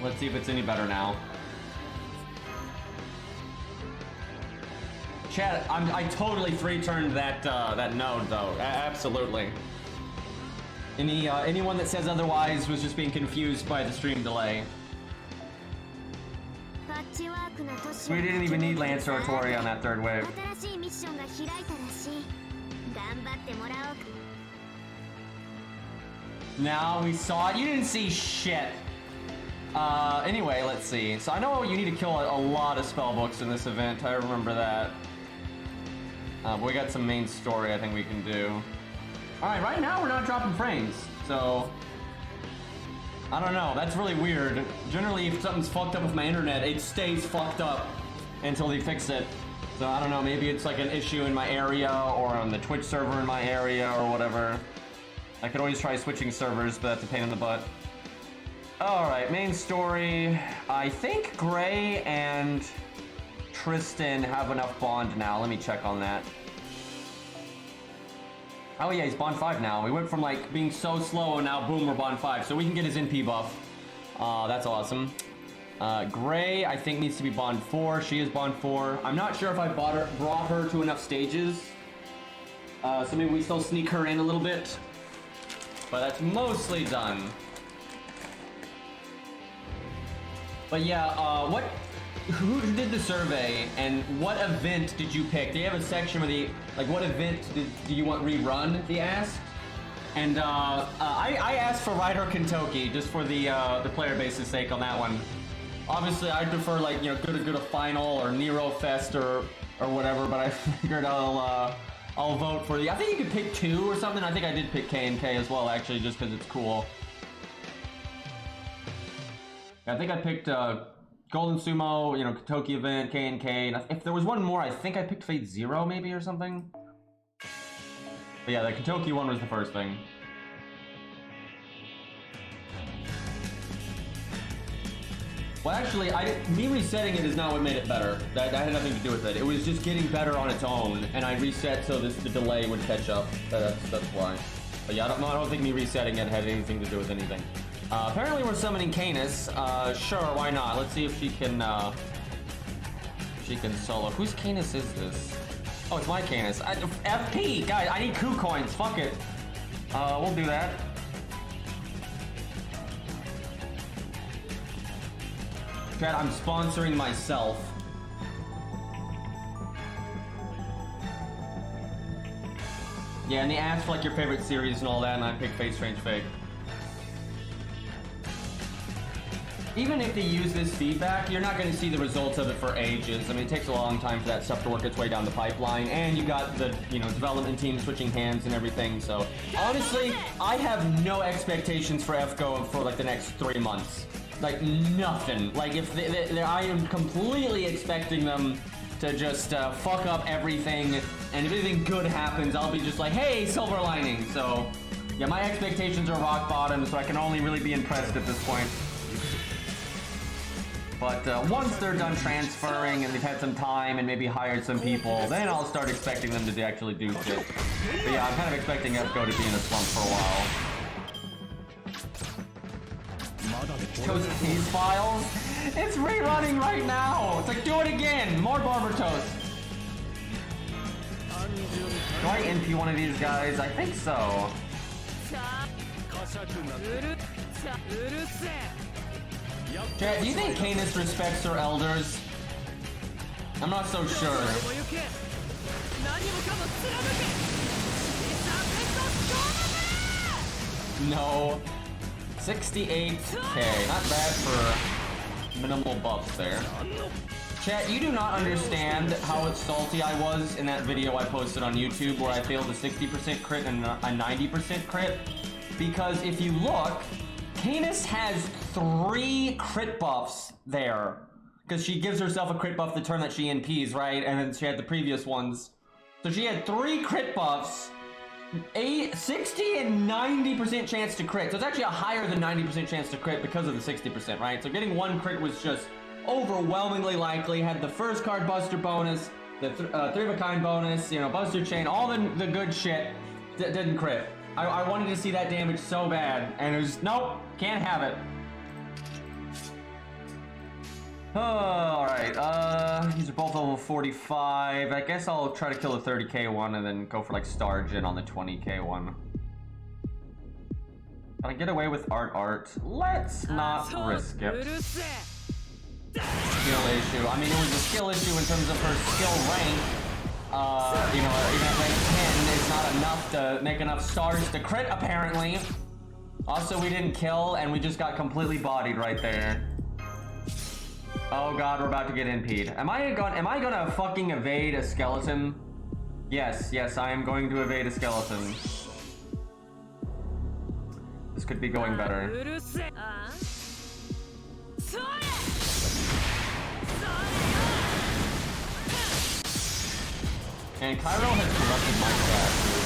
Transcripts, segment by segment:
Let's see if it's any better now. Chat, I totally three-turned that that node though. Absolutely. Anyone that says otherwise was just being confused by the stream delay. We didn't even need Lance or Tori on that third wave. Now we saw it. You didn't see shit. Anyway, let's see. So I know you need to kill a lot of spellbooks in this event. I remember that. But we got some main story I think we can do. Alright, right now we're not dropping frames. So I don't know. That's really weird. Generally, if something's fucked up with my internet, it stays fucked up until they fix it. So I don't know. Maybe it's like an issue in my area or on the Twitch server in my area or whatever. I could always try switching servers, but that's a pain in the butt. Alright, main story. I think Gray and Tristan have enough bond now. Let me check on that. Oh yeah, he's bond 5 now. We went from like being so slow and now boom, we're bond 5. So we can get his NP buff. That's awesome. Gray, I think, needs to be bond 4. She is bond 4. I'm not sure if I brought her to enough stages. So maybe we still sneak her in a little bit. But that's mostly done. But yeah, who did the survey and what event did you pick? Do you have a section where like what event do you want rerun, they asked? And I asked for Rider Kentucky just for the player base's sake on that one. Obviously I'd prefer like, you know, go to Final or Nero Fest or whatever, but I figured I'll vote for the, I think you could pick 2 or something. I think I did pick K&K as well actually, just because it's cool. I think I picked Golden Sumo, you know, Kentucky event, K&K, and if there was one more, I think I picked Fate Zero maybe or something. But yeah, the Kentucky one was the first thing. Well, actually, me resetting it is not what made it better. That had nothing to do with it. It was just getting better on its own, and I reset so the delay would catch up. That's why. But yeah, I don't think me resetting it had anything to do with anything. Apparently we're summoning Canis. Sure, why not? Let's see if she can solo. Whose Canis is this? Oh, it's my Canis. FP! Guys, I need coup coins. Fuck it. We'll do that. Chat, I'm sponsoring myself. Yeah, and they asked for like your favorite series and all that, and I picked Fate Strange Fate. Even if they use this feedback, you're not going to see the results of it for ages. I mean, it takes a long time for that stuff to work its way down the pipeline, and you got the, you know, development team switching hands and everything. So honestly, I have no expectations for FGO for like the next 3 months. Like nothing. Like if I am completely expecting them to just fuck up everything, and if anything good happens, I'll be just like, hey, silver lining. So yeah, my expectations are rock bottom, so I can only really be impressed at this point. But once they're done transferring and they've had some time and maybe hired some people, then I'll start expecting them to actually do shit. But yeah, I'm kind of expecting FGO to be in a slump for a while. Toast these files? It's rerunning right now! It's like, do it again! More Barber Toast! Do I NP one of these guys? I think so. Chat, do you think Canis respects her elders? I'm not so sure. No. 68k. Not bad for minimal buffs there. Chat, you do not understand how salty I was in that video I posted on YouTube where I failed a 60% crit and a 90% crit. Because if you look, Canis has 3 crit buffs there. Because she gives herself a crit buff the turn that she NPs, right? And then she had the previous ones. So she had 3 crit buffs, 60 and 90% chance to crit. So it's actually a higher than 90% chance to crit because of the 60%, right? So getting 1 crit was just overwhelmingly likely. Had the first card buster bonus, the 3 of a kind bonus, you know, buster chain, all the good shit didn't crit. I wanted to see that damage so bad, and it was, nope, can't have it. Oh, alright, these are both level 45. I guess I'll try to kill the 30k one and then go for like Starjin on the 20k one. Can I get away with art? Let's not risk it. Skill issue. I mean, it was a skill issue in terms of her skill rank. You know, even at rank 10, it's not enough to make enough stars to crit, apparently. Also, we didn't kill, and we just got completely bodied right there. Oh god, we're about to get NP'd. Am I gonna fucking evade a skeleton? Yes, I am going to evade a skeleton. This could be going better. And Cairo has corrupted my stats.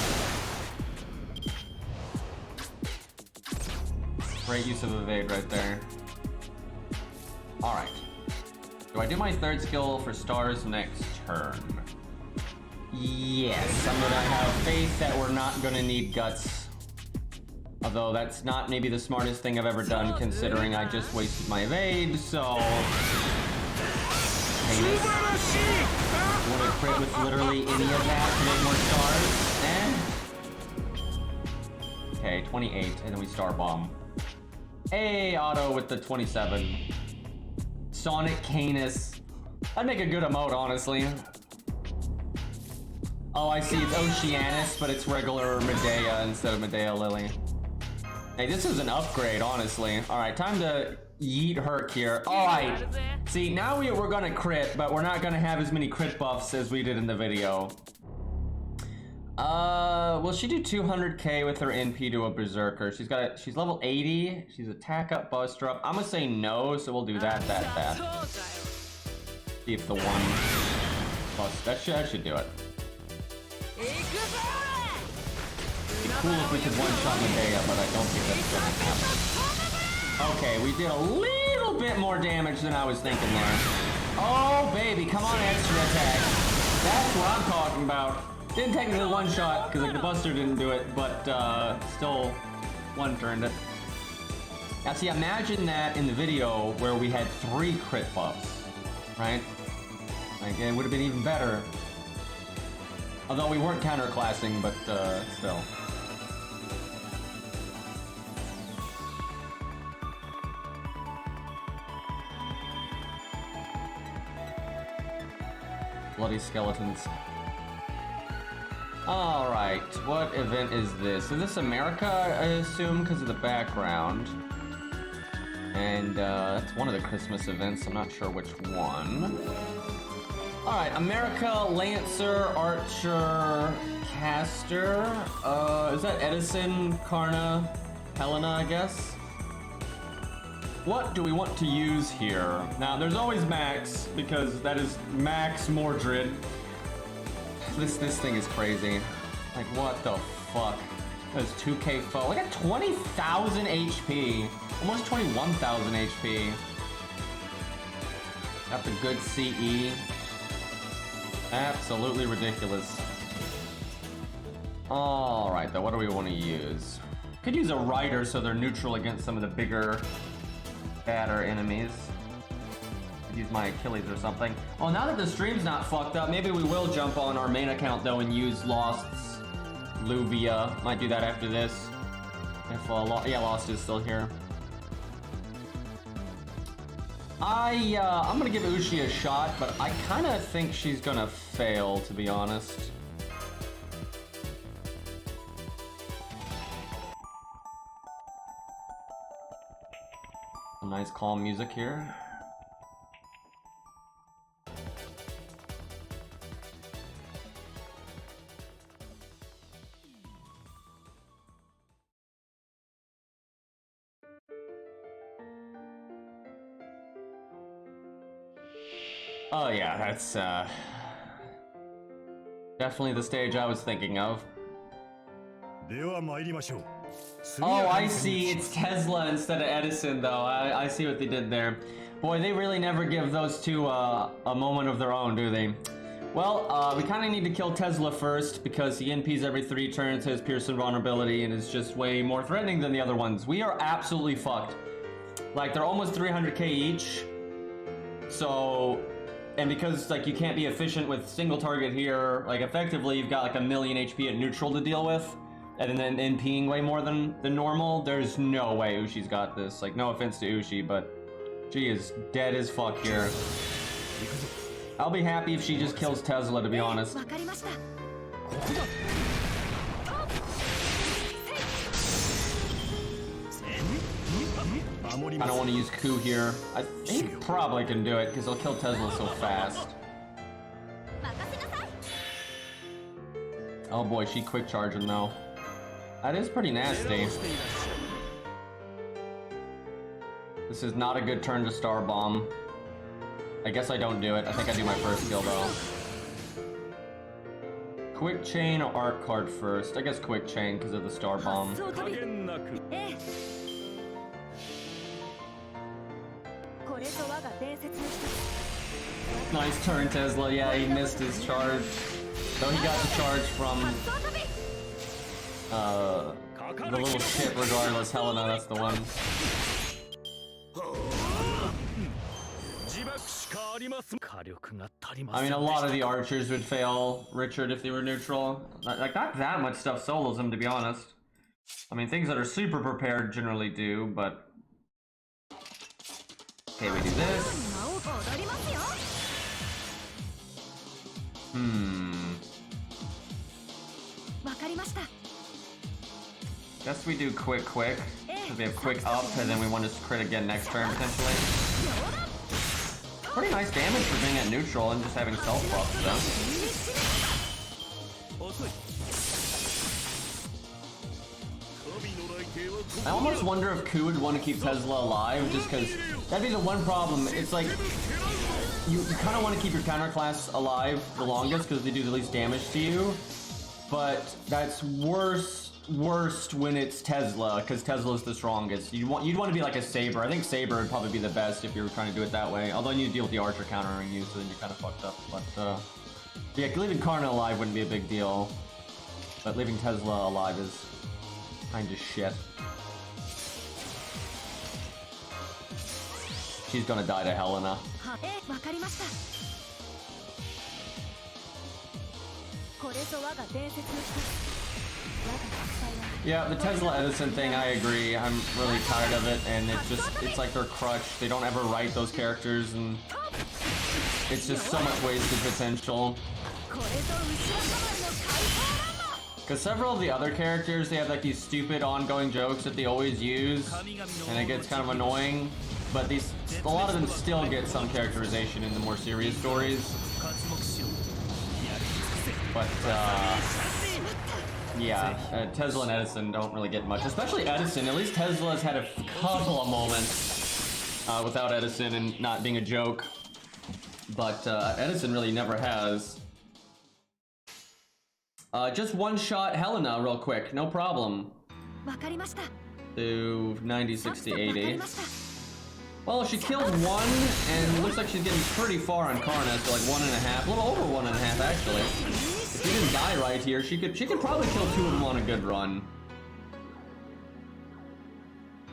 Great use of evade right there. Alright. Do I do my third skill for stars next turn? Yes, I'm gonna have faith that we're not gonna need guts. Although that's not maybe the smartest thing I've ever done, considering I just wasted my evade, so... Would a crit with literally any of that to make more stars? Okay, 28, and then we star bomb. Hey, Otto with the 27. Sonic Canis. I'd make a good emote, honestly. Oh, I see, it's Oceanus, but it's regular Medea instead of Medea Lily. Hey, this is an upgrade, honestly. Alright, time to yeet Herc here. Alright. See, now we're gonna crit, but we're not gonna have as many crit buffs as we did in the video. Will she do 200k with her NP to a Berserker? She's level 80. She's attack up, buster up. I'm gonna say no, so we'll do that. See if the one plus, that should do it. It'd be cool if we could one-shot Medea, but I don't think that's gonna happen. Okay, we did a little bit more damage than I was thinking there. Oh, baby, come on, extra attack. That's what I'm talking about. Didn't technically one-shot, because like, the Buster didn't do it, but still one-turned it. Now see, imagine that in the video where we had 3 crit buffs, right? Like, it would have been even better. Although we weren't counterclassing, but still. Bloody skeletons. Alright, what event is this? Is this America, I assume, because of the background? And it's one of the Christmas events, I'm not sure which one. Alright, America, Lancer, Archer, Caster. Is that Edison, Karna, Helena, I guess? What do we want to use here? Now, there's always Max, because that is Max Mordred. This thing is crazy. Like, what the fuck? That's 2k foe. Look at 20,000 HP. Almost 21,000 HP. Got the good CE. Absolutely ridiculous. Alright, though, what do we want to use? Could use a Rider so they're neutral against some of the bigger, badder enemies. Could use my Achilles or something. Oh, now that the stream's not fucked up, maybe we will jump on our main account, though, and use Lost's Luvia. Might do that after this. If, yeah, Lost is still here. I'm gonna give Ushi a shot, but I kind of think she's gonna fail, to be honest. Some nice calm music here. Oh yeah, that's definitely the stage I was thinking of. Oh, I see, it's Tesla instead of Edison though. I see what they did there. Boy, they really never give those two a moment of their own, do they? Well, we kind of need to kill Tesla first because he NPs every 3 turns, has Pearson vulnerability, and is just way more threatening than the other ones. We are absolutely fucked. Like, they're almost 300k each. So, and because like you can't be efficient with single target here, like effectively you've got like 1,000,000 HP at neutral to deal with, and then NPing way more than normal. There's no way Ushi's got this. Like, no offense to Ushi, but she is dead as fuck here. I'll be happy if she just kills Tesla, to be honest. I don't want to use Ku here. I think probably can do it because he'll kill Tesla so fast. Oh boy, she quick charging though. That is pretty nasty. This is not a good turn to Star Bomb. I guess I don't do it. I think I do my first kill though. Quick Chain or Arc Card first? I guess Quick Chain because of the Star Bomb. Nice turn, Tesla. Yeah, he missed his charge. So he got the charge from the little shit regardless. Helena, that's the one. I mean, a lot of the archers would fail Richard if they were neutral. Like, not that much stuff solos him, to be honest. I mean, things that are super prepared generally do, but... Okay, we do this. Guess we do quick, because we have quick up, and then we want to crit again next turn, potentially. Pretty nice damage for being at neutral and just having self buffs, though. I almost wonder if Ku would want to keep Tesla alive, just because that'd be the one problem. It's like, you kind of want to keep your counter class alive the longest because they do the least damage to you, but that's worst when it's Tesla, because Tesla's the strongest. You'd want to be like a Saber. I think Saber would probably be the best if you were trying to do it that way. Although you deal with the Archer countering you, so then you're kind of fucked up. But yeah, leaving Karna alive wouldn't be a big deal, but leaving Tesla alive is kind of shit. She's gonna die to Helena. Yeah, the Tesla Edison thing, I agree. I'm really tired of it, and it's like their crutch. They don't ever write those characters, and it's just so much wasted potential. Because several of the other characters, they have like these stupid ongoing jokes that they always use, and it gets kind of annoying. But a lot of them still get some characterization in the more serious stories. But yeah, Tesla and Edison don't really get much, especially Edison. At least Tesla's had a couple of moments without Edison and not being a joke, but Edison really never has. Just one shot Helena real quick, no problem. Do 90, 60, 80. Well, she killed one, and looks like she's getting pretty far on Karna, so like 1.5, a little over 1.5 actually. If she didn't die right here, she could probably kill 2 of them on a good run.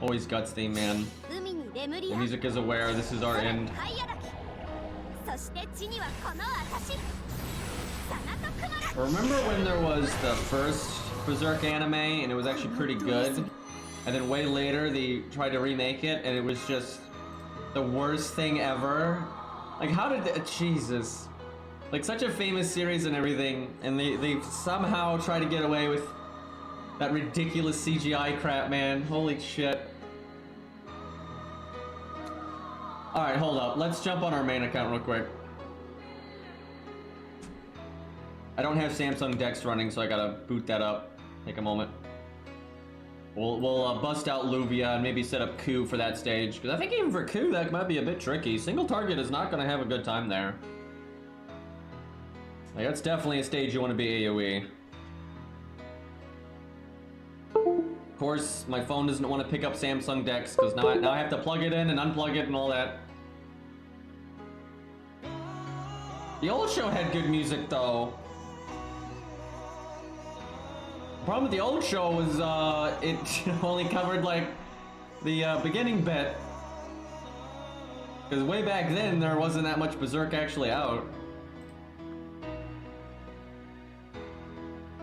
Always guts theme, man. The music is aware, this is our end. Remember when there was the first Berserk anime, and it was actually pretty good? And then way later, they tried to remake it, and it was just the worst thing ever. Like, how did Jesus, like such a famous series and everything, and they somehow try to get away with that ridiculous CGI crap, man. Holy shit. All right, hold up. Let's jump on our main account real quick. I don't have Samsung Dex running, so I gotta boot that up. Take a moment. We'll bust out Luvia and maybe set up Ku for that stage, because I think even for Ku that might be a bit tricky. Single target is not going to have a good time there. Like, that's definitely a stage you want to be AoE. Of course, my phone doesn't want to pick up Samsung Dex, because now I have to plug it in and unplug it and all that. The old show had good music, though. The problem with the old show was it only covered like the beginning bit. Because way back then, there wasn't that much Berserk actually out.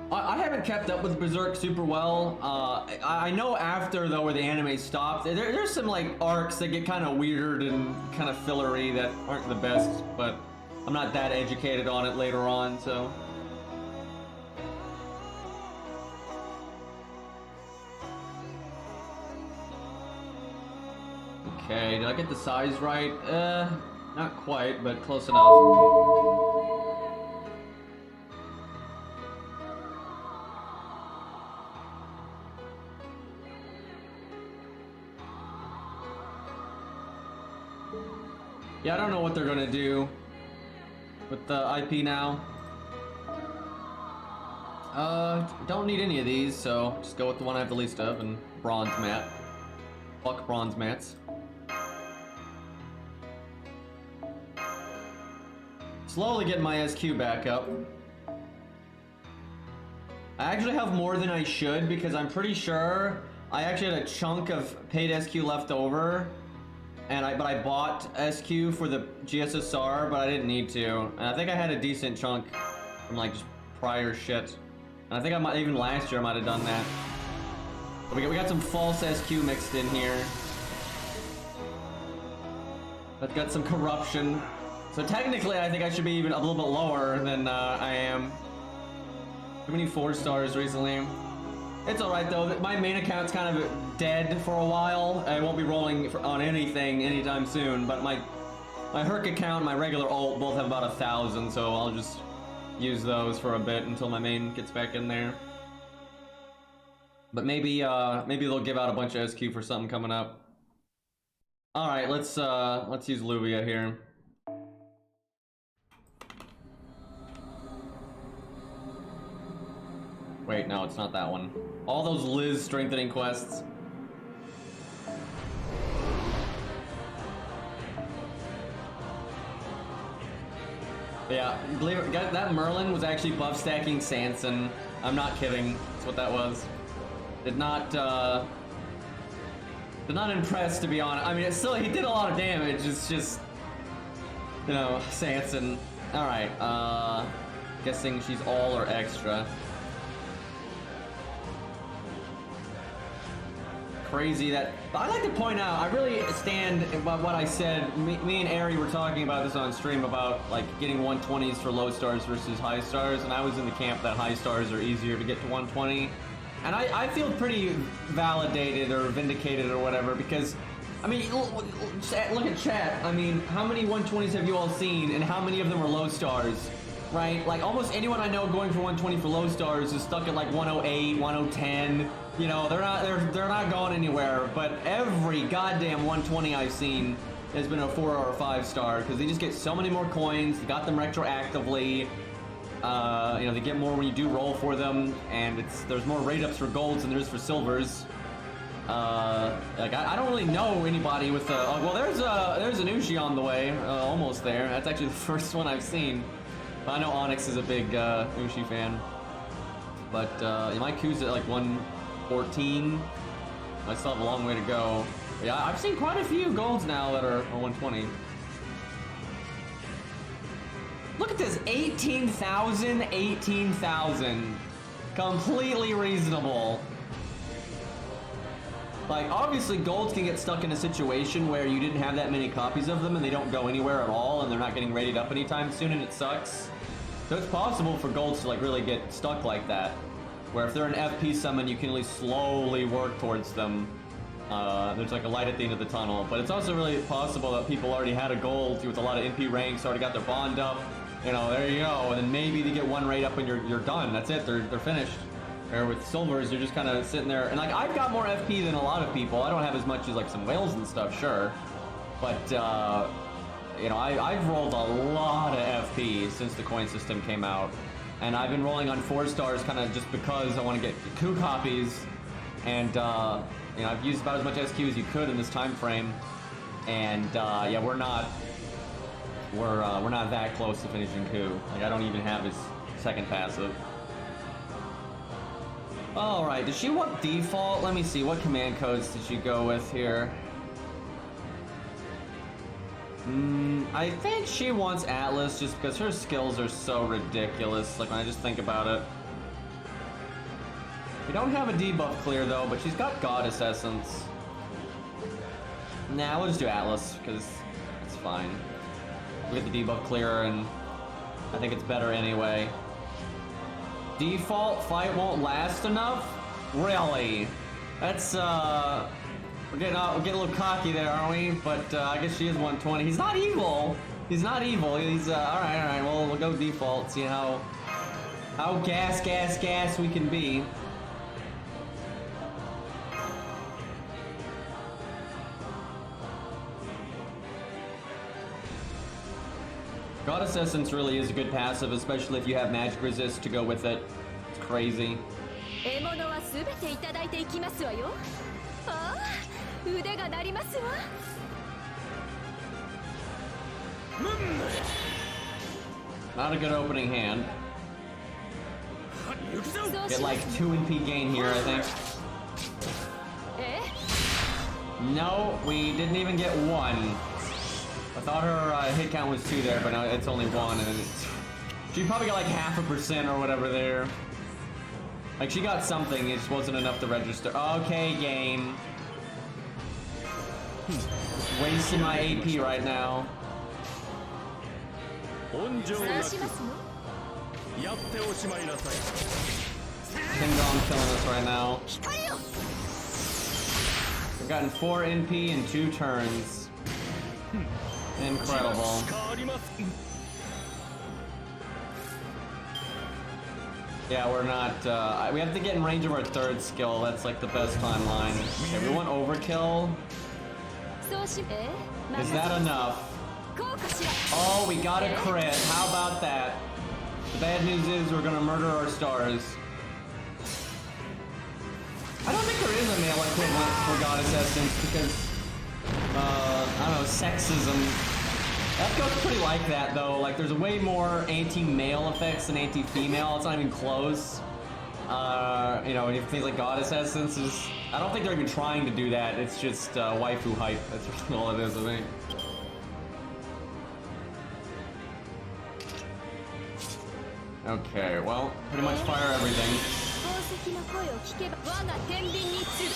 I haven't kept up with Berserk super well. I know after, though, where the anime stopped, there's some, like, arcs that get kind of weird and kind of fillery that aren't the best, but I'm not that educated on it later on, so... Okay, did I get the size right? Not quite, but close enough. Yeah, I don't know what they're gonna do with the IP now. Don't need any of these, so just go with the one I have the least of, and bronze mat. Fuck bronze mats. Slowly getting my SQ back up. I actually have more than I should because I'm pretty sure I actually had a chunk of paid SQ left over, and but I bought SQ for the GSSR, but I didn't need to. And I think I had a decent chunk from like just prior shit. And I think I might even last year I might have done that. But we got some false SQ mixed in here. I've got some corruption. So technically, I think I should be even a little bit lower than I am. Too many 4 stars recently. It's alright though, my main account's kind of dead for a while. I won't be rolling on anything anytime soon, but my Herc account and my regular ult both have about 1,000, so I'll just use those for a bit until my main gets back in there. But maybe they'll give out a bunch of SQ for something coming up. Alright, let's use Luvia here. Wait, no, it's not that one. All those Liz strengthening quests. Yeah, believe it, that Merlin was actually buff stacking Sanson. I'm not kidding. That's what that was. Did not impress, to be honest. I mean, it's still, he did a lot of damage. It's just, you know, Sanson. All right. Guessing she's all or extra. Crazy that, but I'd like to point out, I really stand by what I said. Me and Ari were talking about this on stream about like getting 120s for low stars versus high stars, and I was in the camp that high stars are easier to get to 120, and I feel pretty validated or vindicated or whatever, because I mean, look at chat. I mean, how many 120s have you all seen, and how many of them are low stars? Right? Like almost anyone I know going for 120 for low stars is stuck at like 108, 110. You know, they're not going anywhere. But every goddamn 120 I've seen has been a 4 or a 5 star because they just get so many more coins. They got them retroactively. You know, they get more when you do roll for them, and there's more rate ups for golds than there is for silvers. Like I don't really know anybody with well, there's an Ushi on the way, almost there. That's actually the first one I've seen. I know Onyx is a big Ushi fan, but my Q's at like 114. I still have a long way to go. But yeah, I've seen quite a few golds now that are 120. Look at this, 18,000, 18,000. Completely reasonable. Like, obviously, golds can get stuck in a situation where you didn't have that many copies of them and they don't go anywhere at all and they're not getting rated up anytime soon and it sucks. So it's possible for golds to, like, really get stuck like that. Where if they're an FP summon, you can at least slowly work towards them. There's, like, a light at the end of the tunnel. But it's also really possible that people already had a gold with a lot of NP ranks, already got their bond up. You know, there you go. And then maybe they get one rate up and you're done. That's it. They're finished. Or with silvers, you're just kind of sitting there. And like, I've got more FP than a lot of people. I don't have as much as like some whales and stuff, sure. But, you know, I've rolled a lot of FP since the coin system came out. And I've been rolling on 4 stars kind of just because I want to get coup copies. And, you know, I've used about as much SQ as you could in this time frame. And, yeah, we're not that close to finishing coup. Like, I don't even have his second passive. Alright, does she want default? Let me see, what command codes did she go with here? I think she wants Atlas just because her skills are so ridiculous, like when I just think about it. We don't have a debuff clear though, but she's got Goddess Essence. Nah, we'll just do Atlas, because it's fine. We get the debuff clear, and I think it's better anyway. Default fight won't last enough? Really? That's, we're getting a little cocky there, aren't we? But, I guess she is 120. He's not evil! He's not evil. He's, alright, well, we'll go default, see how gas we can be. Goddess Essence really is a good passive, especially if you have magic resist to go with it. It's crazy. Not a good opening hand. Get like 2 NP gain here, I think. No, we didn't even get 1. I thought her hit count was 2 there, but now it's only 1, and she probably got like 0.5% or whatever there. Like she got something, it just wasn't enough to register. Okay, game. Wasting my AP right now. Ding Dong killing us right now. We've gotten 4 NP in 2 turns. Incredible. Yeah, we're not, we have to get in range of our 3rd skill. That's like the best timeline. Okay, we want overkill. Is that enough? Oh, we got a crit. How about that? The bad news is we're gonna murder our stars. I don't think there is a male equivalent for Goddess Essence because I don't know, sexism. That goes pretty like that though. Like there's way more anti-male effects than anti-female. It's not even close. You know, things like Goddess Essence is. I don't think they're even trying to do that. It's just waifu hype. That's all it is, I think. Okay, well, pretty much fire everything.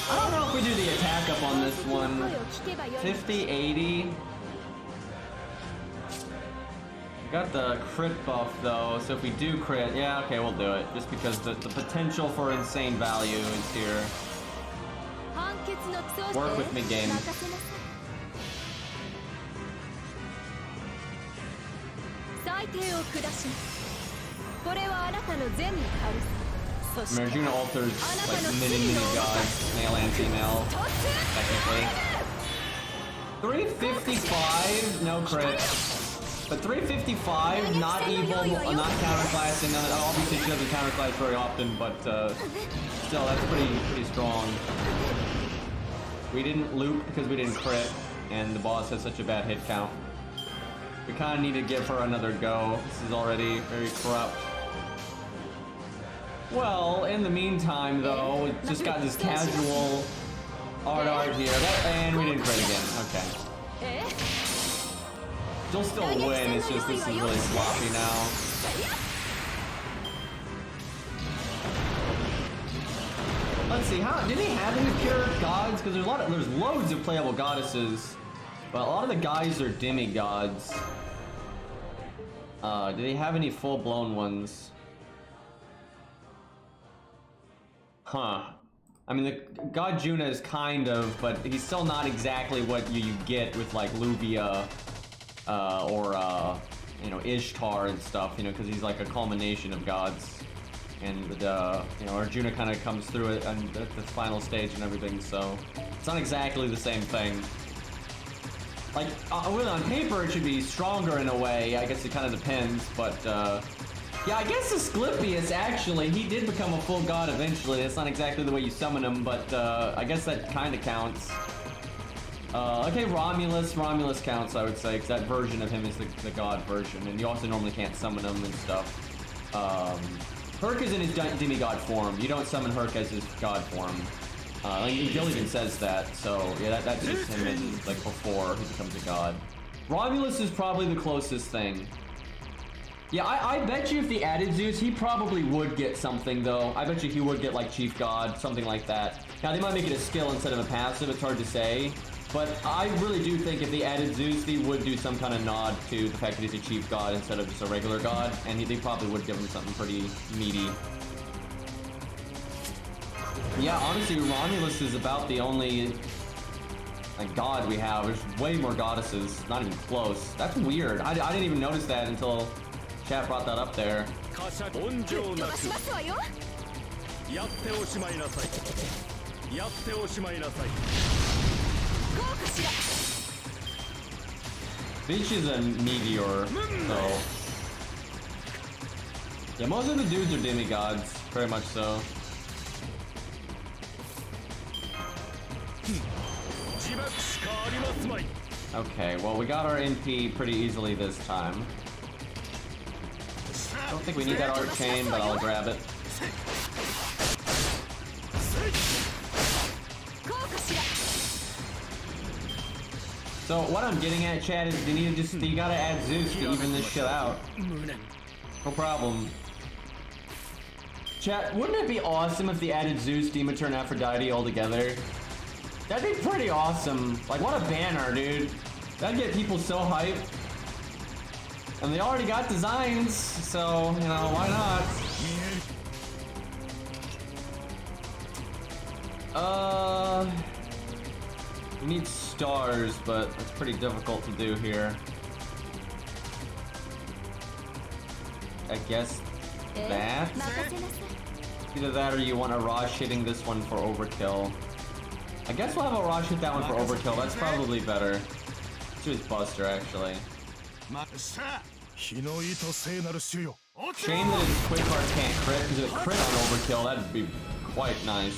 I don't know if we do the attack up on this one. 50, 80. Got the crit buff though, so if we do crit, yeah, okay, we'll do it. Just because the potential for insane value is here. Work with me, game. Marjuna alters like mini gods, male and female, technically. 355, no crit. But 355, not evil, not counterclassing. Obviously she doesn't counterclass very often, but still, that's pretty strong. We didn't loop because we didn't crit, and the boss has such a bad hit count. We kind of need to give her another go. This is already very corrupt. Well, in the meantime, though, we just got this casual art here, and we didn't crit again. Okay. She'll still win, it's just this is really sloppy now. Let's see, did he have any pure gods? Because there's loads of playable goddesses, but a lot of the guys are demigods. Did he have any full-blown ones? Huh. I mean, the God Juna is kind of, but he's still not exactly what you get with like Luvia. Or you know, Ishtar and stuff, you know, because he's like a culmination of gods, and you know, Arjuna kind of comes through it at the final stage and everything, so it's not exactly the same thing. Like, on paper it should be stronger in a way, I guess it kind of depends, but yeah, I guess Asclepius, actually, he did become a full god eventually. That's not exactly the way you summon him, but I guess that kind of counts. Okay, Romulus counts, I would say, because that version of him is the god version, and you also normally can't summon him and stuff. Herc is in his demigod form. You don't summon Herc as his god form. Like, Jill even says that, so yeah, that's just him in, like, before he becomes a god. Romulus is probably the closest thing. Yeah, I bet you if they added Zeus, he probably would get something, though. I bet you he would get, like, Chief God, something like that. Now, they might make it a skill instead of a passive. It's hard to say. But I really do think if they added Zeus, they would do some kind of nod to the fact that he's a Chief God instead of just a regular God. And they probably would give him something pretty meaty. Yeah, honestly, Romulus is about the only god we have. There's way more goddesses. Not even close. That's weird. I didn't even notice that until chat brought that up there. Beach is a meteor, so... Yeah, most of the dudes are demigods. Very much so. Okay, well, we got our NP pretty easily this time. I don't think we need that art chain, but I'll grab it. So what I'm getting at, Chad, is you gotta add Zeus to even this shit out. No problem. Chat, wouldn't it be awesome if they added Zeus, Demeter, and Aphrodite all together? That'd be pretty awesome. Like, what a banner, dude. That'd get people so hyped. And they already got designs, so, you know, why not? We need stars, but it's pretty difficult to do here. I guess that? Either that or you want a Rosh hitting this one for overkill. I guess we'll have a Rosh hit that one for overkill. That's probably better. Let's do his Buster, actually. Shame that his quick card can't crit, because if it crit on overkill, that'd be quite nice.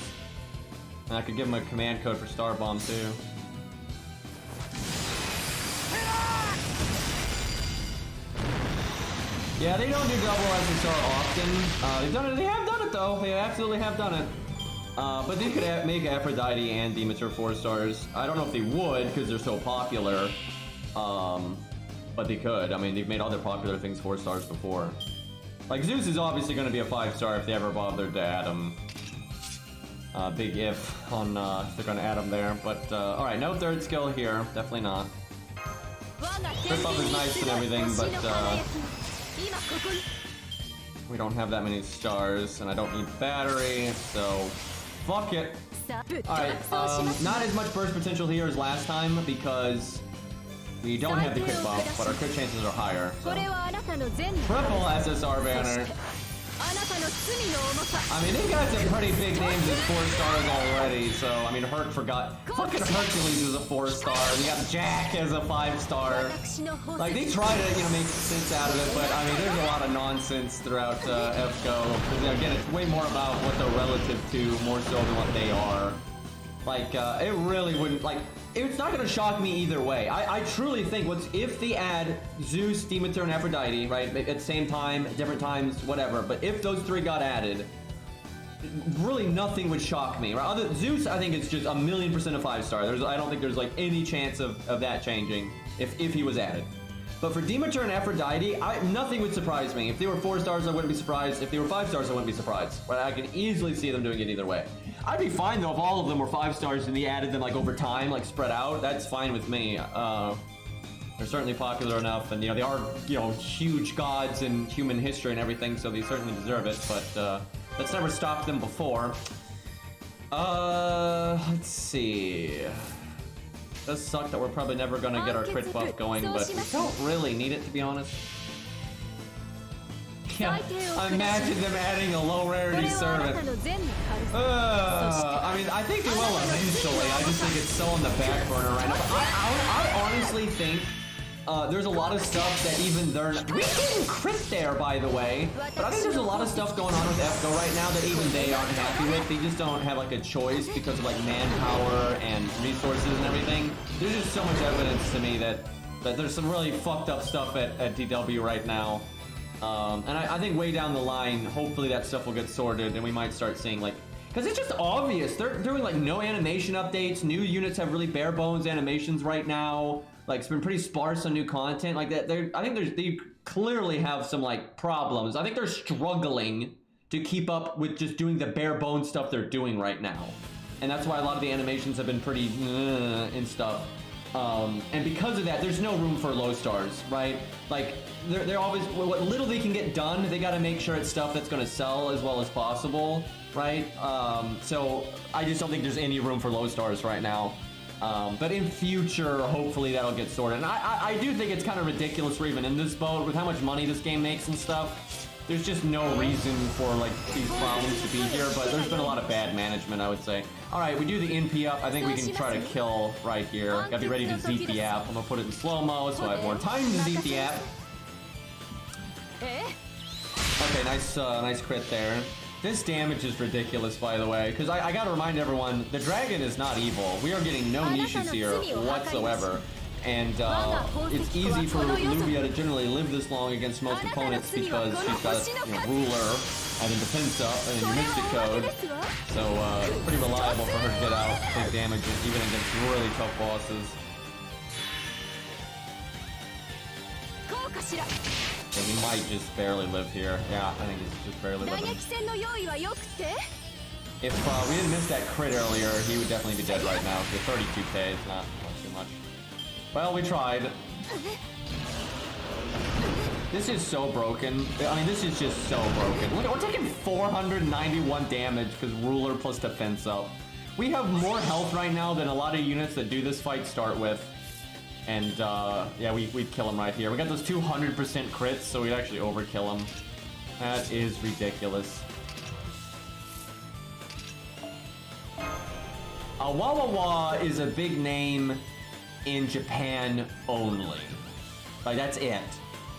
And I could give him a command code for Star Bomb, too. Yeah, they don't do double SSR often. They've done it. They have done it, though. They absolutely have done it. But they could make Aphrodite and Demeter 4 stars. I don't know if they would because they're so popular. But they could. I mean, they've made other popular things 4 stars before. Like Zeus is obviously going to be a 5-star if they ever bothered to add him. Big if on if they're going to add him there. But all right, no third skill here. Definitely not. Trip up is nice and everything, but we don't have that many stars, and I don't need battery, so. Fuck it. Alright, not as much burst potential here as last time because we don't have the crit buff, but our crit chances are higher. So. Triple SSR banner. I mean, they've got some pretty big names as 4 stars already, so, I mean, fucking Hercules is a 4-star, we got Jack as a 5-star. Like, they try to, you know, make sense out of it, but, I mean, there's a lot of nonsense throughout FGO. Because, you know, again, it's way more about what they're relative to, more so than what they are. Like, it really wouldn't, like, it's not gonna shock me either way. I truly think if they add Zeus, Demeter, and Aphrodite, right, at the same time, at different times, whatever, but if those 3 got added, really nothing would shock me, right? Zeus, I think it's just 1,000,000% a 5-star. I don't think there's, like, any chance of that changing if he was added. But for Demeter and Aphrodite, nothing would surprise me. If they were 4 stars, I wouldn't be surprised. If they were 5 stars, I wouldn't be surprised. But I can easily see them doing it either way. I'd be fine, though, if all of them were 5 stars and they added them, like, over time, like, spread out. That's fine with me. They're certainly popular enough, and, you know, they are, you know, huge gods in human history and everything, so they certainly deserve it, but, that's never stopped them before. Let's see. It does suck that we're probably never gonna get our crit buff going, but we don't really need it, to be honest. Yeah, imagine them adding a low rarity servant. I mean, I think they will eventually. I just think it's so on the back burner right now. But I honestly think there's a lot of stuff that even they're not. We didn't crit there, by the way. But I think there's a lot of stuff going on with FGO right now that even they aren't happy with. They just don't have, like, a choice because of, like, manpower and resources and everything. There's just so much evidence to me that there's some really fucked up stuff at DW right now. And I think way down the line, hopefully that stuff will get sorted and we might start seeing, like, because it's just obvious. They're doing, like, no animation updates. New units have really bare bones animations right now. Like, it's been pretty sparse on new content. Like that, I think they clearly have some like problems. I think they're struggling to keep up with just doing the bare bones stuff they're doing right now, and that's why a lot of the animations have been pretty and stuff. And because of that, there's no room for low stars, right? Like, they're always, what little they can get done, they gotta make sure it's stuff that's gonna sell as well as possible, right? So I just don't think there's any room for low stars right now. But in future, hopefully that'll get sorted. And I do think it's kind of ridiculous for even in this boat, with how much money this game makes and stuff. There's just no reason for like these problems to be here, but there's been a lot of bad management, I would say. All right, we do the NP up. I think we can try to kill right here. Gotta be ready to zeet the app. I'm gonna put it in slow-mo so I have more time to zeet the app. Okay, nice crit there. This damage is ridiculous, by the way, because I gotta remind everyone, the dragon is not evil. We are getting no niches here whatsoever. And it's easy for Luvia to generally live this long against most opponents because she's got, you know, ruler and then defense up and then your mystic code. So it's pretty reliable for her to get out big damages even against really tough bosses. And he might just barely live here. Yeah, I think he's just barely living. If we didn't miss that crit earlier, he would definitely be dead right now. So 32k is not too much. Well, we tried. This is so broken. I mean, this is just so broken. Look, we're taking 491 damage because ruler plus defense up. We have more health right now than a lot of units that do this fight start with. And yeah, we'd kill him right here. We got those 200% crits, so we'd actually overkill him. That is ridiculous. Wawawa is a big name in Japan only. Like, that's it.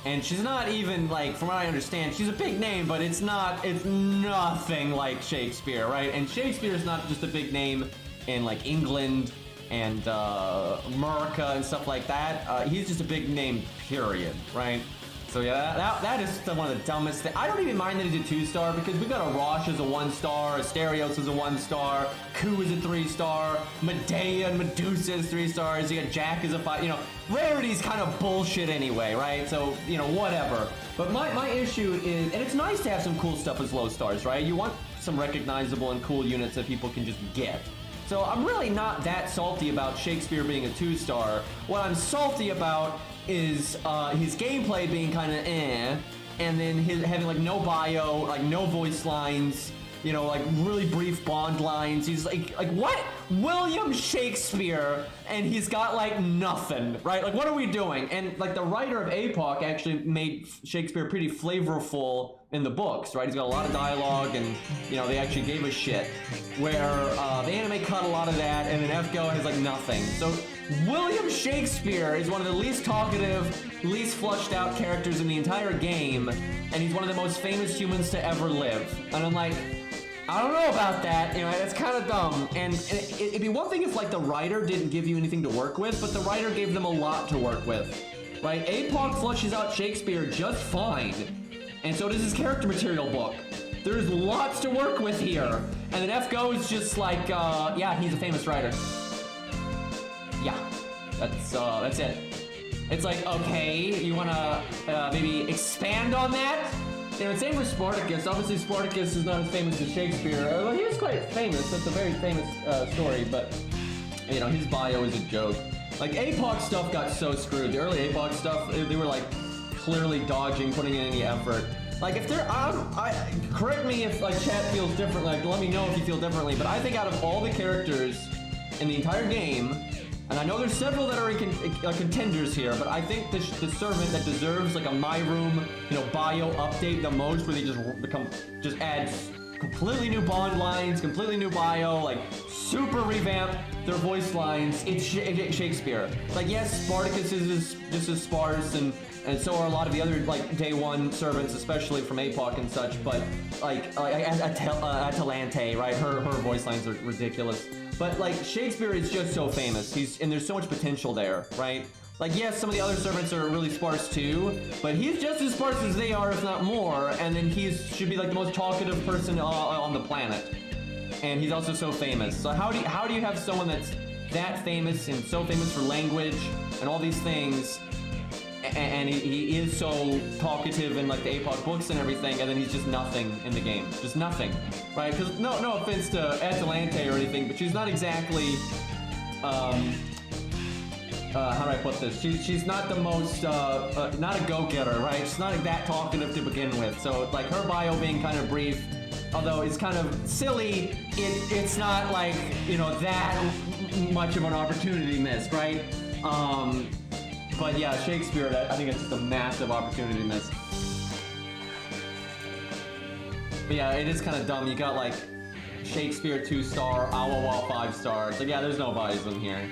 And she's not even, like, from what I understand, she's a big name, but it's nothing like Shakespeare, right? And Shakespeare is not just a big name in, like, England and America and stuff like that. He's just a big name, period, right? So yeah, that is one of the dumbest things. I don't even mind that he's a 2-star because we've got a Rosh as a 1-star, Asterios as a 1-star, Ku is a 3-star, Medea and Medusa is 3 stars, you got Jack as a 5, you know, rarity's kind of bullshit anyway, right? So, you know, whatever. But my issue is, and it's nice to have some cool stuff as low stars, right? You want some recognizable and cool units that people can just get. So I'm really not that salty about Shakespeare being a 2-star. What I'm salty about is his gameplay being kind of and then his having like no bio, like no voice lines, you know, like really brief Bond lines. He's like what? William Shakespeare, and he's got like nothing, right? Like, what are we doing? And like the writer of APOC actually made Shakespeare pretty flavorful in the books, right? He's got a lot of dialogue, and you know, they actually gave a shit. Where the anime cut a lot of that, and then FGO has like nothing. So William Shakespeare is one of the least talkative, least flushed out characters in the entire game, and he's one of the most famous humans to ever live. And I'm like, I don't know about that, you know, that's kind of dumb. And it'd be one thing if like the writer didn't give you anything to work with, but the writer gave them a lot to work with, right? APOC flushes out Shakespeare just fine, and so does his character material book. There's lots to work with here. And then FGO is just like, yeah, he's a famous writer. Yeah, that's it. It's like, okay, you wanna maybe expand on that? You know, same with Spartacus. Obviously, Spartacus is not as famous as Shakespeare. Well, he is quite famous. That's a very famous story, but, you know, his bio is a joke. Like, APOC stuff got so screwed. The early APOC stuff, they were, like, clearly dodging, putting in any effort. Like, if they're, correct me if, like, chat feels different, like, let me know if you feel differently, but I think out of all the characters in the entire game, and I know there's several that are contenders here, but I think the servant that deserves, like, a My Room, you know, bio update the most, where they just add completely new Bond lines, completely new bio, like, super revamp their voice lines, it's Shakespeare. Like, yes, Spartacus is just as sparse, and so are a lot of the other, like, day one servants, especially from APOC and such, but, like Atalante, right? Her voice lines are ridiculous. But, like, Shakespeare is just so famous. And there's so much potential there, right? Like, yes, some of the other servants are really sparse too, but he's just as sparse as they are, if not more, and then should be, like, the most talkative person on the planet. And he's also so famous. So how do you have someone that's that famous and so famous for language and all these things, and he is so talkative in like the APOC books and everything, and then he's just nothing in the game, just nothing, right? Because no offense to Atalante or anything, but she's not exactly, how do I put this? She's not the most, not a go-getter, right? She's not that talkative to begin with, so like her bio being kind of brief, although it's kind of silly, it's not like, you know, that much of an opportunity missed, right? But yeah, Shakespeare, I think it's just a massive opportunity missed. But yeah, it is kind of dumb. You got like Shakespeare 2-star, Awawa 5-star. It's like, yeah, there's no bodies in here.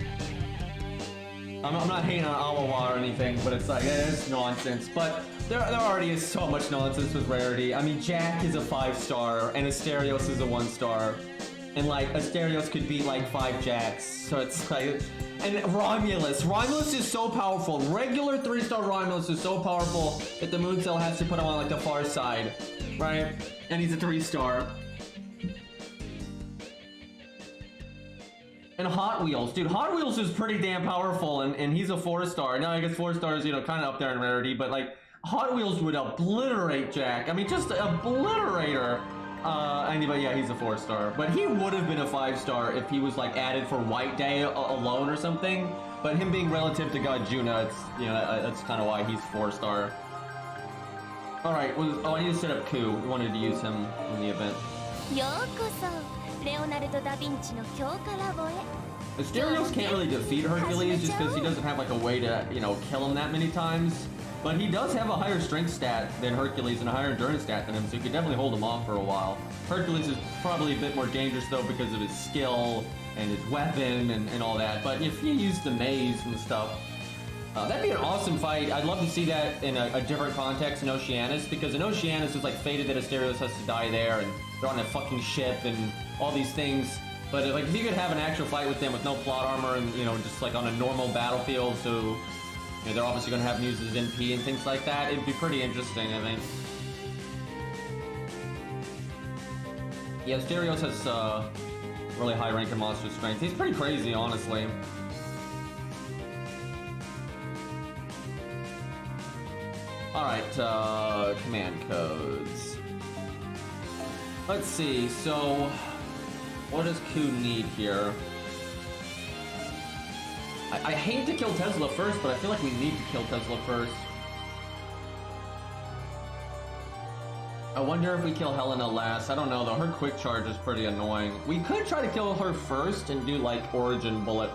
I'm not hating on Awawa or anything, but it's like, it's nonsense. But there already is so much nonsense with Rarity. I mean, Jack is a 5-star, and Asterios is a 1-star. And like, Asterios could beat like 5 Jacks, so it's like... And Romulus is so powerful. Regular 3-star Romulus is so powerful that the Moon Cell has to put him on like the far side, right? And he's a 3-star. And Hot Wheels, dude, Hot Wheels is pretty damn powerful, and he's a 4-star. Now I guess 4 stars, you know, kind of up there in rarity, but like Hot Wheels would obliterate Jack. I mean, just obliterate her. Anyway, yeah, he's a 4-star, but he would have been a 5-star if he was like added for White Day alone or something. But him being relative to God Juna, it's, you know, that's kind of why he's 4-star. All right, well, I need to set up Ku. We wanted to use him in the event. Asterios can't really defeat Hercules just because he doesn't have like a way to, you know, kill him that many times. But he does have a higher strength stat than Hercules and a higher endurance stat than him, so you could definitely hold him off for a while. Hercules is probably a bit more dangerous though because of his skill and his weapon and all that. But if you use the maze and stuff, that'd be an awesome fight. I'd love to see that in a different context in Oceanus, because in Oceanus it's like fated that Asterios has to die there, and they're on a fucking ship and all these things. But like if you could have an actual fight with them with no plot armor and, you know, just like on a normal battlefield, so you know, they're obviously going to have Muses NP and things like that. It'd be pretty interesting, I think. Yeah, Asterios has really high rank in monster strength. He's pretty crazy, honestly. Alright, command codes. Let's see, so what does Ku need here? I hate to kill Tesla first, but I feel like we need to kill Tesla first. I wonder if we kill Helena last. I don't know though, her quick charge is pretty annoying. We could try to kill her first and do like Origin Bullet.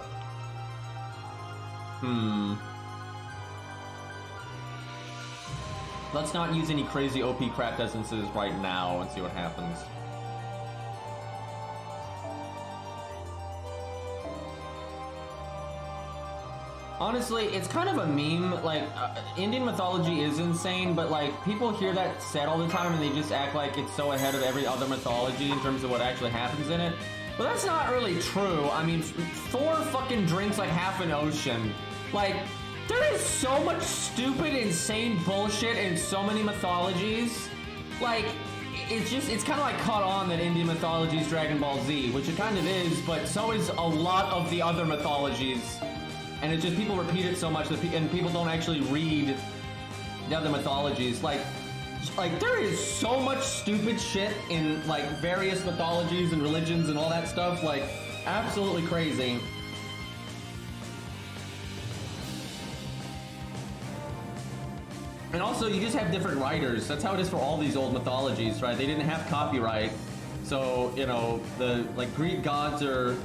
Let's not use any crazy OP craft essences right now and see what happens. Honestly, it's kind of a meme. Like, Indian mythology is insane, but like, people hear that said all the time and they just act like it's so ahead of every other mythology in terms of what actually happens in it. But that's not really true. I mean, Thor fucking drinks like half an ocean. Like, there is so much stupid, insane bullshit in so many mythologies. Like, it's kind of like caught on that Indian mythology is Dragon Ball Z, which it kind of is, but so is a lot of the other mythologies. And it's just people repeat it so much that and people don't actually read the other mythologies. Like there is so much stupid shit in like various mythologies and religions and all that stuff. Like absolutely crazy. And also, you just have different writers. That's how it is for all these old mythologies, right? They didn't have copyright, so you know the like Greek gods are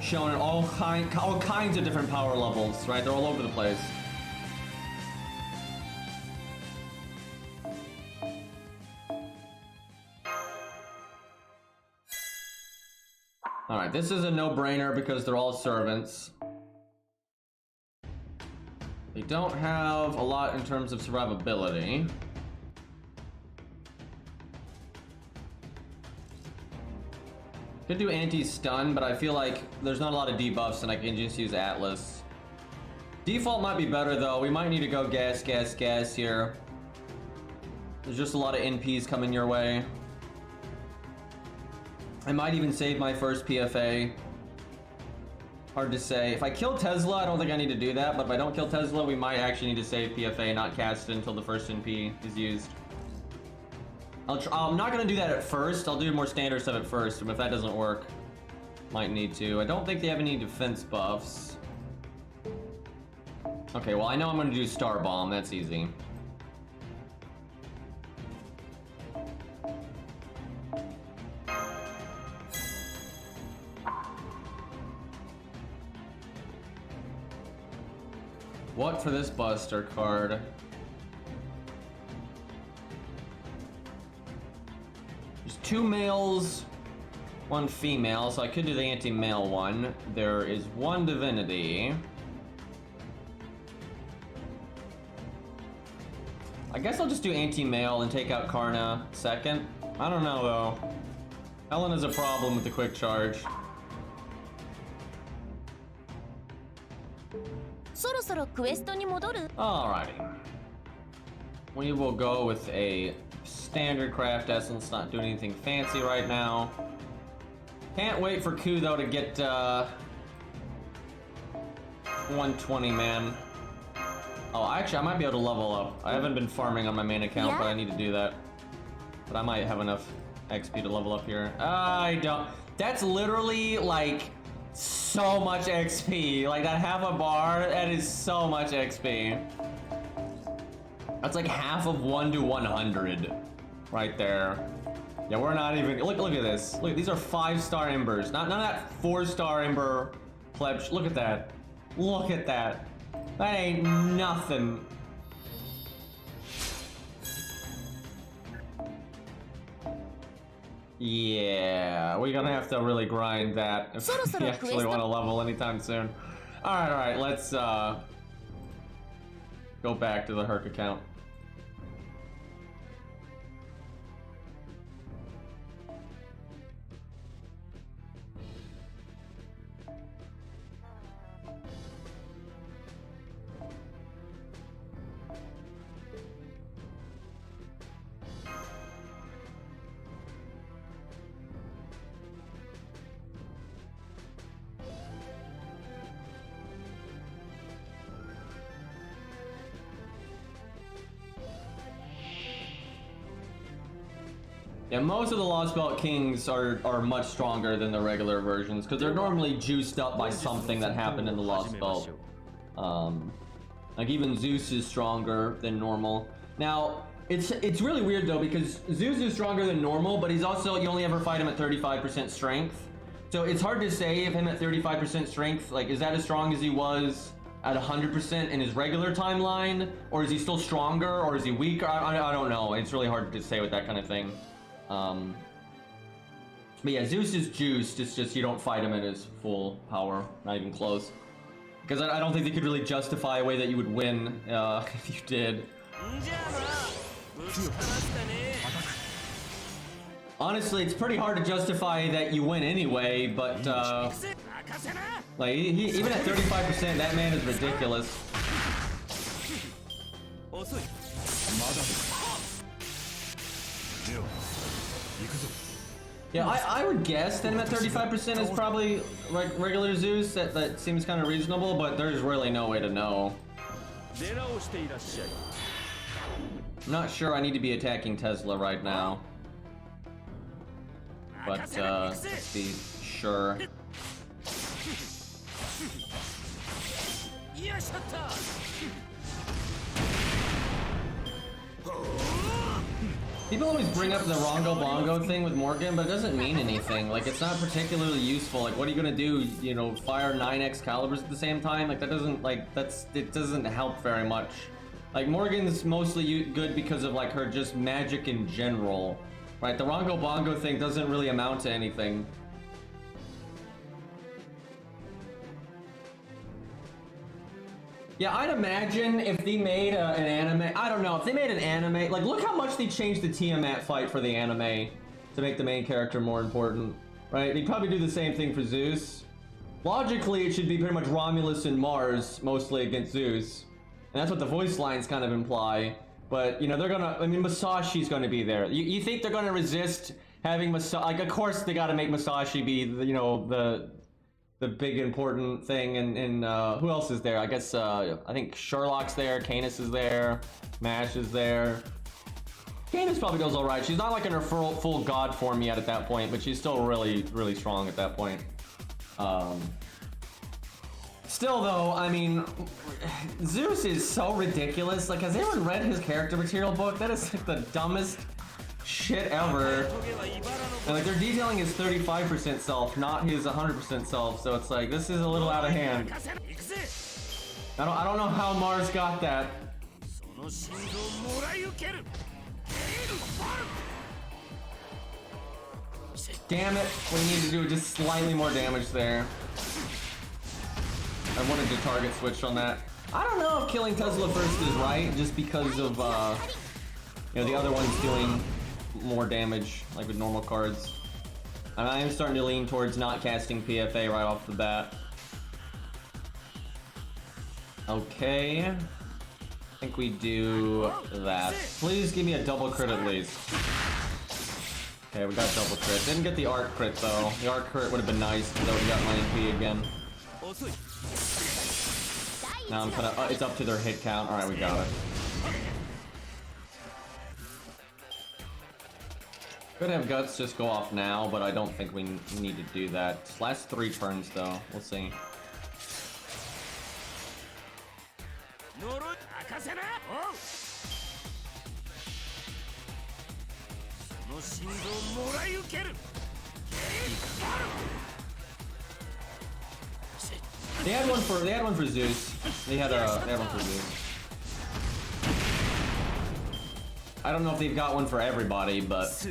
shown at all kinds of different power levels, right? They're all over the place. All right, this is a no-brainer because they're all servants. They don't have a lot in terms of survivability. Could do anti-stun, but I feel like there's not a lot of debuffs and I can just use Atlas. Default might be better though. We might need to go gas here. There's just a lot of NPs coming your way. I might even save my first PFA. Hard to say. If I kill Tesla, I don't think I need to do that, but if I don't kill Tesla, we might actually need to save PFA and not cast it until the first NP is used. I'm not gonna do that at first. I'll do more standard stuff at first, but if that doesn't work, might need to. I don't think they have any defense buffs. Okay, well I know I'm gonna do Star Bomb. That's easy. What for this Buster card? There's 2 males, 1 female, so I could do the anti-male one. There is 1 divinity. I guess I'll just do anti-male and take out Karna second. I don't know though. Helen is a problem with the quick charge. Alrighty. We will go with a standard craft essence, not doing anything fancy right now. Can't wait for Ku though to get 120, man. Oh, actually I might be able to level up. I haven't been farming on my main account, but I need to do that. But I might have enough XP to level up here. I don't. That's literally like so much XP. Like that half a bar, that is so much XP. That's like half of 1 to 100 right there. Yeah, we're not even, look at this. Look, these are 5-star embers. None of that 4-star ember plebs. Look at that. Look at that. That ain't nothing. Yeah, we're gonna have to really grind that if we actually want to level anytime soon. Alright, let's go back to the Herc account. Yeah, most of the Lost Belt Kings are much stronger than the regular versions because they're normally juiced up by something that happened in the Lost Belt. Like even Zeus is stronger than normal. Now, it's really weird though because Zeus is stronger than normal, but he's also, you only ever fight him at 35% strength. So it's hard to say if him at 35% strength, like is that as strong as he was at 100% in his regular timeline? Or is he still stronger or is he weaker? I don't know. It's really hard to say with that kind of thing. But yeah, Zeus is juiced, it's just you don't fight him at his full power, not even close. Because I don't think they could really justify a way that you would win if you did. Honestly, it's pretty hard to justify that you win anyway, but like even at 35%, that man is ridiculous. Yeah, I would guess that him at 35% is probably like regular Zeus. That seems kind of reasonable, but there's really no way to know. I'm not sure I need to be attacking Tesla right now. But let's be sure. People always bring up the Rongo Bongo thing with Morgan, but it doesn't mean anything. Like, it's not particularly useful. Like, what are you gonna do? You know, fire 9 Excaliburs at the same time? Like, that doesn't, like, it doesn't help very much. Like, Morgan's mostly good because of, like, her just magic in general. Right? The Rongo Bongo thing doesn't really amount to anything. Yeah, I'd imagine if they made an anime, I don't know, if they made an anime, like look how much they changed the Tiamat fight for the anime to make the main character more important, right? They'd probably do the same thing for Zeus. Logically, it should be pretty much Romulus and Mars, mostly against Zeus. And that's what the voice lines kind of imply. But, you know, they're gonna, I mean, Masashi's gonna be there. You think they're gonna resist having Masashi, like of course they gotta make Masashi be, you know, the big important thing. And who else is there? I guess I think Sherlock's there, Canis is there, Mash is there. Canis probably does all right. She's not like in her full god form yet at that point, but she's still really strong at that point. Still though, I mean, Zeus is so ridiculous. Like, has anyone read his character material book? That is like the dumbest shit ever. And like, their detailing is 35% self, not his 100% self. So it's like, this is a little out of hand. I don't know how Mars got that. Damn it, we need to do just slightly more damage there. I wanted to target switch on that. I don't know if killing Tesla first is right, just because of, you know, the other one's doing more damage, like with normal cards. And I am starting to lean towards not casting PFA right off the bat. Okay. I think we do that. Please give me a double crit at least. Okay, we got double crit. Didn't get the arc crit though. The arc crit would have been nice because I would have got my MP again. Now I'm kind of, it's up to their hit count. Alright, we got it. Could have Guts just go off now, but I don't think we need to do that. Last 3 turns though. We'll see. They had one for Zeus. They had one for Zeus. I don't know if they've got one for everybody, but it's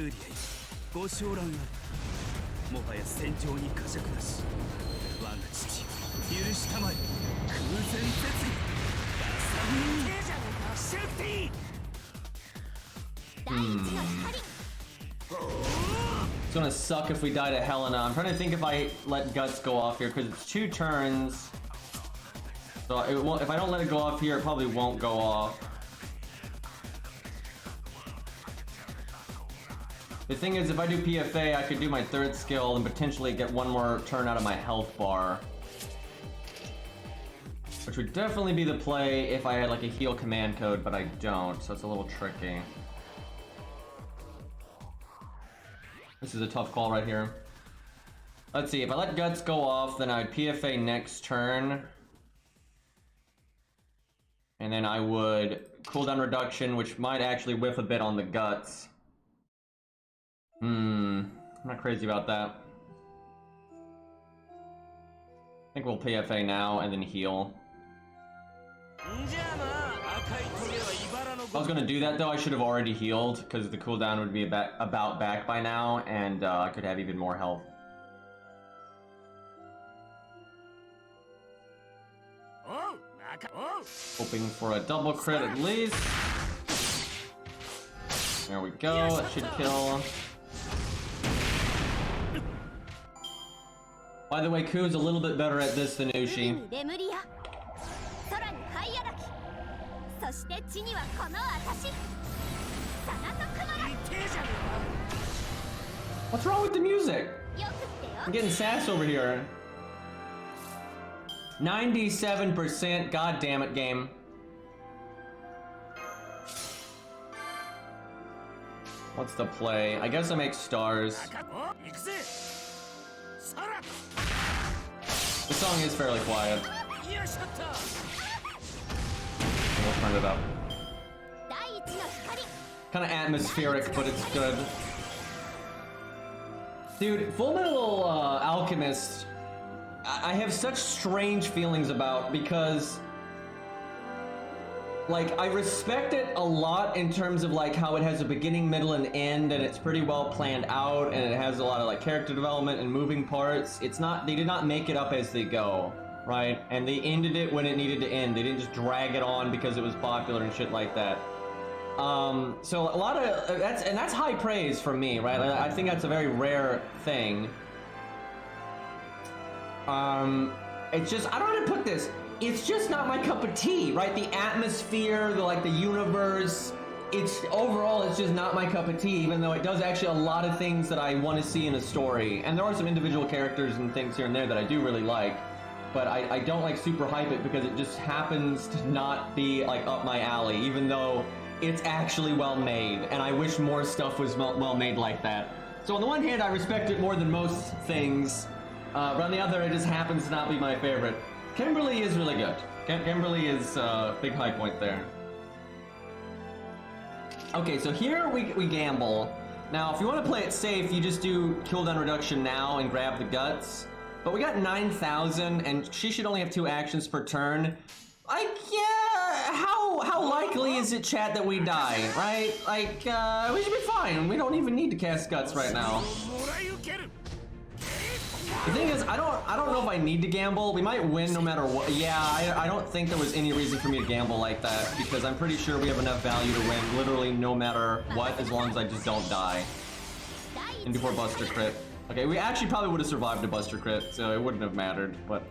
gonna suck if we die to Helena. I'm trying to think if I let Guts go off here because it's 2 turns. So it won't, if I don't let it go off here, it probably won't go off. The thing is, if I do PFA, I could do my 3rd skill and potentially get 1 more turn out of my health bar. Which would definitely be the play if I had like a heal command code, but I don't, so it's a little tricky. This is a tough call right here. Let's see, if I let Guts go off, then I'd PFA next turn. And then I would cooldown reduction, which might actually whiff a bit on the Guts. I'm not crazy about that. I think we'll PFA now and then heal. If I was gonna do that though, I should have already healed, because the cooldown would be about back by now, and I could have even more health. Hoping for a double crit at least. There we go, that should kill. By the way, Ku's a little bit better at this than Ushi. What's wrong with the music? I'm getting sass over here. 97%, god damn it, game. What's the play? I guess I make stars. The song is fairly quiet. We'll turn it up. Kind of atmospheric, but it's good. Dude, Fullmetal Alchemist, I have such strange feelings about, because like, I respect it a lot in terms of like how it has a beginning, middle, and end, and it's pretty well planned out, and it has a lot of like character development and moving parts. It's not, they did not make it up as they go, right? And they ended it when it needed to end. They didn't just drag it on because it was popular and shit like that. So a lot of that's high praise from me, right? I think that's a very rare thing. It's just, I don't know how to put this. It's just not my cup of tea, right? The atmosphere, the universe, it's overall, it's just not my cup of tea, even though it does actually a lot of things that I want to see in a story. And there are some individual characters and things here and there that I do really like, but I don't like super hype it because it just happens to not be like up my alley, even though it's actually well made, and I wish more stuff was well made like that. So on the one hand, I respect it more than most things, but on the other, it just happens to not be my favorite. Kimberly is really good. Kimberly is a big high point there. Okay, so here we gamble. Now, if you want to play it safe, you just do cooldown reduction now and grab the guts. But we got 9,000, and she should only have 2 actions per turn. Yeah, how likely is it, chat, that we die, right? Like, we should be fine. We don't even need to cast guts right now. The thing is, I don't know if I need to gamble. We might win no matter what. Yeah, I don't think there was any reason for me to gamble like that, because I'm pretty sure we have enough value to win literally no matter what, as long as I just don't die. And before Buster crit. Okay, we actually probably would have survived a Buster crit, so it wouldn't have mattered, but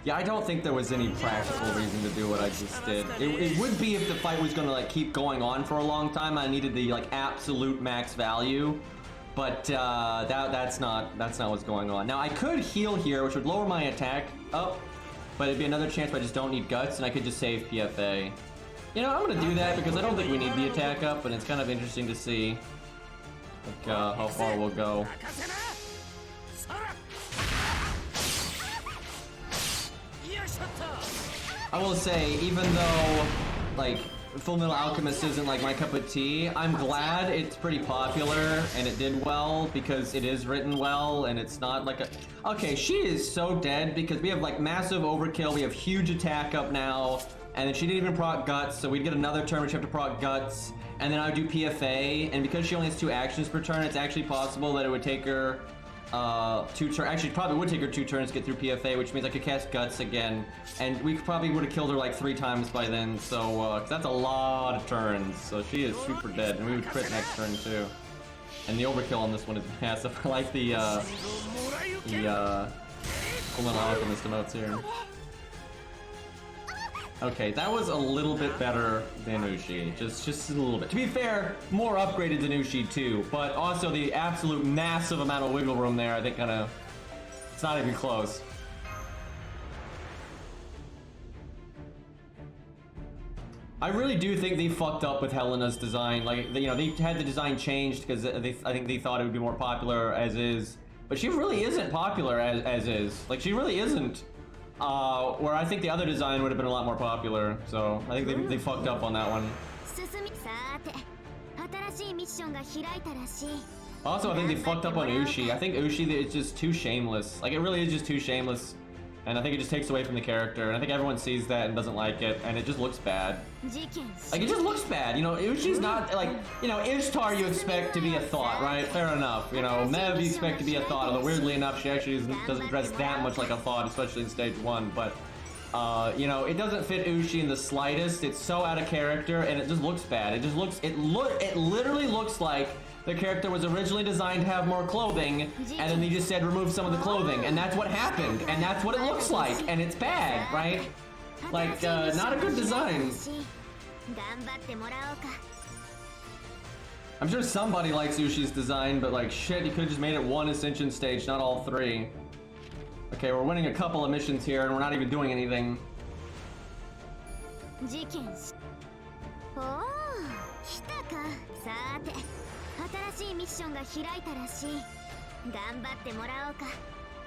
yeah, I don't think there was any practical reason to do what I just did. It would be if the fight was gonna like keep going on for a long time. I needed the like absolute max value. But that's not what's going on. Now I could heal here, which would lower my attack up, but it'd be another chance where I just don't need guts, and I could just save PFA. You know, I'm gonna do that because I don't think we need the attack up, and it's kind of interesting to see like, how far we'll go. I will say, even though like Full Metal Alchemist isn't like my cup of tea, I'm glad it's pretty popular and it did well because it is written well and it's not like a... Okay, she is so dead because we have like massive overkill, we have huge attack up now, and then she didn't even proc guts, so we'd get another turn which have to proc guts, and then I would do PFA, and because she only has 2 actions per turn, it's actually possible that it would take her 2 turns. Actually, it probably would take her 2 turns to get through PFA, which means I could cast Guts again, and we probably would have killed her like 3 times by then. So 'cause that's a lot of turns. So she is super dead, and we would crit next turn too. And the overkill on this one is massive. I like the Full Metal Alchemist emotes here. Okay, that was a little bit better than Ushi, just a little bit. To be fair, more upgraded than Ushi too, but also the absolute massive amount of wiggle room there, I think it's not even close. I really do think they fucked up with Helena's design. Like, you know, they had the design changed because I think they thought it would be more popular as is, but she really isn't popular as is. Like, she really isn't. Where I think the other design would have been a lot more popular, so I think they fucked up on that one. Also, I think they fucked up on Ushi. I think Ushi is just too shameless. Like, it really is just too shameless. And I think it just takes away from the character, and I think everyone sees that and doesn't like it, and it just looks bad. Like, it just looks bad, you know, Ushi's not, like, you know, Ishtar you expect to be a thought, right? Fair enough, you know, Mev you expect to be a thought, although weirdly enough, she actually doesn't dress that much like a thought, especially in stage 1, but, you know, it doesn't fit Ushi in the slightest. It's so out of character, and it just looks bad. It just looks, it literally looks like the character was originally designed to have more clothing, and then they just said remove some of the clothing, and that's what happened, and that's what it looks like, and it's bad, right? Like, not a good design. I'm sure somebody likes Ushi's design, but like, shit, you could've just made it 1 Ascension stage, not all 3. Okay, we're winning a couple of missions here, and we're not even doing anything.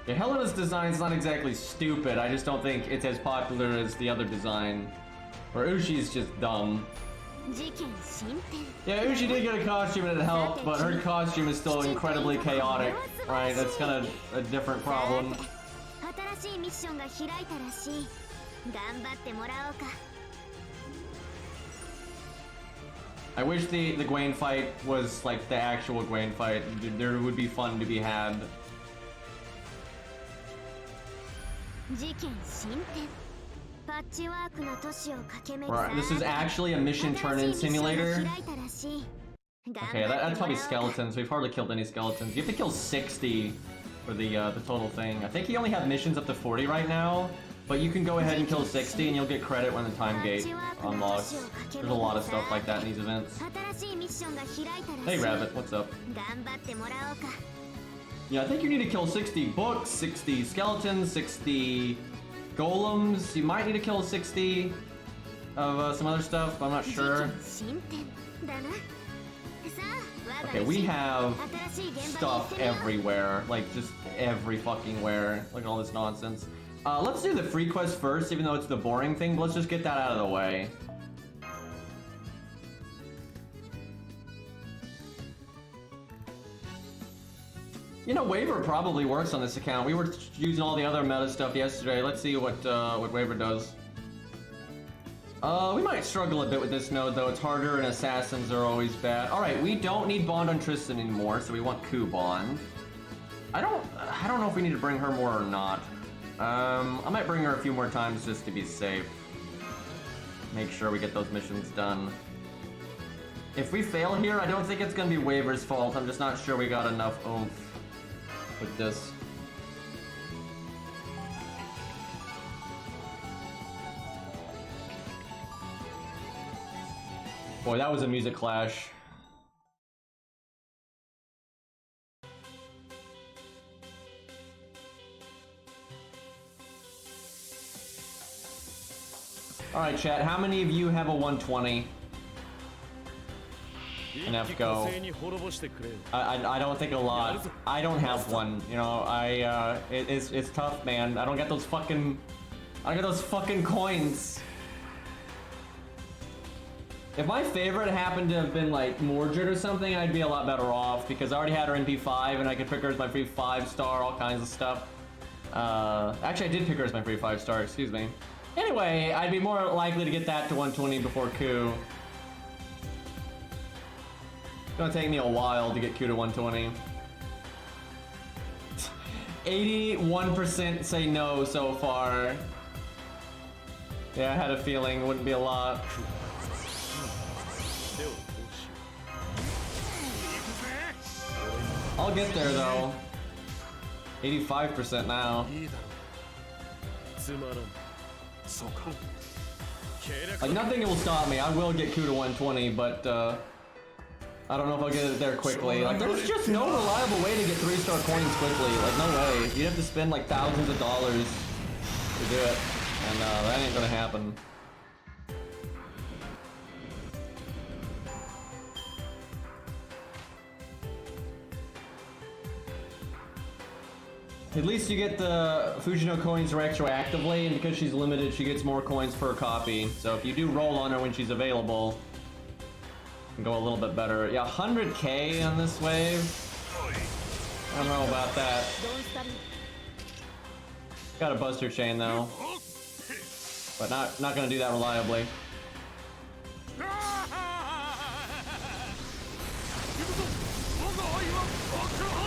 Yeah, Helena's design is not exactly stupid, I just don't think it's as popular as the other design. Where Ushi's just dumb. Yeah, Ushi did get a costume and it helped, but her costume is still incredibly chaotic, right? That's kind of a different problem. I wish the Gwaine fight was like the actual Gwaine fight. There would be fun to be had. Right, this is actually a mission turn-in simulator. Okay, that's probably skeletons. We've hardly killed any skeletons. You have to kill 60 for the total thing. I think you only have missions up to 40 right now. But you can go ahead and kill 60 and you'll get credit when the time gate unlocks. There's a lot of stuff like that in these events. Hey Rabbit, what's up? Yeah, I think you need to kill 60 books, 60 skeletons, 60 golems. You might need to kill 60 of some other stuff, I'm not sure. Okay, we have stuff everywhere, like just every fucking where. Look at all this nonsense. Let's do the free quest first, even though it's the boring thing, but let's just get that out of the way. You know, Waver probably works on this account. We were using all the other meta stuff yesterday. Let's see what Waver does. We might struggle a bit with this node, though. It's harder and assassins are always bad. Alright, we don't need Bond on Tristan anymore, so we want Ku Bond. I don't know if we need to bring her more or not. I might bring her a few more times just to be safe. Make sure we get those missions done. If we fail here, I don't think it's gonna be Waver's fault. I'm just not sure we got enough oomph with this. Boy, that was a music clash. Alright, chat, how many of you have a 120? An F-Go. I don't think a lot. I don't have one, you know, it's tough, man. I don't get those fucking coins. If my favorite happened to have been like Mordred or something, I'd be a lot better off because I already had her in P5 and I could pick her as my free 5-star, all kinds of stuff. Actually, I did pick her as my free 5-star, excuse me. Anyway, I'd be more likely to get that to 120 before Ku. It's gonna take me a while to get Ku to 120. 81% say no so far. Yeah, I had a feeling it wouldn't be a lot. I'll get there though. 85% now. Like nothing will stop me. I will get Ku to 120, but I don't know if I'll get it there quickly. Like there's just no reliable way to get 3-star coins quickly. Like no way. You'd have to spend like thousands of dollars to do it, and that ain't gonna happen. At least you get the Fujino coins retroactively, and because she's limited, she gets more coins per copy. So if you do roll on her when she's available, it can go a little bit better. Yeah, 100k on this wave. I don't know about that. Got a Buster Chain though, but not gonna do that reliably.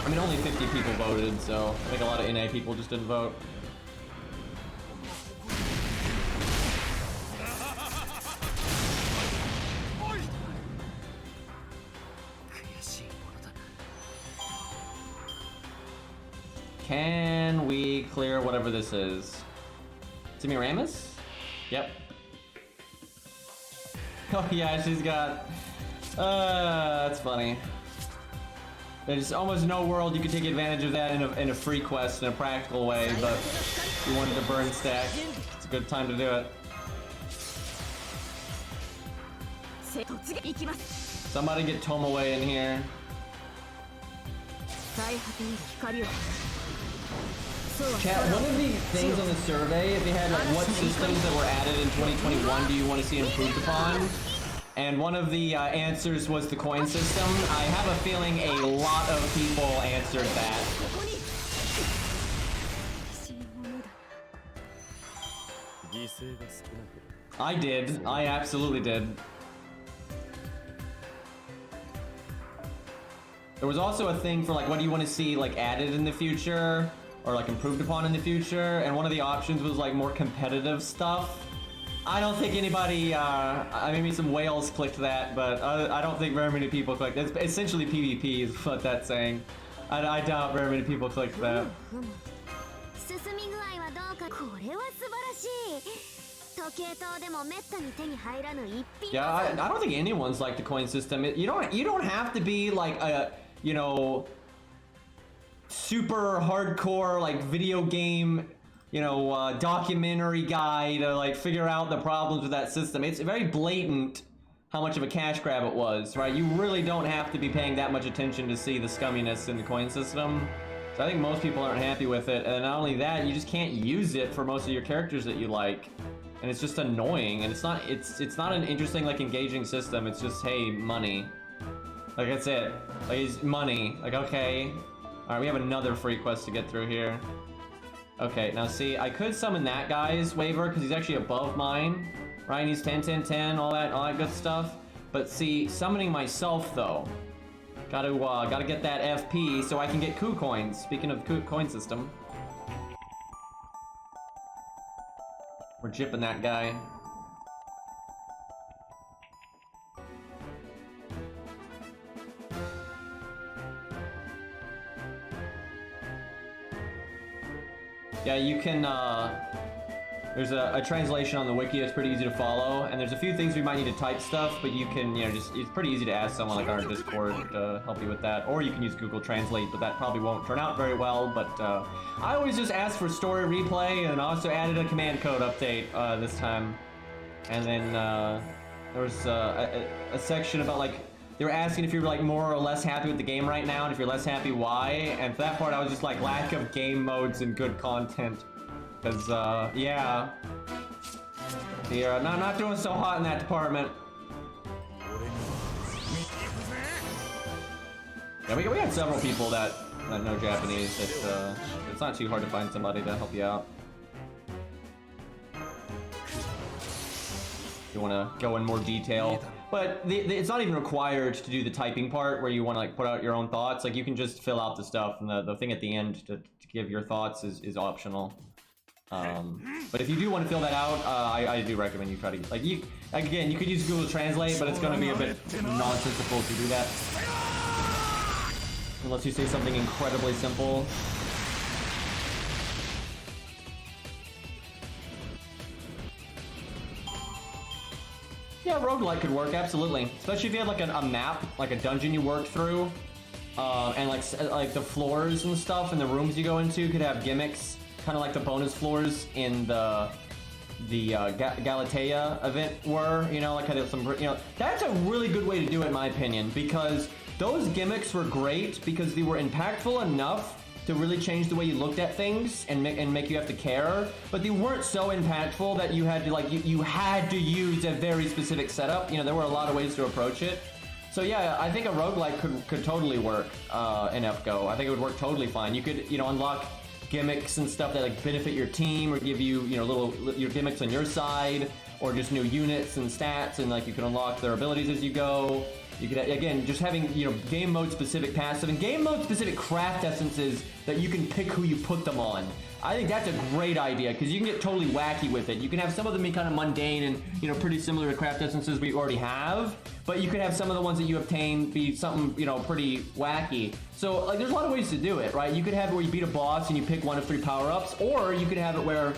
I mean, only 50 people voted, so I think a lot of NA people just didn't vote. Can we clear whatever this is? Semiramis? Yep. Oh yeah, she's got... that's funny. There's almost no world you could take advantage of that in a free quest in a practical way, but if you wanted to burn stack, it's a good time to do it. Somebody get Tomoe in here. Chat, one of the things on the survey, if they had like what systems that were added in 2021 do you want to see improved upon? And one of the answers was the coin system. I have a feeling a lot of people answered that. I did. I absolutely did. There was also a thing for like, what do you want to see like added in the future? Or like improved upon in the future? And one of the options was like more competitive stuff. I don't think anybody, maybe some whales clicked that, but I don't think very many people clicked. It's essentially PvP is what that's saying. I doubt very many people clicked that. Yeah, I don't think anyone's like the coin system. You don't have to be like a, you know, super hardcore like video game, you know, documentary guy to like figure out the problems with that system. It's very blatant how much of a cash grab it was, right? You really don't have to be paying that much attention to see the scumminess in the coin system. So I think most people aren't happy with it, and not only that, you just can't use it for most of your characters that you like. And it's just annoying, and it's not an interesting, like, engaging system. It's just, hey, money. Like, that's it. Like, it's money. Like, okay. Alright, we have another free quest to get through here. Okay, now see, I could summon that guy's waiver, because he's actually above mine. Right, he's 10, 10, 10, all that good stuff. But see, summoning myself, though. Gotta get that FP so I can get coup coins. Speaking of coup coin system. We're jipping that guy. Yeah, you can, there's a translation on the wiki that's pretty easy to follow, and there's a few things we might need to type stuff, but you can, you know, it's pretty easy to ask someone like our Discord to help you with that, or you can use Google Translate, but that probably won't turn out very well. But I always just ask for story replay, and also added a command code update this time. And then there was a section about, like, they were asking if you're like more or less happy with the game right now, and if you're less happy, why? And for that part, I was just like, lack of game modes and good content. Because, yeah. You're not doing so hot in that department. Yeah, we had several people that know Japanese. It's not too hard to find somebody to help you out. If you want to go in more detail. But it's not even required to do the typing part where you want to like put out your own thoughts. Like you can just fill out the stuff, and the thing at the end to give your thoughts is optional. But if you do want to fill that out, I do recommend you try to, like, again, you could use Google Translate, but it's going to be a bit nonsensical to do that. Unless you say something incredibly simple. Yeah, roguelike could work, absolutely. Especially if you had like a map, like a dungeon you worked through, and like the floors and stuff and the rooms you go into could have gimmicks, kind of like the bonus floors in the Galatea event were, you know, like kind of some, you know, that's a really good way to do it in my opinion, because those gimmicks were great because they were impactful enough to really change the way you looked at things and make you have to care, but they weren't so impactful that you had to like you had to use a very specific setup. You know, there were a lot of ways to approach it. So yeah, I think a roguelike could totally work in FGO. I think it would work totally fine. You could, you know, unlock gimmicks and stuff that like benefit your team or give you, you know, your gimmicks on your side, or just new units and stats, and like you can unlock their abilities as you go. You could, again, just having, you know, game mode specific passive and game mode specific craft essences that you can pick who you put them on. I think that's a great idea because you can get totally wacky with it. You can have some of them be kind of mundane and, you know, pretty similar to craft essences we already have, but you could have some of the ones that you obtain be something, you know, pretty wacky. So like there's a lot of ways to do it, right? You could have it where you beat a boss and you pick 1 of 3 power-ups, or you could have it where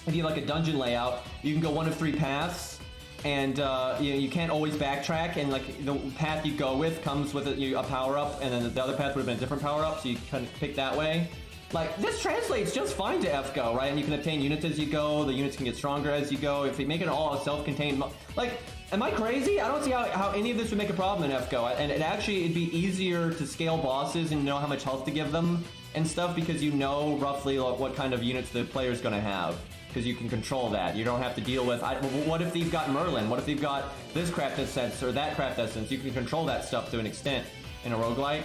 if you have like a dungeon layout, you can go 1 of 3 paths. And you know, you can't always backtrack, and like the path you go with comes with a power-up, and then the other path would have been a different power-up, so you kind of pick that way. Like, this translates just fine to FGO, right? And you can obtain units as you go, the units can get stronger as you go. If they make it all a self-contained, like, am I crazy? I don't see how any of this would make a problem in FGO. And it'd be easier to scale bosses and know how much health to give them and stuff, because you know roughly like, what kind of units the player's gonna have. Because you can control that. You don't have to deal with, what if they've got Merlin? What if they've got this craft essence or that craft essence? You can control that stuff to an extent in a roguelike.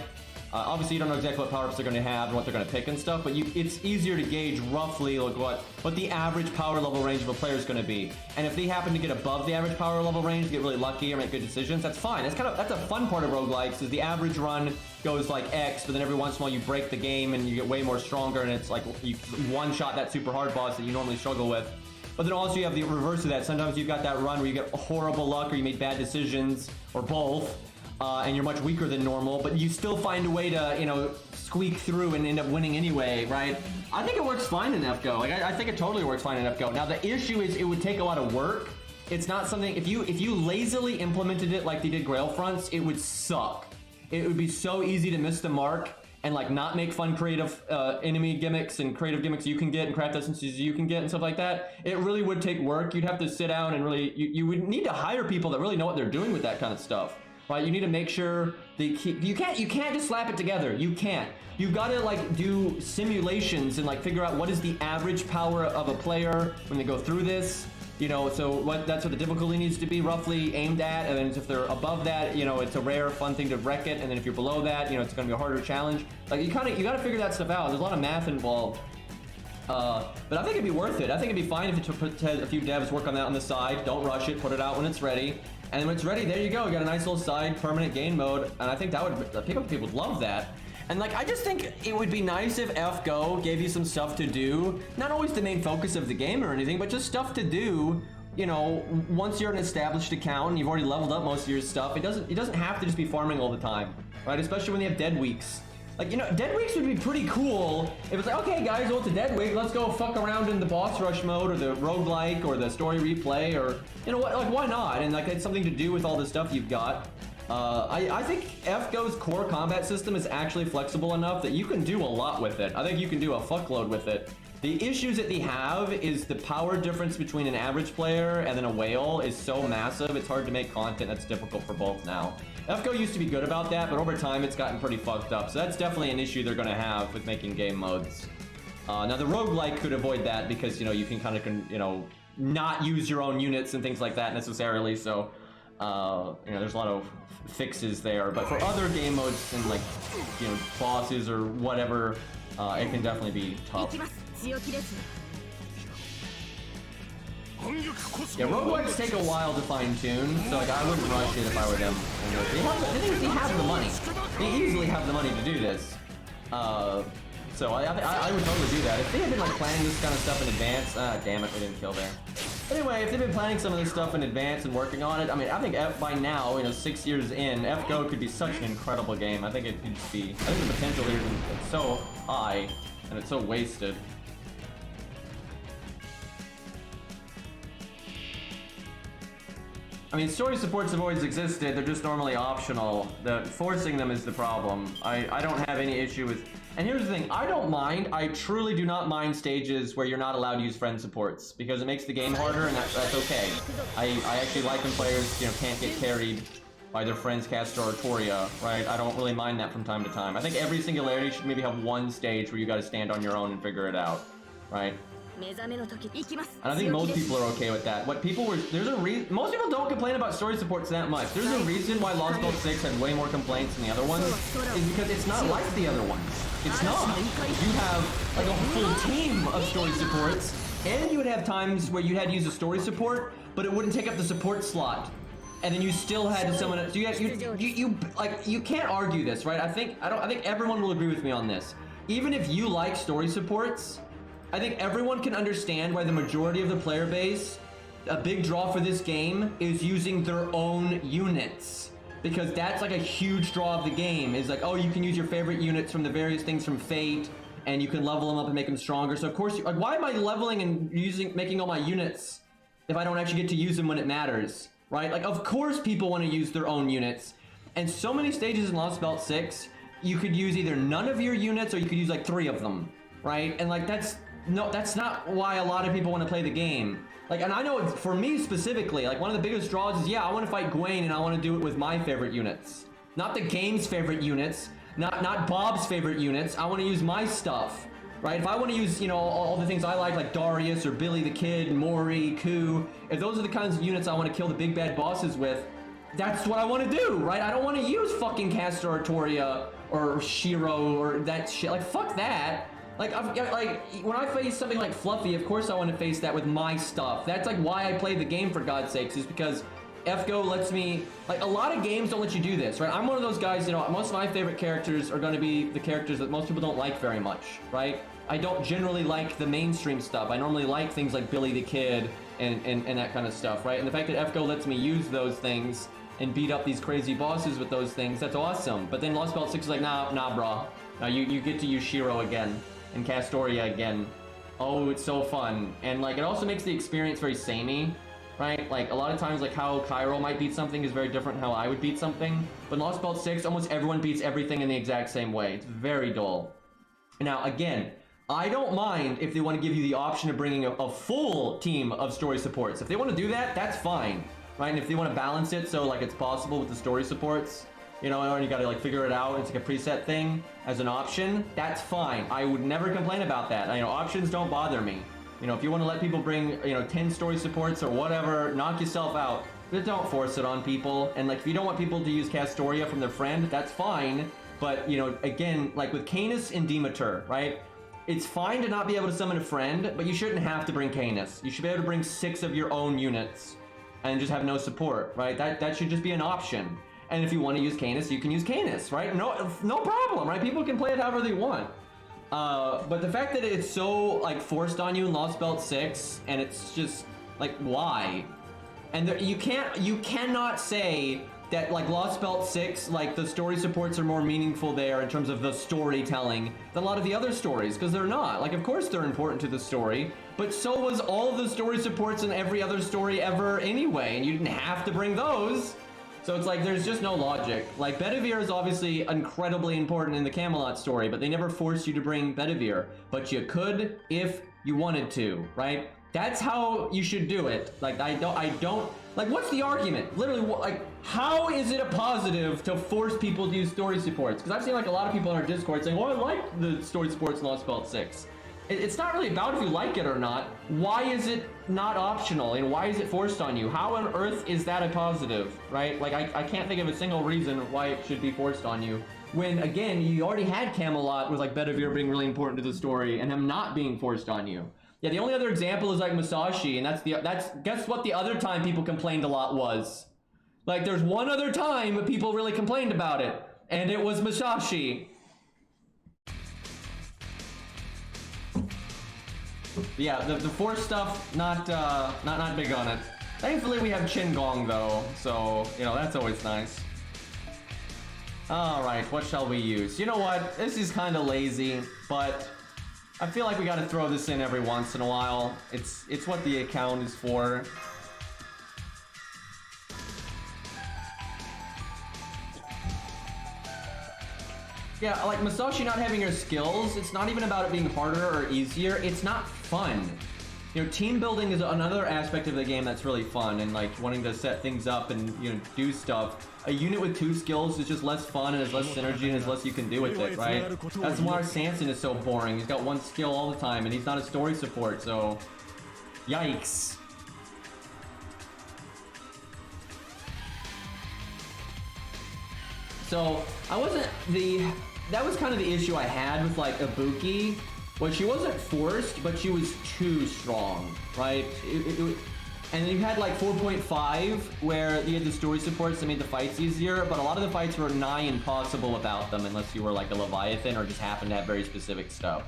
Obviously, you don't know exactly what power-ups they're going to have and what they're going to pick and stuff, but it's easier to gauge roughly like what the average power level range of a player is going to be. And if they happen to get above the average power level range, get really lucky or make good decisions, that's fine. That's a fun part of roguelikes, is the average run goes like X, but then every once in a while you break the game and you get way more stronger, and it's like you one-shot that super hard boss that you normally struggle with. But then also you have the reverse of that. Sometimes you've got that run where you get horrible luck or you made bad decisions, or both. and you're much weaker than normal, but you still find a way to, you know, squeak through and end up winning anyway, right? I think it works fine in FGO. Like, I think it totally works fine in FGO. Now, the issue is it would take a lot of work. It's not something, if you lazily implemented it like they did Grail Fronts, it would suck. It would be so easy to miss the mark and like not make fun creative enemy gimmicks and creative gimmicks you can get and craft essences you can get and stuff like that. It really would take work. You'd have to sit down and really, you would need to hire people that really know what they're doing with that kind of stuff. Right, you need to make sure they keep. You can't just slap it together. You can't. You've got to like do simulations and like figure out what is the average power of a player when they go through this. You know, so that's what the difficulty needs to be roughly aimed at. And then if they're above that, you know, it's a rare, fun thing to wreck it. And then if you're below that, you know, it's going to be a harder challenge. Like you got to figure that stuff out. There's a lot of math involved. But I think it'd be worth it. I think it'd be fine if you put a few devs work on that on the side. Don't rush it. Put it out when it's ready. And when it's ready, there you go. You got a nice little side permanent game mode. And I think that would, people would love that. And like, I just think it would be nice if FGO gave you some stuff to do. Not always the main focus of the game or anything, but just stuff to do. You know, once you're an established account and you've already leveled up most of your stuff, it doesn't have to just be farming all the time, right? Especially when they have dead weeks. Like, you know, dead weeks would be pretty cool if it's like, okay guys, well, it's a dead week, let's go fuck around in the boss rush mode or the roguelike or the story replay or, you know what, like, why not? And like, it's something to do with all the stuff you've got. I think FGO's core combat system is actually flexible enough that you can do a lot with it. I think you can do a fuckload with it. The issues that they have is the power difference between an average player and then a whale is so massive, it's hard to make content that's difficult for both now. FGO used to be good about that, but over time it's gotten pretty fucked up. So that's definitely an issue they're going to have with making game modes. Now the roguelike could avoid that because, you know, you can kind of, you know, not use your own units and things like that necessarily. So, you know, there's a lot of fixes there. But for other game modes and like, you know, bosses or whatever, it can definitely be tough. Yeah, roguelikes take a while to fine tune, so like I wouldn't rush it if I were them. They have the money. They easily have the money to do this. So I would totally do that. If they had been like planning this kind of stuff in advance, damn it, we didn't kill there. Anyway, if they've been planning some of this stuff in advance and working on it, I mean, I think by now, you know, 6 years in, FGO could be such an incredible game. I think it could just be, I think the potential here is so high and it's so wasted. I mean, story supports have always existed, they're just normally optional. Forcing them is the problem. I don't have any issue with... And here's the thing, I don't mind, I truly do not mind stages where you're not allowed to use friend supports, because it makes the game harder and that's okay. I actually like when players, you know, can't get carried by their friends Castor or Toria, right? I don't really mind that from time to time. I think every singularity should maybe have one stage where you gotta stand on your own and figure it out, right? And I think most people are okay with that. What people were, there's a reason, most people don't complain about story supports that much. There's a reason why Lost Belt 6 had way more complaints than the other ones, is because it's not like the other ones. It's not. You have like a full team of story supports, and you would have times where you had to use a story support, but it wouldn't take up the support slot. And then you still had to summon it. So you can't argue this, right? I think everyone will agree with me on this. Even if you like story supports, I think everyone can understand why the majority of the player base, a big draw for this game is using their own units. Because that's like a huge draw of the game, is like, oh, you can use your favorite units from the various things from Fate, and you can level them up and make them stronger. So of course, like, why am I leveling and making all my units if I don't actually get to use them when it matters, right? Like, of course people want to use their own units. And so many stages in Lost Belt 6, you could use either none of your units or you could use like 3 of them, right? And like, that's not why a lot of people want to play the game. Like, and I know for me specifically, like one of the biggest draws is, yeah, I want to fight Gwen and I want to do it with my favorite units. Not the game's favorite units, not Bob's favorite units. I want to use my stuff, right? If I want to use, you know, all the things I like Darius or Billy the Kid, Mori, Ku, if those are the kinds of units I want to kill the big bad bosses with, that's what I want to do, right? I don't want to use fucking Castor or Toria or Shiro or that shit. Like, fuck that. Like when I face something like Fluffy, of course I want to face that with my stuff. That's like why I play the game, for God's sakes, is because FGO lets me, like, a lot of games don't let you do this, right? I'm one of those guys, you know, most of my favorite characters are going to be the characters that most people don't like very much, right? I don't generally like the mainstream stuff. I normally like things like Billy the Kid and that kind of stuff, right? And the fact that FGO lets me use those things and beat up these crazy bosses with those things, that's awesome. But then Lost Belt 6 is like, nah, bro. Now you get to use Shiro again and Castoria again. Oh, it's so fun. And like, it also makes the experience very samey, right? Like, a lot of times, like, how Cairo might beat something is very different how I would beat something. But in Lost Belt 6, almost everyone beats everything in the exact same way. It's very dull. Now, again, I don't mind if they want to give you the option of bringing a full team of story supports. If they want to do that, that's fine, right? And if they want to balance it so, like, it's possible with the story supports, you know, and you gotta, like, figure it out, it's like a preset thing as an option, that's fine. I would never complain about that. You know, options don't bother me. You know, if you want to let people bring, you know, 10 story supports or whatever, knock yourself out. But don't force it on people. And, like, if you don't want people to use Castoria from their friend, that's fine. But, you know, again, like with Canis and Demeter, right? It's fine to not be able to summon a friend, but you shouldn't have to bring Canis. You should be able to bring 6 of your own units and just have no support, right? That should just be an option. And if you want to use Canis, you can use Canis, right? No problem, right? People can play it however they want. But the fact that it's so, like, forced on you in Lost Belt 6, and it's just, like, why? And there, you cannot say that, like, Lost Belt 6, like, the story supports are more meaningful there in terms of the storytelling than a lot of the other stories, because they're not. Like, of course they're important to the story, but so was all of the story supports in every other story ever anyway, and you didn't have to bring those. So it's like, there's just no logic. Like, Bedivere is obviously incredibly important in the Camelot story, but they never forced you to bring Bedivere. But you could if you wanted to, right? That's how you should do it. Like, I don't, like, what's the argument? Literally, like, how is it a positive to force people to use story supports? Because I've seen, like, a lot of people on our Discord saying, well, I like the story supports in Lost Belt 6. It's not really about if you like it or not. Why is it not optional? And why is it forced on you? How on earth is that a positive, right? Like, I can't think of a single reason why it should be forced on you. When, again, you already had Camelot with, like, Bedivere being really important to the story and him not being forced on you. Yeah, the only other example is, like, Musashi, and guess what the other time people complained a lot was? Like, there's one other time people really complained about it, and it was Musashi. Yeah, the force stuff, not big on it. Thankfully, we have Qingong though, so you know that's always nice. All right, what shall we use? You know what? This is kind of lazy, but I feel like we got to throw this in every once in a while. It's what the account is for. Yeah, like Musashi not having her skills, it's not even about it being harder or easier, it's not fun. You know, team building is another aspect of the game that's really fun, and like wanting to set things up and, you know, do stuff. A unit with 2 skills is just less fun and there's less synergy and there's less you can do with it, right? That's why Sanson is so boring. He's got 1 skill all the time and he's not a story support, so yikes. So that was kind of the issue I had with, like, Ibuki. Well, she wasn't forced, but she was too strong, right? And then you had, like, 4.5, where you had the story supports that made the fights easier, but a lot of the fights were nigh impossible without them, unless you were, like, a Leviathan or just happened to have very specific stuff,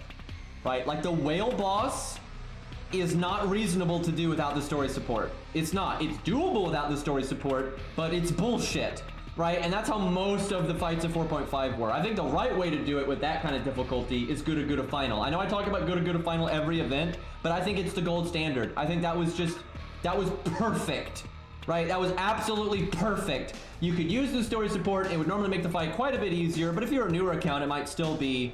right? Like, the whale boss is not reasonable to do without the story support. It's not. It's doable without the story support, but it's bullshit. Right, and that's how most of the fights of 4.5 were. I think the right way to do it with that kind of difficulty is Guda Final. I know I talk about Guda Final every event, but I think it's the gold standard. I think that was perfect, right? That was absolutely perfect. You could use the story support, it would normally make the fight quite a bit easier, but if you're a newer account, it might still be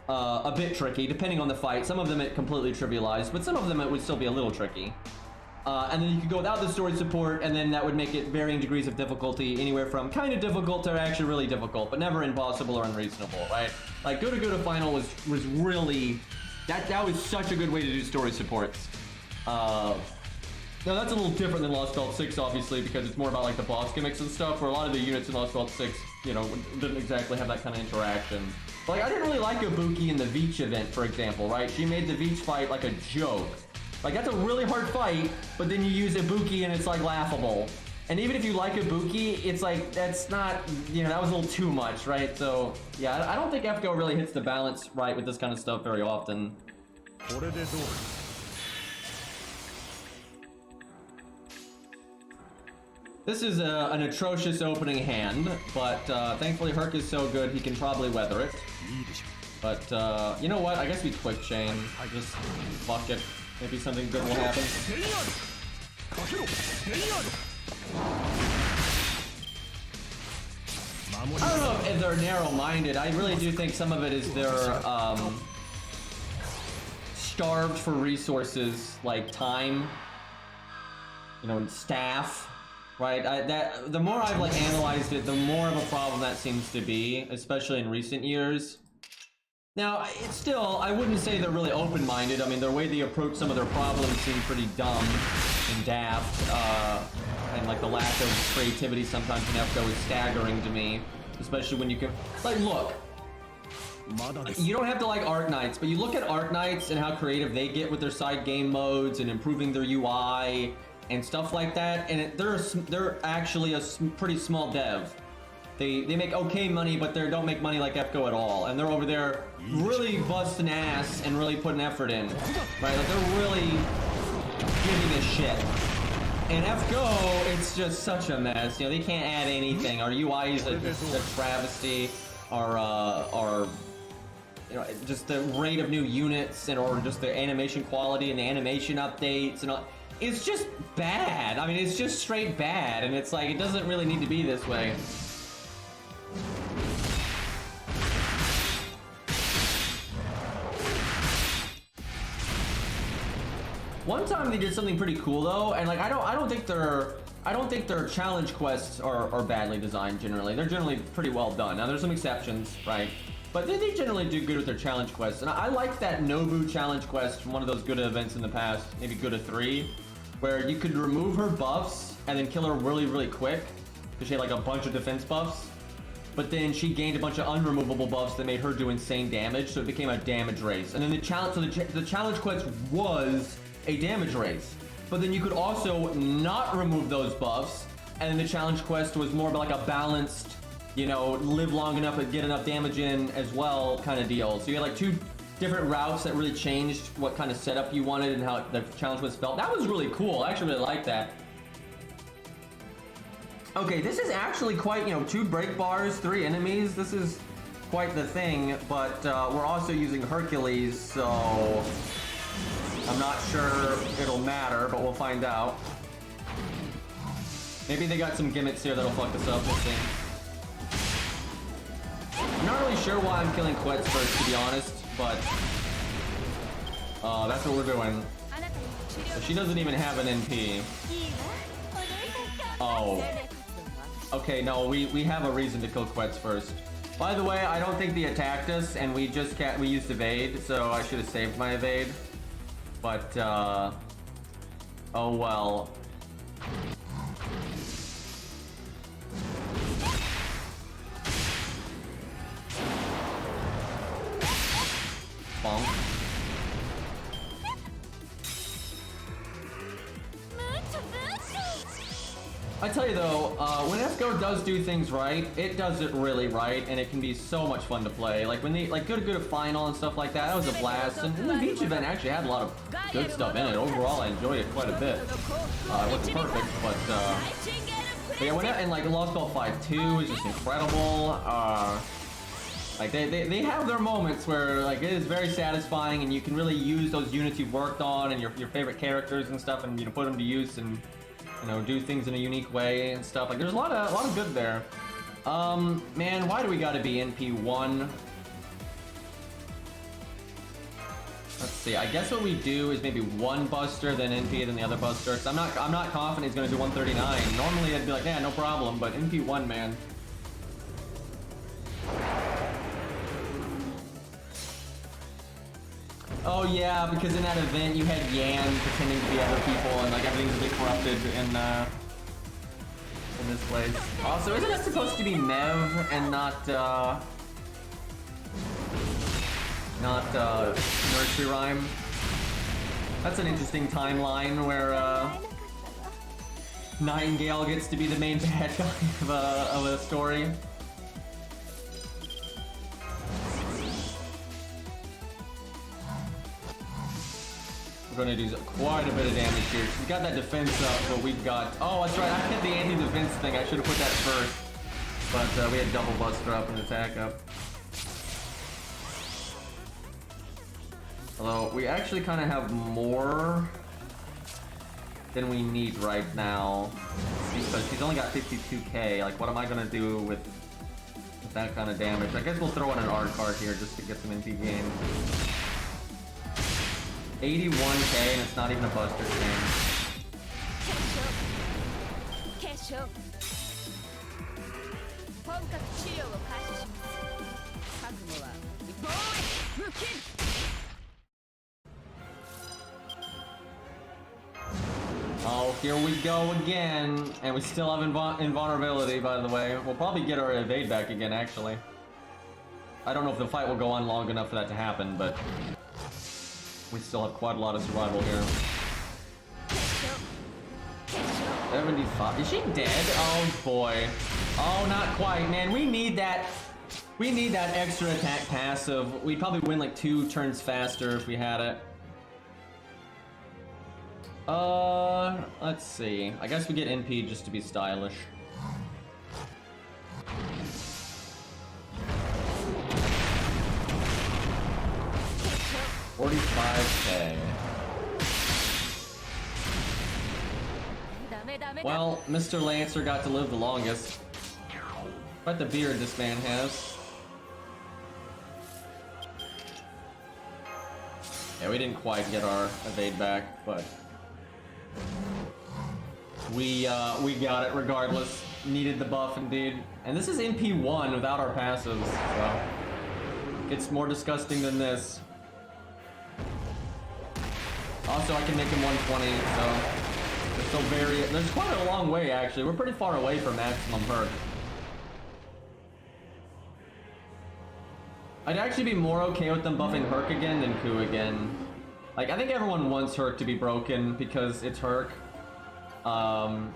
a bit tricky, depending on the fight. Some of them it completely trivialized, but some of them it would still be a little tricky. And then you could go without the story support, and then that would make it varying degrees of difficulty, anywhere from kind of difficult to actually really difficult, but never impossible or unreasonable, right? Like, Guda Final was really... That was such a good way to do story supports. Now, that's a little different than Lost Belt 6, obviously, because it's more about, like, the boss gimmicks and stuff, where a lot of the units in Lost Belt 6, you know, didn't exactly have that kind of interaction. But, like, I didn't really like Ibuki in the Veach event, for example, right? She made the Veach fight, like, a joke. Like, that's a really hard fight, but then you use Ibuki and it's, like, laughable. And even if you like Ibuki, it's like, that's not, you know, that was a little too much, right? So, yeah, I don't think FGO really hits the balance right with this kind of stuff very often. This is an atrocious opening hand, but thankfully Herc is so good he can probably weather it. But you know what? I guess we quick chain. Just fuck it. Maybe something good will happen. I don't know if they're narrow-minded. I really do think some of it is they're starved for resources like time, you know, and staff. Right, the more I've like analyzed it, the more of a problem that seems to be, especially in recent years. Now, it's still, I wouldn't say they're really open-minded. I mean, the way they approach some of their problems seem pretty dumb and daft, and like the lack of creativity sometimes in FGO is staggering to me, especially when you can, like, look. You don't have to like Arknights, but you look at Arknights and how creative they get with their side game modes and improving their UI and stuff like that, and they're actually a pretty small dev. They make okay money, but they don't make money like FGO at all, and they're over there really busting ass and really putting effort in, right? Like they're really giving a shit. And FGO, it's just such a mess. You know, they can't add anything. Our UI is a travesty. Our you know, just the rate of new units and or just the animation quality and the animation updates and all. It's just bad. I mean, it's just straight bad, and it's like, it doesn't really need to be this way. One time they did something pretty cool though, and like I don't think their challenge quests are badly designed generally. They're generally pretty well done. Now there's some exceptions, right? But they generally do good with their challenge quests. And I like that Nobu challenge quest from one of those good events in the past, maybe Good 3. Where you could remove her buffs and then kill her really, really quick because she had like a bunch of defense buffs. But then she gained a bunch of unremovable buffs that made her do insane damage, so it became a damage race. And then the challenge quest was a damage race. But then you could also not remove those buffs, and then the challenge quest was more of like a balanced, you know, live long enough and get enough damage in as well kind of deal. So you had like two different routes that really changed what kind of setup you wanted and how the challenge was felt. That was really cool. I actually really liked that. Okay, this is actually quite, you know, 2 break bars, 3 enemies. This is quite the thing, but we're also using Hercules, so I'm not sure it'll matter, but we'll find out. Maybe they got some gimmicks here that'll fuck this up, we'll see. I'm not really sure why I'm killing Quetz first, to be honest. But that's what we're doing. So she doesn't even have an NP. Oh. Okay, no, we have a reason to kill Quetz first. By the way, I don't think they attacked us, and we used evade, so I should have saved my evade. But oh well. Bonk. I tell you though, when FGO does do things right, it does it really right, and it can be so much fun to play. Like when they go to final and stuff like that, that was a blast. And the beach event actually had a lot of good stuff in it. Overall, I enjoyed it quite a bit. It wasn't perfect, but yeah, when and like Lost Ball 5-2 is just incredible. Like they have their moments where like it is very satisfying, and you can really use those units you've worked on and your favorite characters and stuff, and put them to use and do things in a unique way and stuff. Like there's a lot of good there. Man, why do we gotta be NP1? Let's see. I guess what we do is maybe one Buster, then NP, then the other Buster. Cause I'm not confident he's gonna do 139. Normally I'd be like, yeah, no problem, but NP1, man. Oh yeah, because in that event you had Yan pretending to be other people, and like everything's a bit corrupted in this place. Also, isn't it supposed to be Mev and not Nursery Rhyme? That's an interesting timeline where Nightingale gets to be the main bad guy of a story. We're gonna do quite a bit of damage here. She's got that defense up, but we've got... Oh, that's right, I hit the anti-defense thing. I should have put that first. But we had double buster up and attack up. Although, we actually kind of have more than we need right now. Because she's only got 52k. Like, what am I gonna do with that kind of damage? I guess we'll throw in an art card here just to get some MP gain. 81k and it's not even a buster thing. Oh, here we go again. And we still have invulnerability, by the way. We'll probably get our evade back again, actually. I don't know if the fight will go on long enough for that to happen, but we still have quite a lot of survival here. 75. Is she dead? Oh boy. Oh, not quite, man. We need that. We need that extra attack passive. We'd probably win like 2 turns faster if we had it. Let's see. I guess we get NP just to be stylish. 45k. Well, Mr. Lancer got to live the longest. What the beard this man has. Yeah, we didn't quite get our evade back, but we got it regardless. Needed the buff indeed. And this is NP1 without our passives, so it's more disgusting than this. Also, I can make him 120, so it's still there's quite a long way actually. We're pretty far away from maximum hurt. I'd actually be more okay with them buffing Herc again than Ku again. Like, I think everyone wants Herc to be broken because it's Herc. And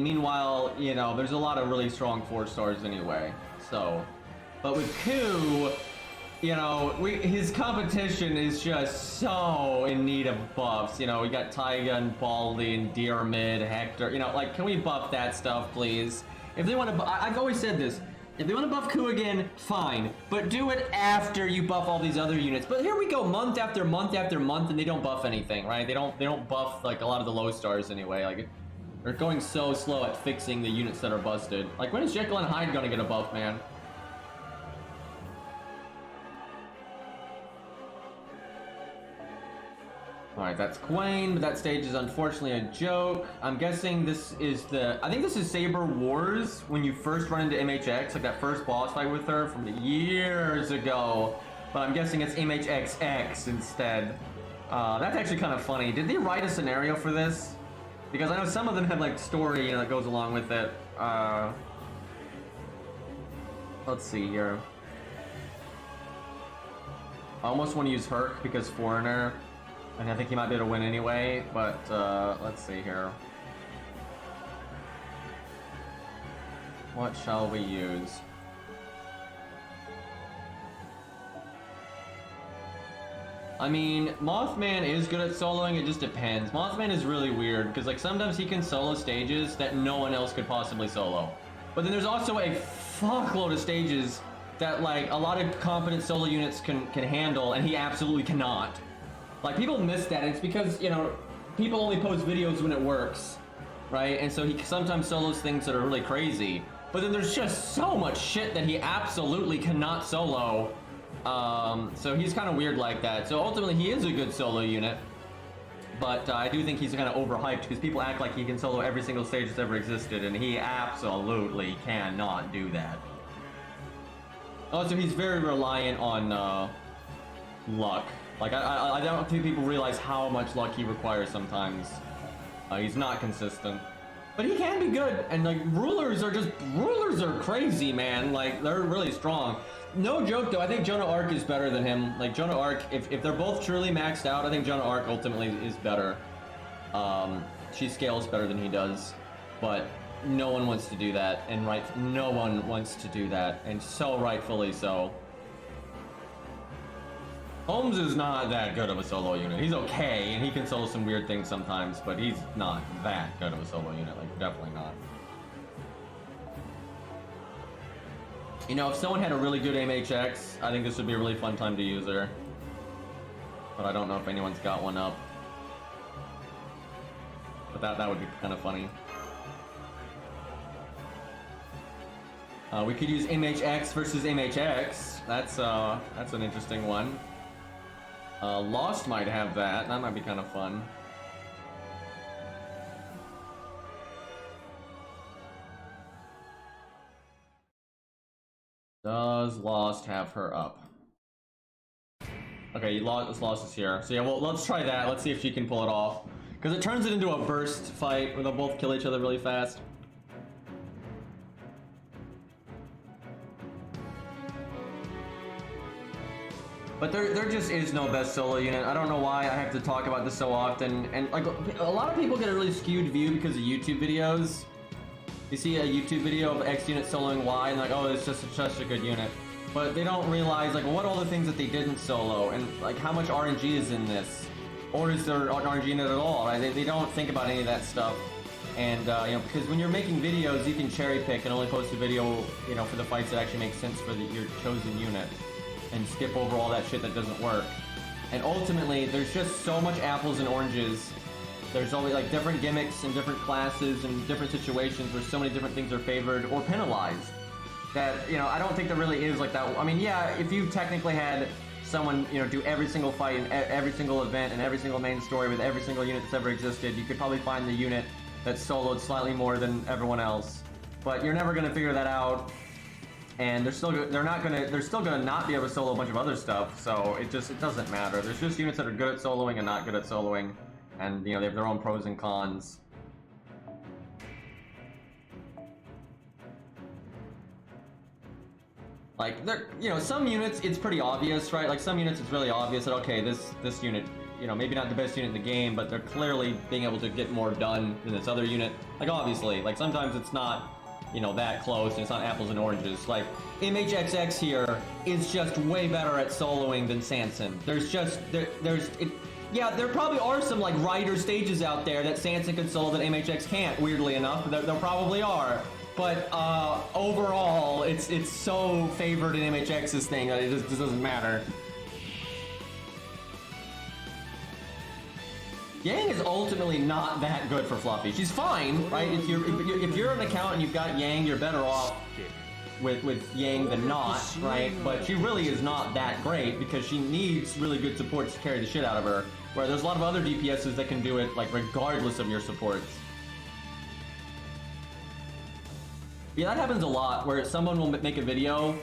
meanwhile, you know, there's a lot of really strong 4 stars anyway. So, but with Ku, you know, his competition is just so in need of buffs. You know, we got Taiga and Baldy and Diarmid, Hector. You know, like, can we buff that stuff, please? If they want to, I've always said this. If they want to buff Ku again, fine. But do it after you buff all these other units. But here we go month after month after month and they don't buff anything, right? They don't buff like a lot of the low stars anyway. Like, they're going so slow at fixing the units that are busted. Like, when is Jekyll and Hyde gonna get a buff, man? Alright, that's Quain, but that stage is unfortunately a joke. I'm guessing this is I think this is Saber Wars, when you first run into MHX, like that first boss fight with her from years ago. But I'm guessing it's MHXX instead. That's actually kind of funny. Did they write a scenario for this? Because I know some of them have like story, you know, that goes along with it. Let's see here. I almost want to use Herc because Foreigner. And I think he might be able to win anyway, but let's see here. What shall we use? I mean, Mothman is good at soloing, it just depends. Mothman is really weird, because like sometimes he can solo stages that no one else could possibly solo. But then there's also a fuckload of stages that like a lot of competent solo units can handle, and he absolutely cannot. Like, people miss that, and it's because, you know, people only post videos when it works, right? And so he sometimes solos things that are really crazy. But then there's just so much shit that he absolutely cannot solo. So he's kind of weird like that. So ultimately, he is a good solo unit. But I do think he's kind of overhyped, because people act like he can solo every single stage that's ever existed, and he absolutely cannot do that. Also, he's very reliant on luck. Like, I don't think people realize how much luck he requires sometimes. He's not consistent. But he can be good, and like, rulers are crazy, man. Like, they're really strong. No joke though, I think Joan of Arc is better than him. Like, Joan of Arc, if they're both truly maxed out, I think Joan of Arc ultimately is better. She scales better than he does. But no one wants to do that, and no one wants to do that, and so rightfully so. Holmes is not that good of a solo unit. He's okay, and he can solo some weird things sometimes, but he's not that good of a solo unit. Like, definitely not. You know, if someone had a really good MHX, I think this would be a really fun time to use her. But I don't know if anyone's got one up. But that would be kind of funny. We could use MHX versus MHX. That's an interesting one. Lost might have that. That might be kind of fun. Does Lost have her up? Okay, Lost is here. So yeah, well, let's try that. Let's see if she can pull it off. Because it turns it into a burst fight where they'll both kill each other really fast. But there just is no best solo unit. I don't know why I have to talk about this so often. And like a lot of people get a really skewed view because of YouTube videos. You see a YouTube video of X unit soloing Y and like, oh, it's just such a good unit. But they don't realize like what all the things that they didn't solo and like how much RNG is in this. Or is there RNG in it at all? Right? They don't think about any of that stuff. And you know, because when you're making videos, you can cherry pick and only post a video, you know, for the fights that actually make sense for your chosen unit. And skip over all that shit that doesn't work. And ultimately, there's just so much apples and oranges. There's always like different gimmicks and different classes and different situations where so many different things are favored or penalized. That, you know, I don't think there really is like that. I mean, yeah, if you technically had someone, you know, do every single fight and every single event and every single main story with every single unit that's ever existed, you could probably find the unit that's soloed slightly more than everyone else. But you're never gonna figure that out. And they're still gonna not be able to solo a bunch of other stuff, so it doesn't matter. There's just units that are good at soloing and not good at soloing, and you know they have their own pros and cons. Like you know, some units it's pretty obvious, right? Like some units it's really obvious that okay, this unit, you know, maybe not the best unit in the game, but they're clearly being able to get more done than this other unit. Like obviously, like sometimes it's not, you know, that close, and it's not apples and oranges. Like, MHXX here is just way better at soloing than Sanson. Yeah, there probably are some, like, Rider stages out there that Sanson can solo that MHX can't, weirdly enough. There probably are. But, overall, it's so favored in MHX's thing that it just doesn't matter. Yang is ultimately not that good for Fluffy. She's fine, right? If you're an account and you've got Yang, you're better off with Yang than not, right? But she really is not that great because she needs really good supports to carry the shit out of her. Where there's a lot of other DPSs that can do it, like, regardless of your supports. Yeah, that happens a lot, where someone will make a video,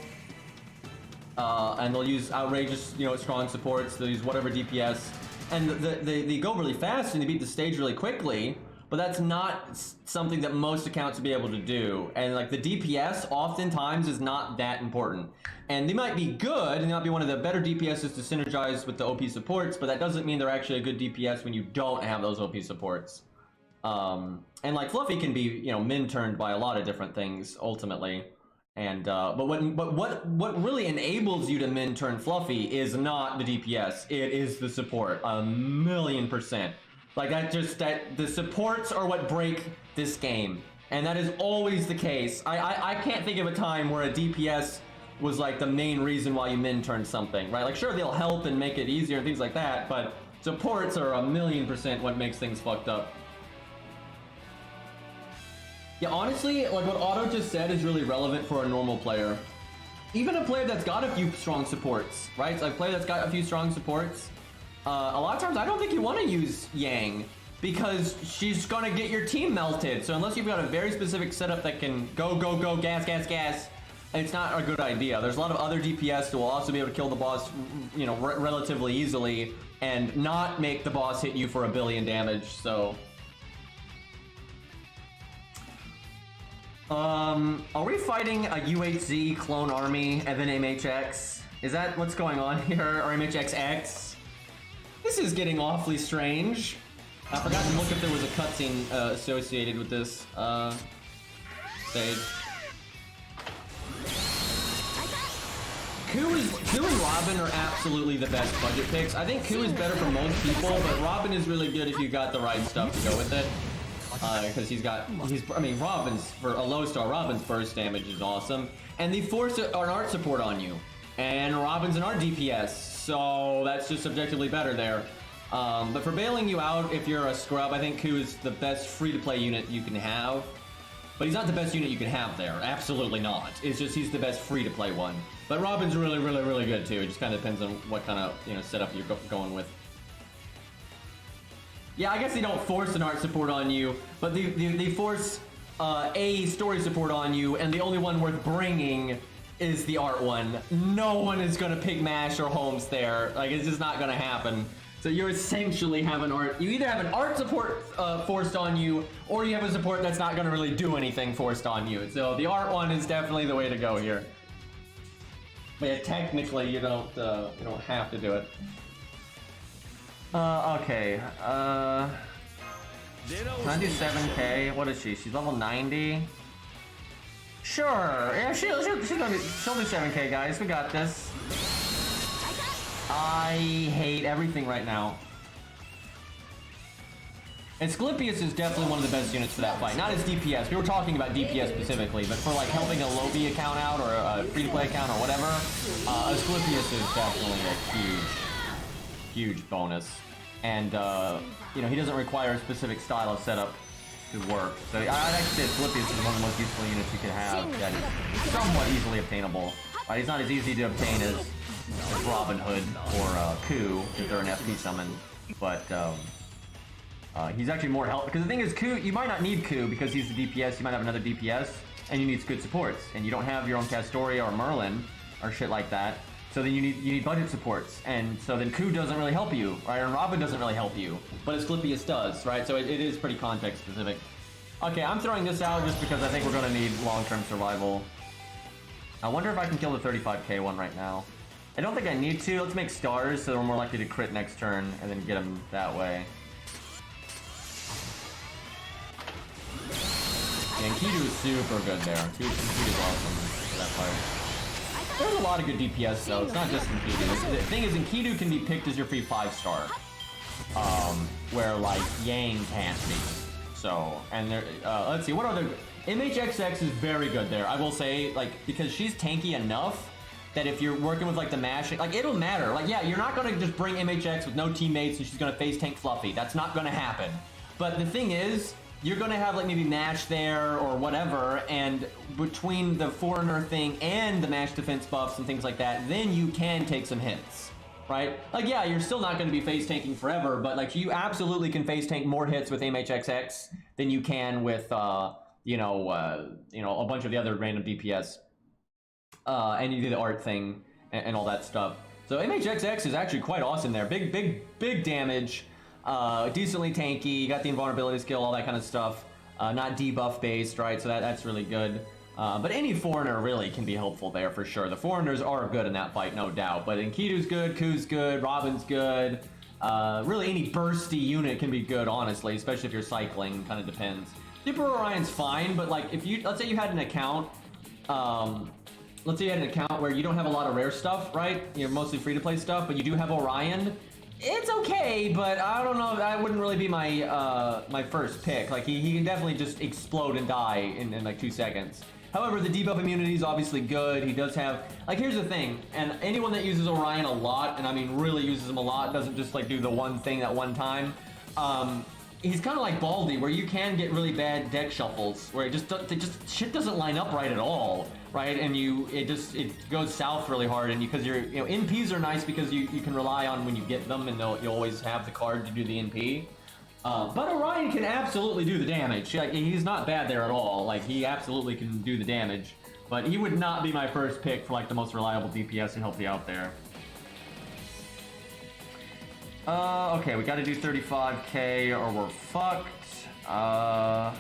and they'll use outrageous, you know, strong supports, they'll use whatever DPS, and they go really fast and they beat the stage really quickly, but that's not something that most accounts would be able to do. And like the DPS oftentimes is not that important. And they might be good, and they might be one of the better DPSs to synergize with the OP supports, but that doesn't mean they're actually a good DPS when you don't have those OP supports. And like Fluffy can be, you know, min-turned by a lot of different things ultimately. And but what really enables you to min-turn Fluffy is not the DPS, it is the support, 1,000,000%. Like that the supports are what break this game, and that is always the case. I can't think of a time where a DPS was like the main reason why you min-turn something, right? Like sure they'll help and make it easier and things like that, but supports are 1,000,000% what makes things fucked up. Yeah, honestly, like what Otto just said is really relevant for a normal player. Even a player that's got a few strong supports, right? So a player that's got a few strong supports, a lot of times I don't think you want to use Yang because she's gonna get your team melted. So unless you've got a very specific setup that can go, gas, it's not a good idea. There's a lot of other DPS that will also be able to kill the boss, you know, relatively easily and not make the boss hit you for 1 billion damage, so... Are we fighting a UHZ clone army and then MHX? Is that what's going on here? Or MHXX? This is getting awfully strange. I forgot to look if there was a cutscene associated with this stage. Ku and Robin are absolutely the best budget picks. I think Ku is better for most people, but Robin is really good if you got the right stuff to go with it. Because I mean, Robin's, for a low star, Robin's burst damage is awesome. And they force an art support on you. And Robin's an art DPS, so that's just subjectively better there. But for bailing you out, if you're a scrub, I think Ku is the best free-to-play unit you can have. But he's not the best unit you can have there. Absolutely not. It's just he's the best free-to-play one. But Robin's really, really, really good too. It just kind of depends on what kind of setup you're going with. Yeah, I guess they don't force an art support on you, but they force a story support on you, and the only one worth bringing is the art one. No one is gonna pick Mash or Holmes there. Like, it's just not gonna happen. So you essentially have an art. You either have an art support forced on you, or you have a support that's not gonna really do anything forced on you. So the art one is definitely the way to go here. But yeah, technically you don't have to do it. Okay. Can I do 7K? What is she? She's level 90. Sure. Yeah, she'll do 7K, guys. We got this. I hate everything right now. And Sclipius is definitely one of the best units for that fight. Not as DPS. We were talking about DPS specifically, but for like helping a Lobby account out or a free-to-play account or whatever, Sclipius is definitely a huge bonus. And he doesn't require a specific style of setup to work. So I'd actually say Sclipius is one of the most useful units you can have that is somewhat easily obtainable. Right, he's not as easy to obtain as Robin Hood or Ku, if they're an FP summon, but he's actually more helpful. Because the thing is, Ku, you might not need Ku because he's the DPS, you might have another DPS, and you need good supports, and you don't have your own Castoria or Merlin or shit like that. So then you need budget supports, and so then Ku doesn't really help you, right? And Robin doesn't really help you, but Asclepius does, right? So it is pretty context specific. Okay, I'm throwing this out just because I think we're gonna need long-term survival. I wonder if I can kill the 35k one right now. I don't think I need to. Let's make stars so we're more likely to crit next turn and then get them that way. Yeah, and Kidu is super good there. Kidu's awesome for that fight. There's a lot of good DPS though, it's not just Enkidu. The thing is, Enkidu can be picked as your free 5-star. Where like Yang can't be. So, and there, let's see, what other... MHXX is very good there, I will say, like, because she's tanky enough that if you're working with like the mash, like it'll matter. Like, yeah, you're not gonna just bring MHX with no teammates and she's gonna face tank Fluffy. That's not gonna happen. But the thing is, you're gonna have like maybe Mash there or whatever, and between the Foreigner thing and the Mash defense buffs and things like that, then you can take some hits, right? Like, yeah, you're still not gonna be face tanking forever, but like you absolutely can face tank more hits with MHXX than you can with, a bunch of the other random DPS. And you do the art thing and all that stuff. So MHXX is actually quite awesome there. Big damage. Decently tanky, you got the invulnerability skill, all that kind of stuff. Not debuff based, right? So that's really good. But any Foreigner really can be helpful there for sure. The Foreigners are good in that fight, no doubt. But Enkidu's good, Ku's good, Robin's good. Really any bursty unit can be good, honestly, especially if you're cycling, kind of depends. Super Orion's fine, but like if you, let's say you had an account, where you don't have a lot of rare stuff, right? You're mostly free-to-play stuff, but you do have Orion. It's okay, but I don't know. That wouldn't really be my my first pick. Like he can definitely just explode and die in like 2 seconds. However, the debuff immunity is obviously good. He does have, like, here's the thing, and anyone that uses Orion a lot, and I mean really uses him a lot, doesn't just like do the one thing that one time. He's kind of like Baldi, where you can get really bad deck shuffles, where it just shit doesn't line up right at all, right? And it goes south really hard, and because NPs are nice because you can rely on when you get them, and you always have the card to do the NP. But Orion can absolutely do the damage. Like, he's not bad there at all. Like, he absolutely can do the damage, but he would not be my first pick for like the most reliable DPS and help you out there. Okay, we gotta do 35k or we're fucked.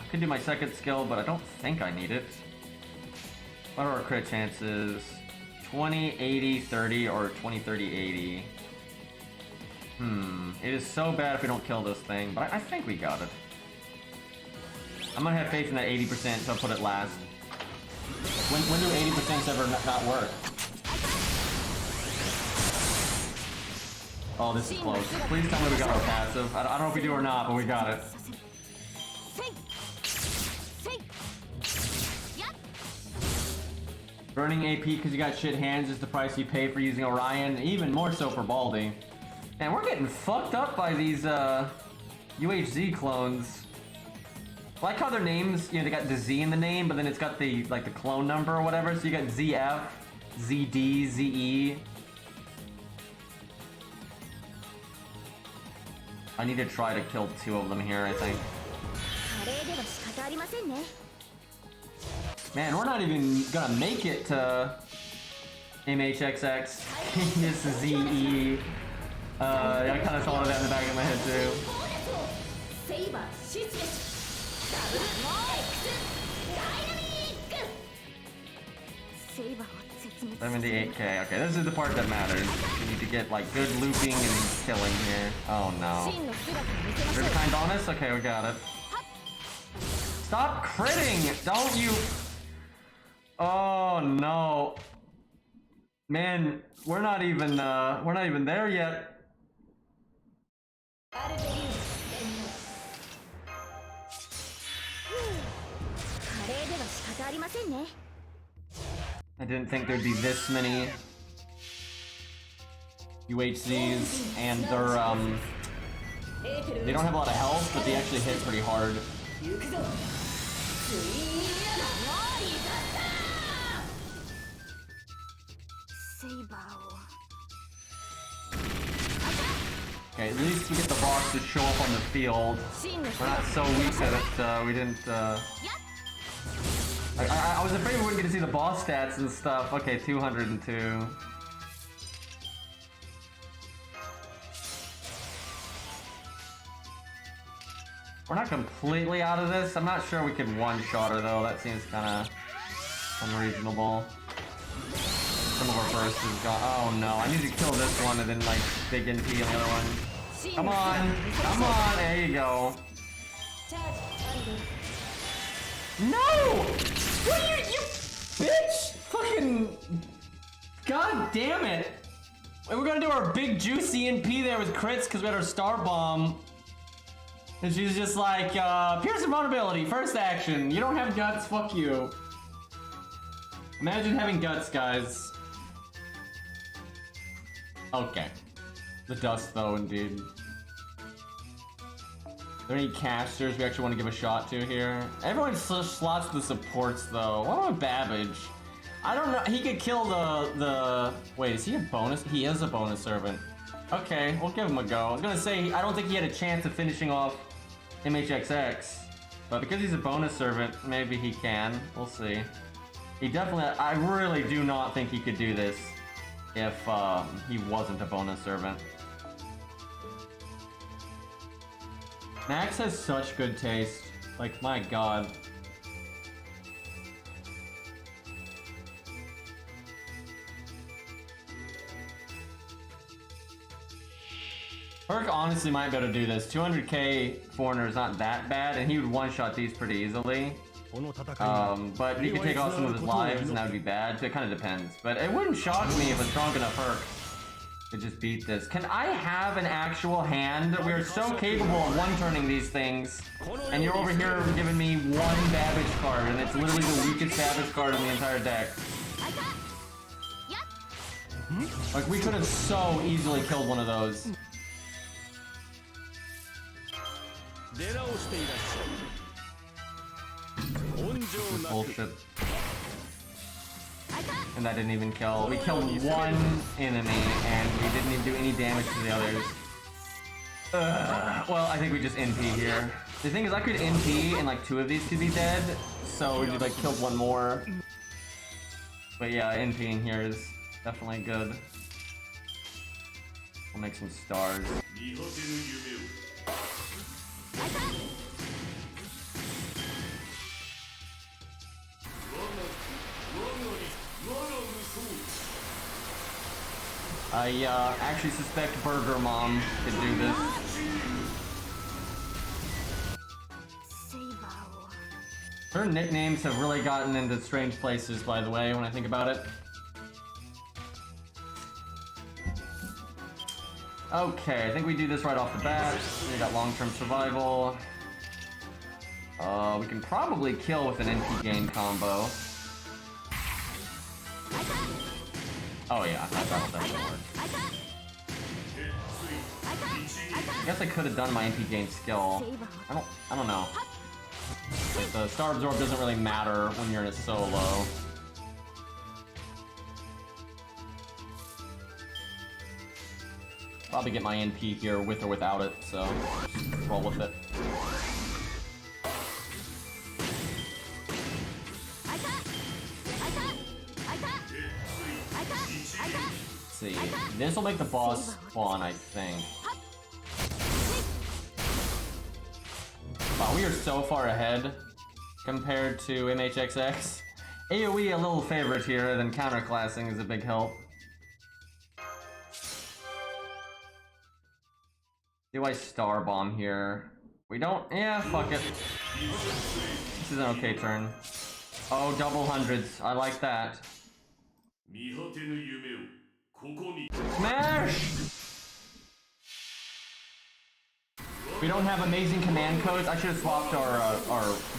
Could do my second skill, but I don't think I need it. What are our crit chances? 20, 80, 30, or 20, 30, 80? It is so bad if we don't kill this thing, but I think we got it. I'm gonna have faith in that 80%, so I'll put it last. When do 80% ever not work? Oh, this is close. Please tell me we got our passive. I don't know if we do or not, but we got it. Burning AP because you got shit hands is the price you pay for using Orion, even more so for Baldy. And we're getting fucked up by these UHZ clones. I like how their names, you know, they got the Z in the name, but then it's got the like the clone number or whatever. So you got ZF, ZD, ZE. I need to try to kill 2 of them here, I think. Man, we're not even gonna make it to MHXX. This is ZE. I kind of thought of that in the back of my head too. 78k. Okay, this is the part that matters. We need to get like good looping and killing here. Oh no. Kind bonus? Okay, we got it. Stop critting! Don't you? Oh no. Man, we're not even there yet. I didn't think there'd be this many UHCs, and they're they don't have a lot of health, but they actually hit pretty hard. Okay, at least we get the boss to show up on the field. We're not so weak that we didn't I was afraid we wouldn't get to see the boss stats and stuff. Okay, 202. We're not completely out of this. I'm not sure we can one-shot her though. That seems kind of unreasonable. Some of our burst is gone. Oh no, I need to kill this one and then like big NP on the other one. Come on, come on, there you go. No! What you bitch! Fucking... God damn it! We're gonna do our big juicy NP there with crits because we had our star bomb. And she's just like, Pierce vulnerability, first action. You don't have guts, fuck you. Imagine having guts, guys. Okay. The dust though, indeed. Are there any casters we actually want to give a shot to here? Everyone slots the supports though. What about Babbage? I don't know. He could kill the. Wait, is he a bonus? He is a bonus servant. Okay, we'll give him a go. I was gonna say I don't think he had a chance of finishing off MHXX, but because he's a bonus servant, maybe he can. We'll see. He definitely. I really do not think he could do this if he wasn't a bonus servant. Max has such good taste. Like, my god. Herc honestly might be able to do this. 200k foreigner is not that bad, and he would one-shot these pretty easily. But he could take off some of his lives, and that would be bad. So it kind of depends. But it wouldn't shock me if a strong enough Herc to just beat this. Can I have an actual hand? We are so capable of one-turning these things, and you're over here giving me one Babbage card, and it's literally the weakest Babbage card in the entire deck. Like, we could have so easily killed one of those. Bullshit. And that didn't even kill. We killed one enemy, and we didn't even do any damage to the others. Well, I think we just NP here. The thing is, I could NP, and like 2 of these could be dead, so we just like killed one more. But yeah, NPing here is definitely good. We'll make some stars. I actually suspect Burger Mom could do this. Her nicknames have really gotten into strange places, by the way, when I think about it. Okay, I think we do this right off the bat. We got long-term survival. We can probably kill with an NP gain combo. Oh yeah, I thought that would work. I guess I could have done my NP gain skill. I don't know. Like the Star Absorb doesn't really matter when you're in a solo. Probably get my NP here with or without it, so just roll with it. Let's see, this will make the boss spawn, I think. Wow, we are so far ahead compared to MHXX. AoE a little favorite here, then counterclassing is a big help. Do I star bomb here? We don't. Yeah, fuck it. This is an okay turn. Oh, double hundreds. I like that. Smash! We don't have amazing command codes. I should have swapped our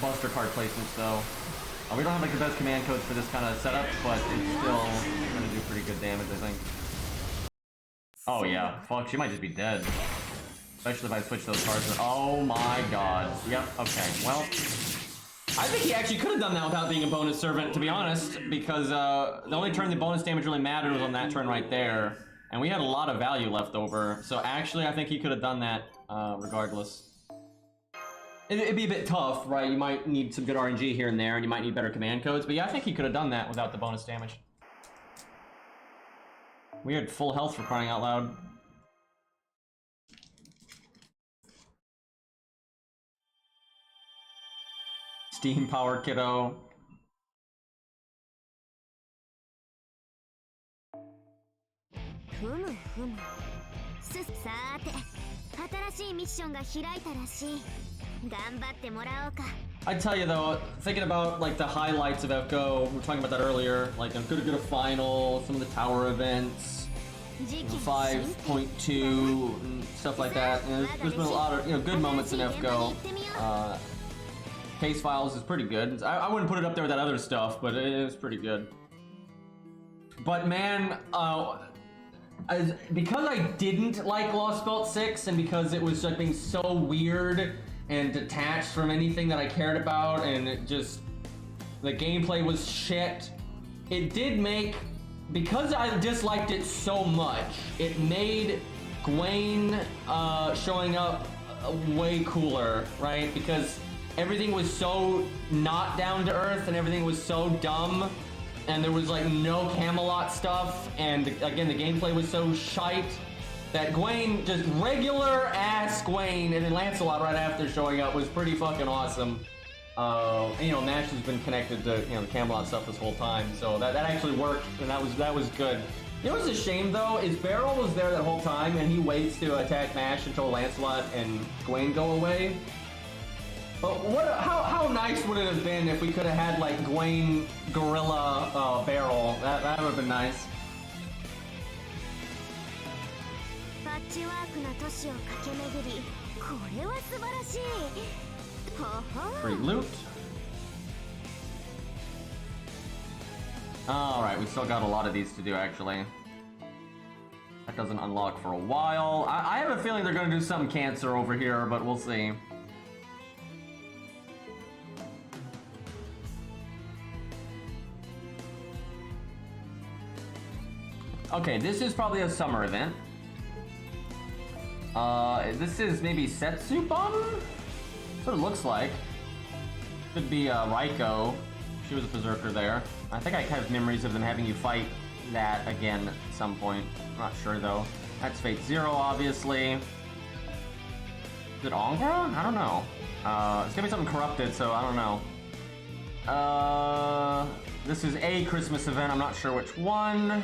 Buster card placements though. We don't have like the best command codes for this kind of setup, but it's still gonna do pretty good damage, I think. Oh yeah, fuck, she might just be dead. Especially if I switch those cards. Oh my god. Yep, okay, well. I think he actually could have done that without being a bonus servant, to be honest, because the only turn the bonus damage really mattered was on that turn right there. And we had a lot of value left over, so actually I think he could have done that regardless. It'd be a bit tough, right? You might need some good RNG here and there, and you might need better command codes, but yeah, I think he could have done that without the bonus damage. We had full health for crying out loud. Steam power, kiddo. I tell you though, thinking about like the highlights of FGO, we were talking about that earlier, like I'm gonna get a final, some of the tower events, 5.2 and stuff like that. And there's been a lot of good moments in FGO. Case Files is pretty good. I wouldn't put it up there with that other stuff, but it is pretty good. But man, because I didn't like Lost Belt 6 and because it was like being so weird and detached from anything that I cared about, and it just, the gameplay was shit, it did make, because I disliked it so much, it made Gwen showing up way cooler, right? Because everything was so not down to earth and everything was so dumb, and there was like no Camelot stuff, and again the gameplay was so shite that Gwen, just regular ass Gwen, and then Lancelot right after showing up was pretty fucking awesome. And, you know, Nash has been connected to the Camelot stuff this whole time, so that actually worked, and that was good. You know what's a shame though is Beryl was there that whole time, and he waits to attack Nash until Lancelot and Gwen go away. But how nice would it have been if we could have had like Gwen, Gorilla, Beryl? That would have been nice. Free loot. Alright, we still got a lot of these to do actually. That doesn't unlock for a while. I have a feeling they're gonna do some cancer over here, but we'll see. Okay, this is probably a summer event. This is maybe Setsubun? That's what it looks like. Could be Raiko. She was a berserker there. I think I have memories of them having you fight that again at some point. I'm not sure though. That's Fate Zero, obviously. Is it Ongra? I don't know. It's gonna be something corrupted, so I don't know. This is a Christmas event. I'm not sure which one.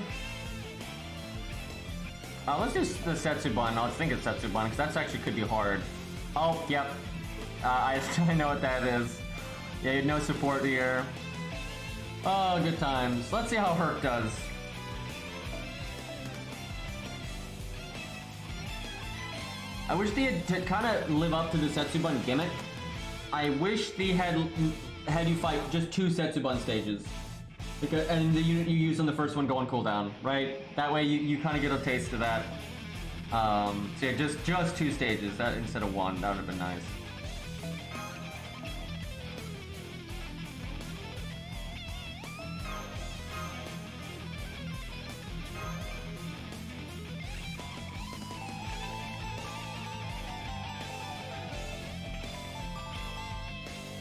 Let's do the Setsubun. I think it's Setsubun, because that's actually could be hard. Oh, yep. I know what that is. Yeah, you had no support here. Oh, good times. Let's see how Herc does. I wish they had, to kind of live up to the Setsubun gimmick, I wish they had you fight just 2 Setsubun stages. Because, and you use on the first one go on cooldown, right? That way you kind of get a taste of that. So yeah, just 2 stages that instead of 1. That would have been nice.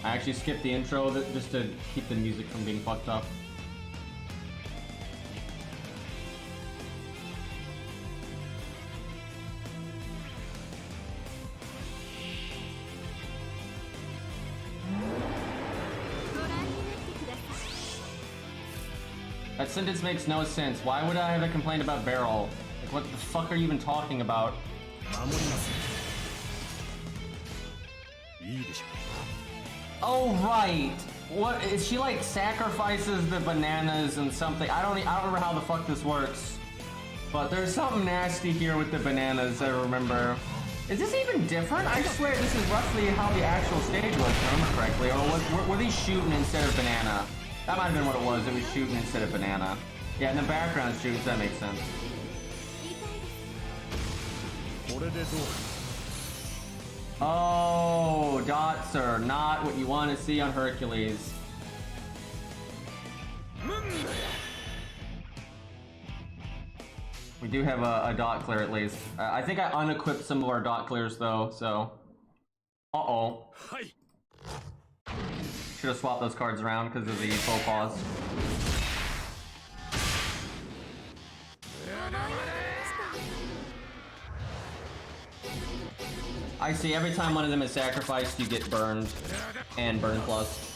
I actually skipped the intro just to keep the music from being fucked up. That sentence makes no sense. Why would I have a complaint about Barrel? Like, what the fuck are you even talking about? Oh right. What is she like? Sacrifices the bananas and something. I don't remember how the fuck this works. But there's something nasty here with the bananas. I remember. Is this even different? I swear this is roughly how the actual stage was, if I remember correctly. Or were these shooting instead of banana? That might have been what it was. It was shooting instead of banana. Yeah, in the background shoots. That makes sense. Oh, dots are not what you want to see on Hercules. We do have a dot clear at least. I think I unequipped some of our dot clears though, so... Uh-oh. Should have swapped those cards around because of the faux pas. I see, every time one of them is sacrificed, you get burned. And burn plus.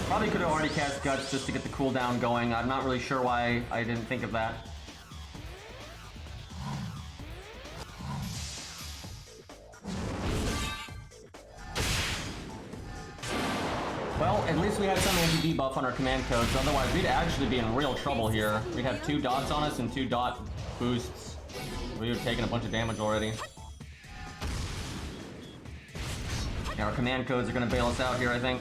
Probably could have already cast Guts just to get the cooldown going. I'm not really sure why I didn't think of that. Well, at least we had some anti-debuff on our command codes, otherwise we'd actually be in real trouble here. We'd have 2 dots on us and 2 dot boosts. We would have taken a bunch of damage already. Yeah, our command codes are gonna bail us out here, I think.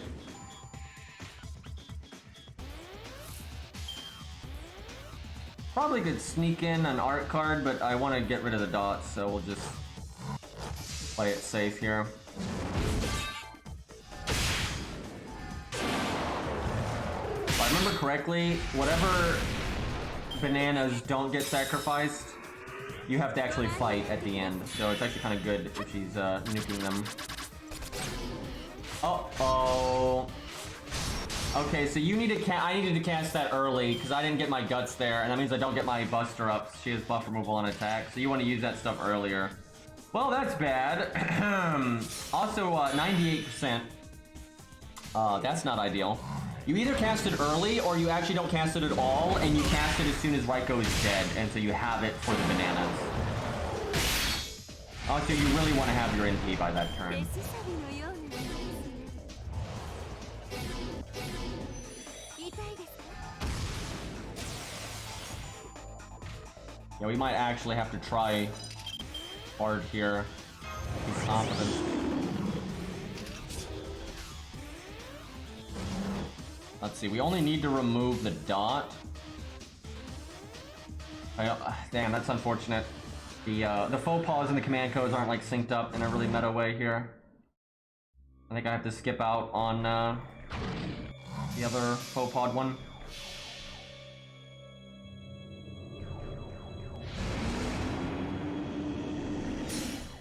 Probably could sneak in an art card, but I want to get rid of the dots, so we'll just play it safe here. If I remember correctly, whatever bananas don't get sacrificed, you have to actually fight at the end. So it's actually kind of good if she's nuking them. Uh-oh. Okay, so you need to I needed to cast that early because I didn't get my guts there, and that means I don't get my buster ups. She has buff removal on attack, so you want to use that stuff earlier. Well, that's bad. Also, 98%. That's not ideal. You either cast it early, or you actually don't cast it at all, and you cast it as soon as Raiko is dead, and so you have it for the bananas. Also, you really want to have your NP by that turn. Yeah, we might actually have to try hard here. He's confident. Let's see, we only need to remove the dot. Damn, that's unfortunate. The faux pas and the command codes aren't like synced up in a really meta way here. I think I have to skip out on the other faux pod one.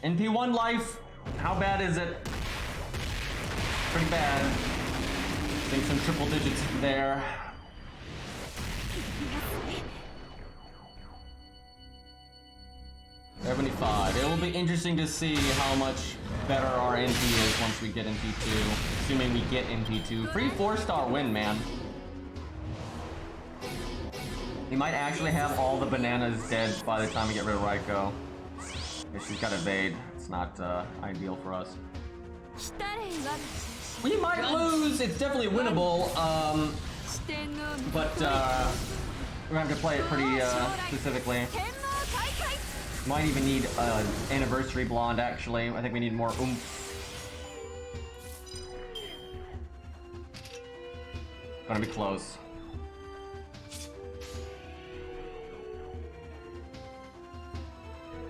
NP1 life, how bad is it? Pretty bad. I think some triple digits there. $75. It will be interesting to see how much better our NP is once we get NP2. Assuming we get NP2. Free 4-star win, man. We might actually have all the bananas dead by the time we get rid of Raiko. Yeah, she's got evade. It's not ideal for us. We might lose. It's definitely winnable. But we're gonna have to play it pretty specifically. Might even need an anniversary blonde, actually. I think we need more oomph. Gonna be close.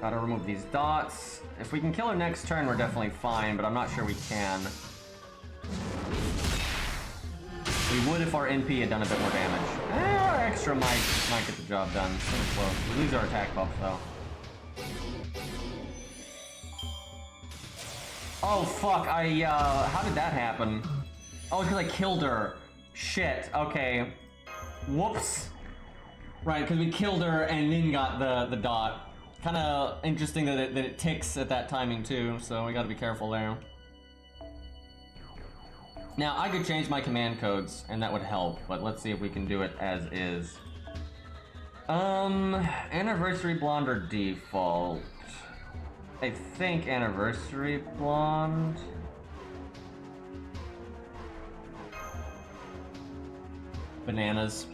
Gotta remove these dots. If we can kill her next turn, we're definitely fine, but I'm not sure we can. We would if our NP had done a bit more damage. Our extra might get the job done. Pretty close. We lose our attack buff, though. Oh, fuck. How did that happen? Oh, it's because I killed her. Shit. Okay. Whoops. Right, because we killed her and then got the dot. Kind of interesting that it ticks at that timing too, so we gotta be careful there. Now, I could change my command codes, and that would help, but let's see if we can do it as is. Anniversary blonde or default? I think anniversary blonde. Bananas.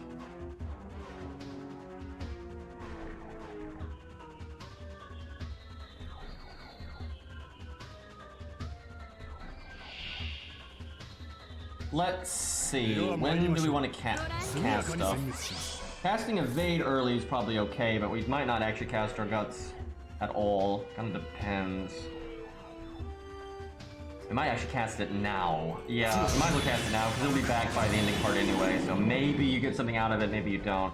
Let's see, when do we want to cast stuff? Casting Evade early is probably okay, but we might not actually cast our guts at all. Kind of depends. We might actually cast it now. Yeah, we might as well cast it now, because it'll be back by the ending part anyway, so maybe you get something out of it, maybe you don't.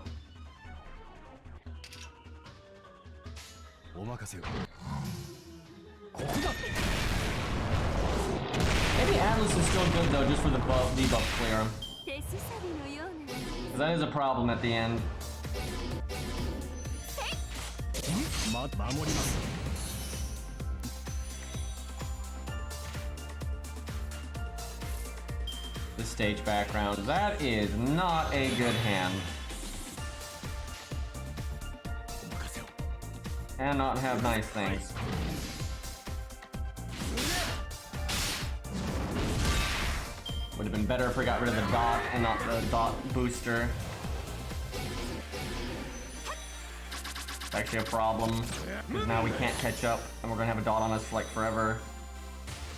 Maybe Atlas is still good though, just for the debuff clear. That is a problem at the end. The stage background. That is not a good hand. Cannot have nice things. Would have been better if we got rid of the dot and not the dot booster. It's actually a problem, because now we can't catch up, and we're gonna have a dot on us for like forever.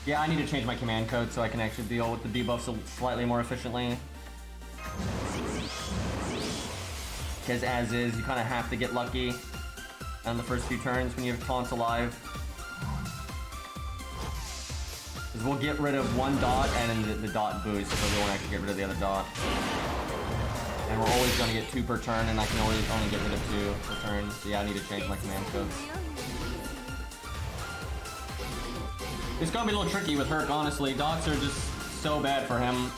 Yeah, I need to change my command code so I can actually deal with the debuffs slightly more efficiently. Because as is, you kind of have to get lucky on the first few turns when you have taunts alive. Because we'll get rid of one dot and then the dot boost, so we won't actually get rid of the other dot. And we're always going to get 2 per turn, and I can always only get rid of 2 per turn. So yeah, I need to change my command codes. It's going to be a little tricky with Herc, honestly. Dots are just so bad for him.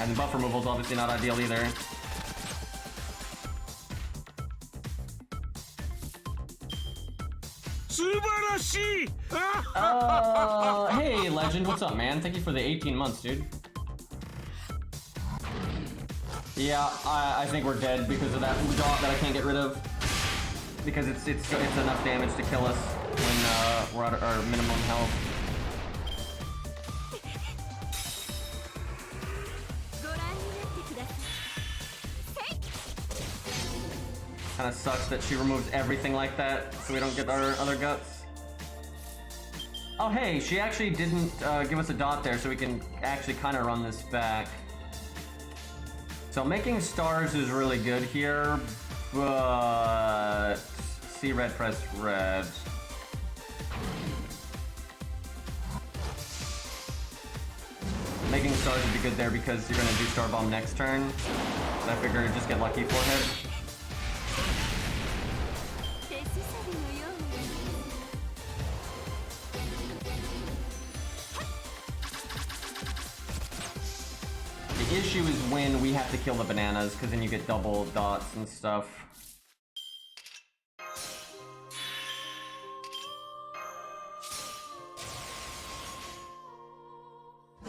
And buff removal is obviously not ideal either. Hey, Legend, what's up, man? Thank you for the 18 months, dude. Yeah, I think we're dead because of that dot that I can't get rid of. Because it's enough damage to kill us when we're at our minimum health. Kinda sucks that she removes everything like that, so we don't get our other guts. Oh hey, she actually didn't give us a dot there, so we can actually kinda run this back. So making stars is really good here, but... see red, press red. Making stars would be good there because you're gonna do Star Bomb next turn. So I figure just get lucky forehead. The issue is when we have to kill the bananas, because then you get double dots and stuff.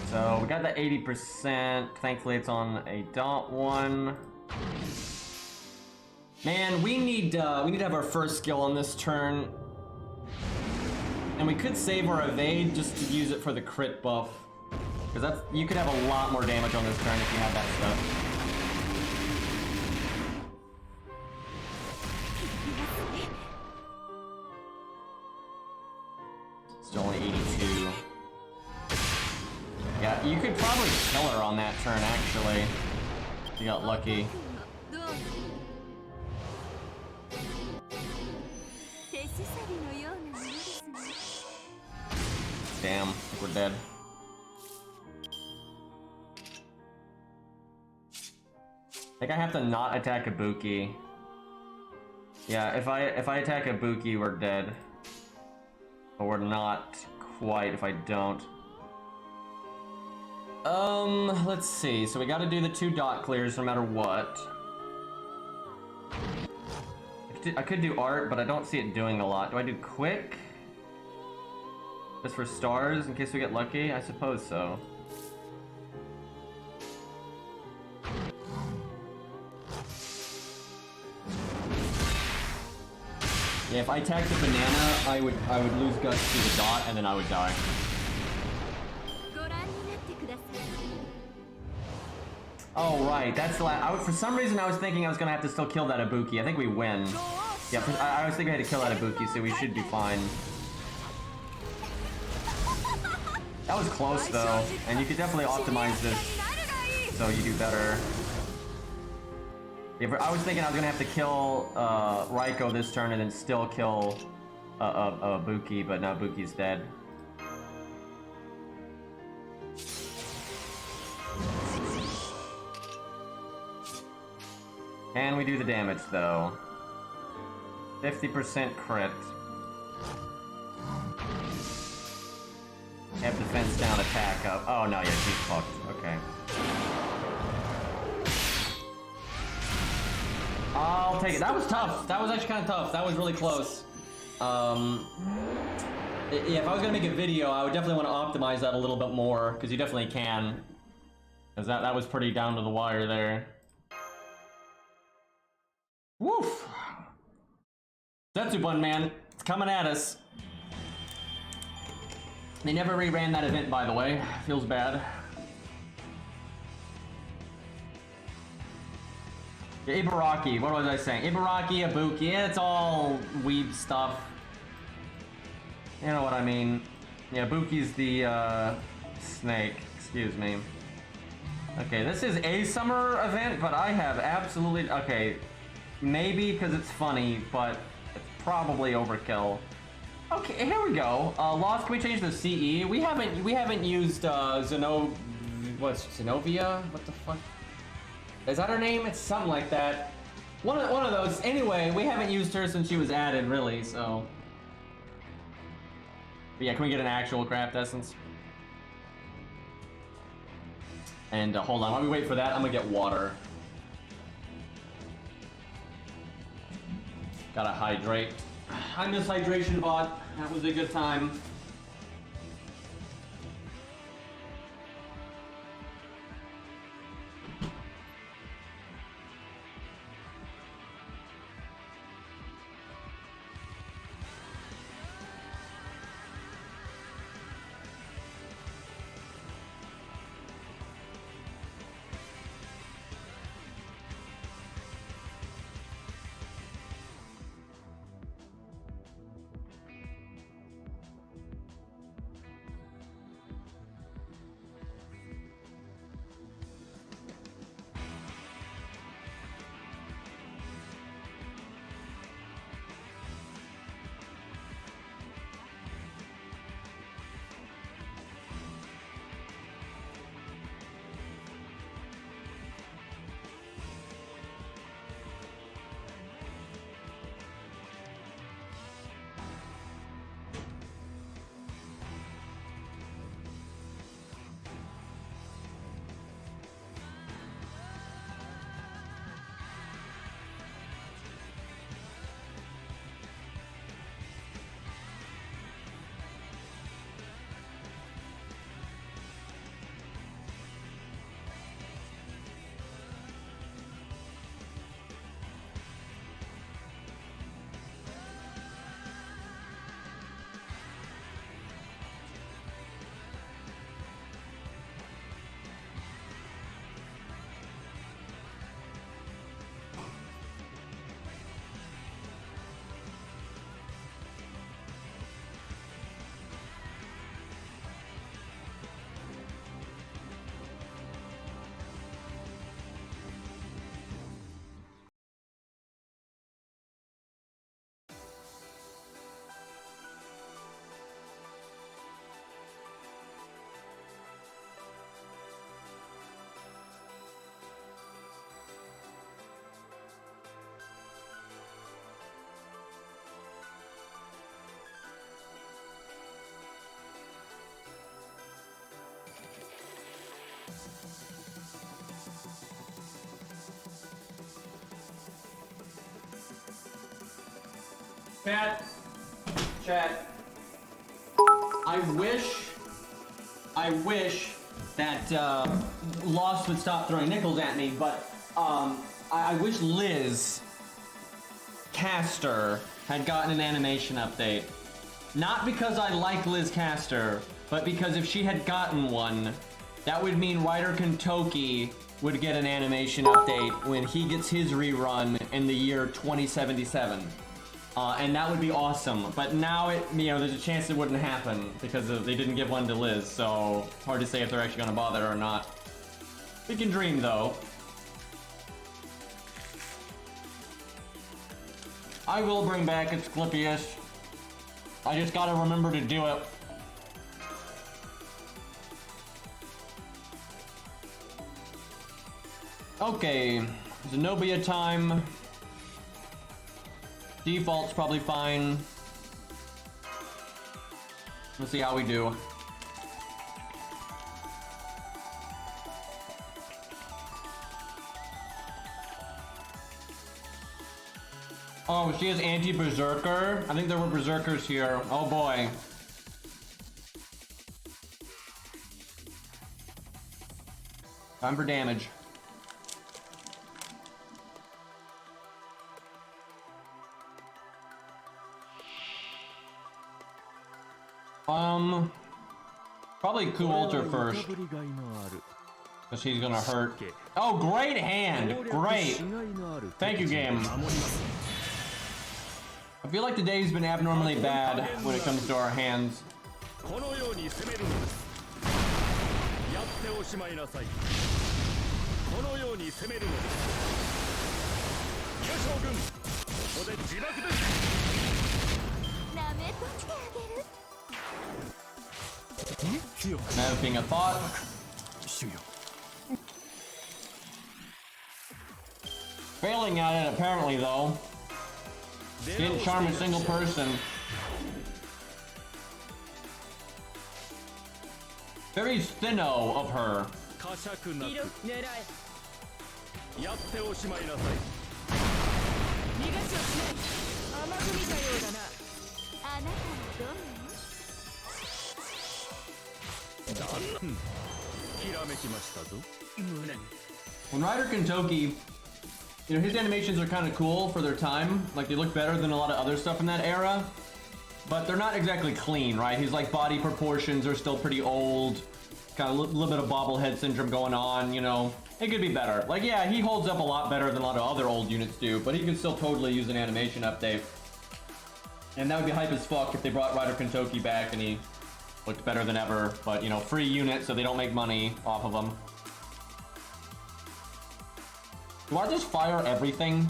So we got that 80%. Thankfully it's on a dot one. Man, we need to have our first skill on this turn. And we could save our evade just to use it for the crit buff. Because you could have a lot more damage on this turn if you have that stuff. You could probably kill her on that turn, actually. You got lucky. Damn, we're dead. I think I have to not attack Ibuki. Yeah, if I attack Ibuki, we're dead. But we're not quite if I don't. Let's see. So we gotta do the 2 dot clears no matter what. I could do art, but I don't see it doing a lot. Do I do quick? Just for stars, in case we get lucky? I suppose so. Yeah, if I attacked the banana, I would lose guts to the dot, and then I would die. Oh right, that's the last. For some reason I was thinking I was gonna have to still kill that Ibuki. I think we win. Yeah, I was thinking I had to kill that Ibuki, so we should be fine. That was close though, and you could definitely optimize this so you do better. Yeah, I was thinking I was gonna have to kill Raiko this turn and then still kill Ibuki, but now Ibuki's dead. And we do the damage though. 50% crit. Have defense down, attack up. Oh no, yeah, she's fucked. Okay. I'll take it. That was tough. That was actually kind of tough. That was really close. Yeah, if I was gonna make a video, I would definitely want to optimize that a little bit more, because you definitely can. Because that was pretty down to the wire there. Woof! Zetsubun, man. It's coming at us. They never reran that event, by the way. Feels bad. Yeah, Ibaraki, what was I saying? Ibaraki, Ibuki, yeah, it's all weeb stuff. You know what I mean. Yeah, Ibuki's the, snake. Excuse me. Okay, this is a summer event, but I have absolutely... Okay, maybe because it's funny, but it's probably overkill. Okay, here we go. Lost, can we change the CE? We haven't used what's Zenovia? What the fuck? Is that her name? It's something like that. One of those. Anyway, we haven't used her since she was added, really. So, but yeah, can we get an actual craft essence? And hold on, while we wait for that, I'm gonna get water. Gotta hydrate. I miss Hydration Bot. That was a good time. Chat. I wish that Lost would stop throwing nickels at me, but I wish Liz Caster had gotten an animation update. Not because I like Liz Caster, but because if she had gotten one, that would mean Ryder Kentoki would get an animation update when he gets his rerun in the year 2077. And that would be awesome. But now there's a chance it wouldn't happen because they didn't give one to Liz, so it's hard to say if they're actually gonna bother or not. We can dream though. I will bring back Asclepius. I just gotta remember to do it. Okay, Zenobia time. Default's probably fine. Let's see how we do. Oh, she has anti-berserker? I think there were berserkers here. Oh boy. Time for damage. Probably Kuolter first. Because he's gonna hurt. Oh, great hand! Great! Thank you, game. I feel like today's been abnormally bad when it comes to our hands. Nev being a thought. Failing at it apparently though. Didn't charm a single person. Very thinno of her. When Ryder Kentoki, his animations are kind of cool for their time. Like, they look better than a lot of other stuff in that era. But they're not exactly clean, right? His, like, body proportions are still pretty old. Got a little bit of bobblehead syndrome going on, It could be better. Like, yeah, he holds up a lot better than a lot of other old units do, but he could still totally use an animation update. And that would be hype as fuck if they brought Ryder Kentoki back and he looked better than ever. But, free unit so they don't make money off of them. Do I just fire everything?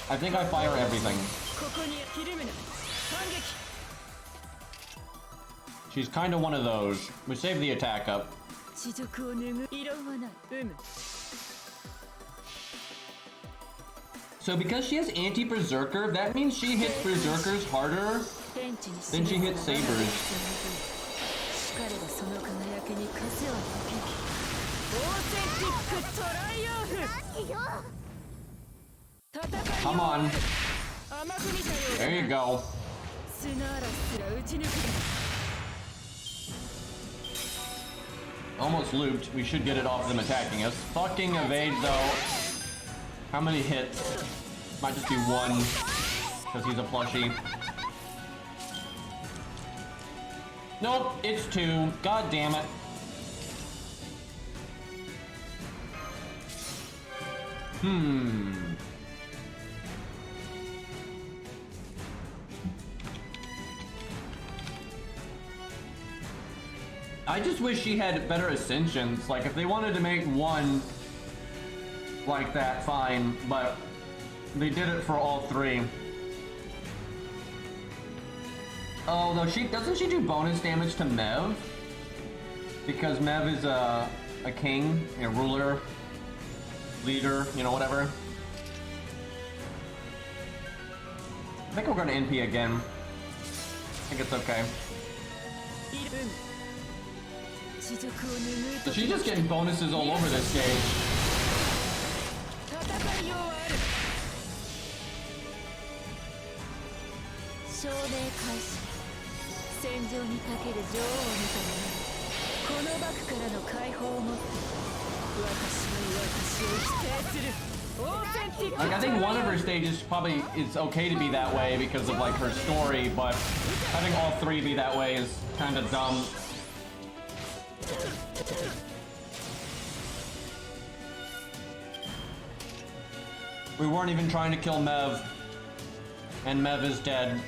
I think I fire everything. She's kind of one of those. We save the attack up. So because she has anti-berserker, that means she hits berserkers harder than she hits sabers. Come on. There you go. Almost looped. We should get it off them attacking us. Fucking evade though. How many hits? Might just be one. Because he's a plushie. Nope, it's two. God damn it. I just wish she had better ascensions. Like, if they wanted to make one like that, fine, but they did it for all three. Oh, though doesn't she do bonus damage to Mev? Because Mev is a king, a ruler, leader, whatever. I think we're gonna NP again. I think it's okay. So she's just getting bonuses all over this stage. Like, I think one of her stages probably it's okay to be that way because of like her story, but having all three be that way is kind of dumb. We weren't even trying to kill Mev, and Mev is dead.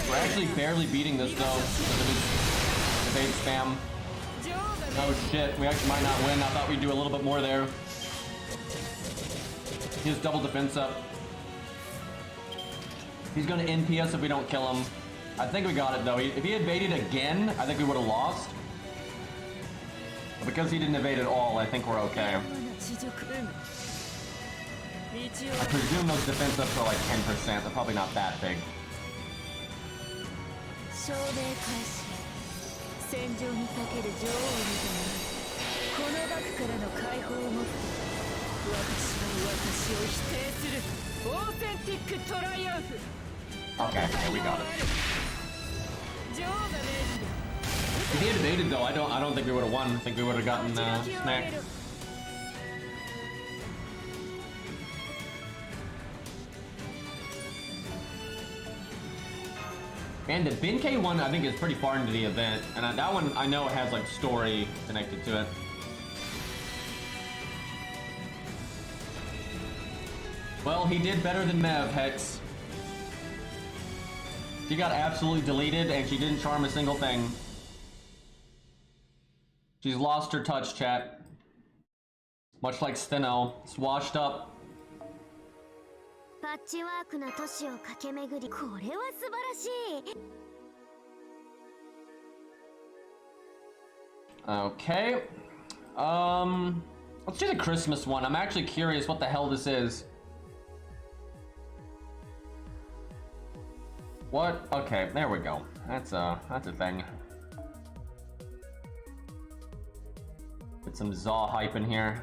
We're actually barely beating this though, because of his evade spam. Oh shit, we actually might not win. I thought we'd do a little bit more there. He has double defense up. He's gonna NP us if we don't kill him. I think we got it though. If he had evaded again, I think we would have lost. But because he didn't evade at all, I think we're okay. I presume those defense ups are like 10%. They're probably not that big. Okay, yeah, we got it. If he had evaded though, I don't think we would have won. I think we would have gotten smacked. And the Benkei one, I think, is pretty far into the event, and that one I know it has like story connected to it. Well, he did better than Mev, Hex. She got absolutely deleted, and she didn't charm a single thing. She's lost her touch, chat. Much like Steno, swashed up. Okay. Let's do the Christmas one. I'm actually curious what the hell this is. What? Okay, there we go. That's a thing. Get some Zaw hype in here.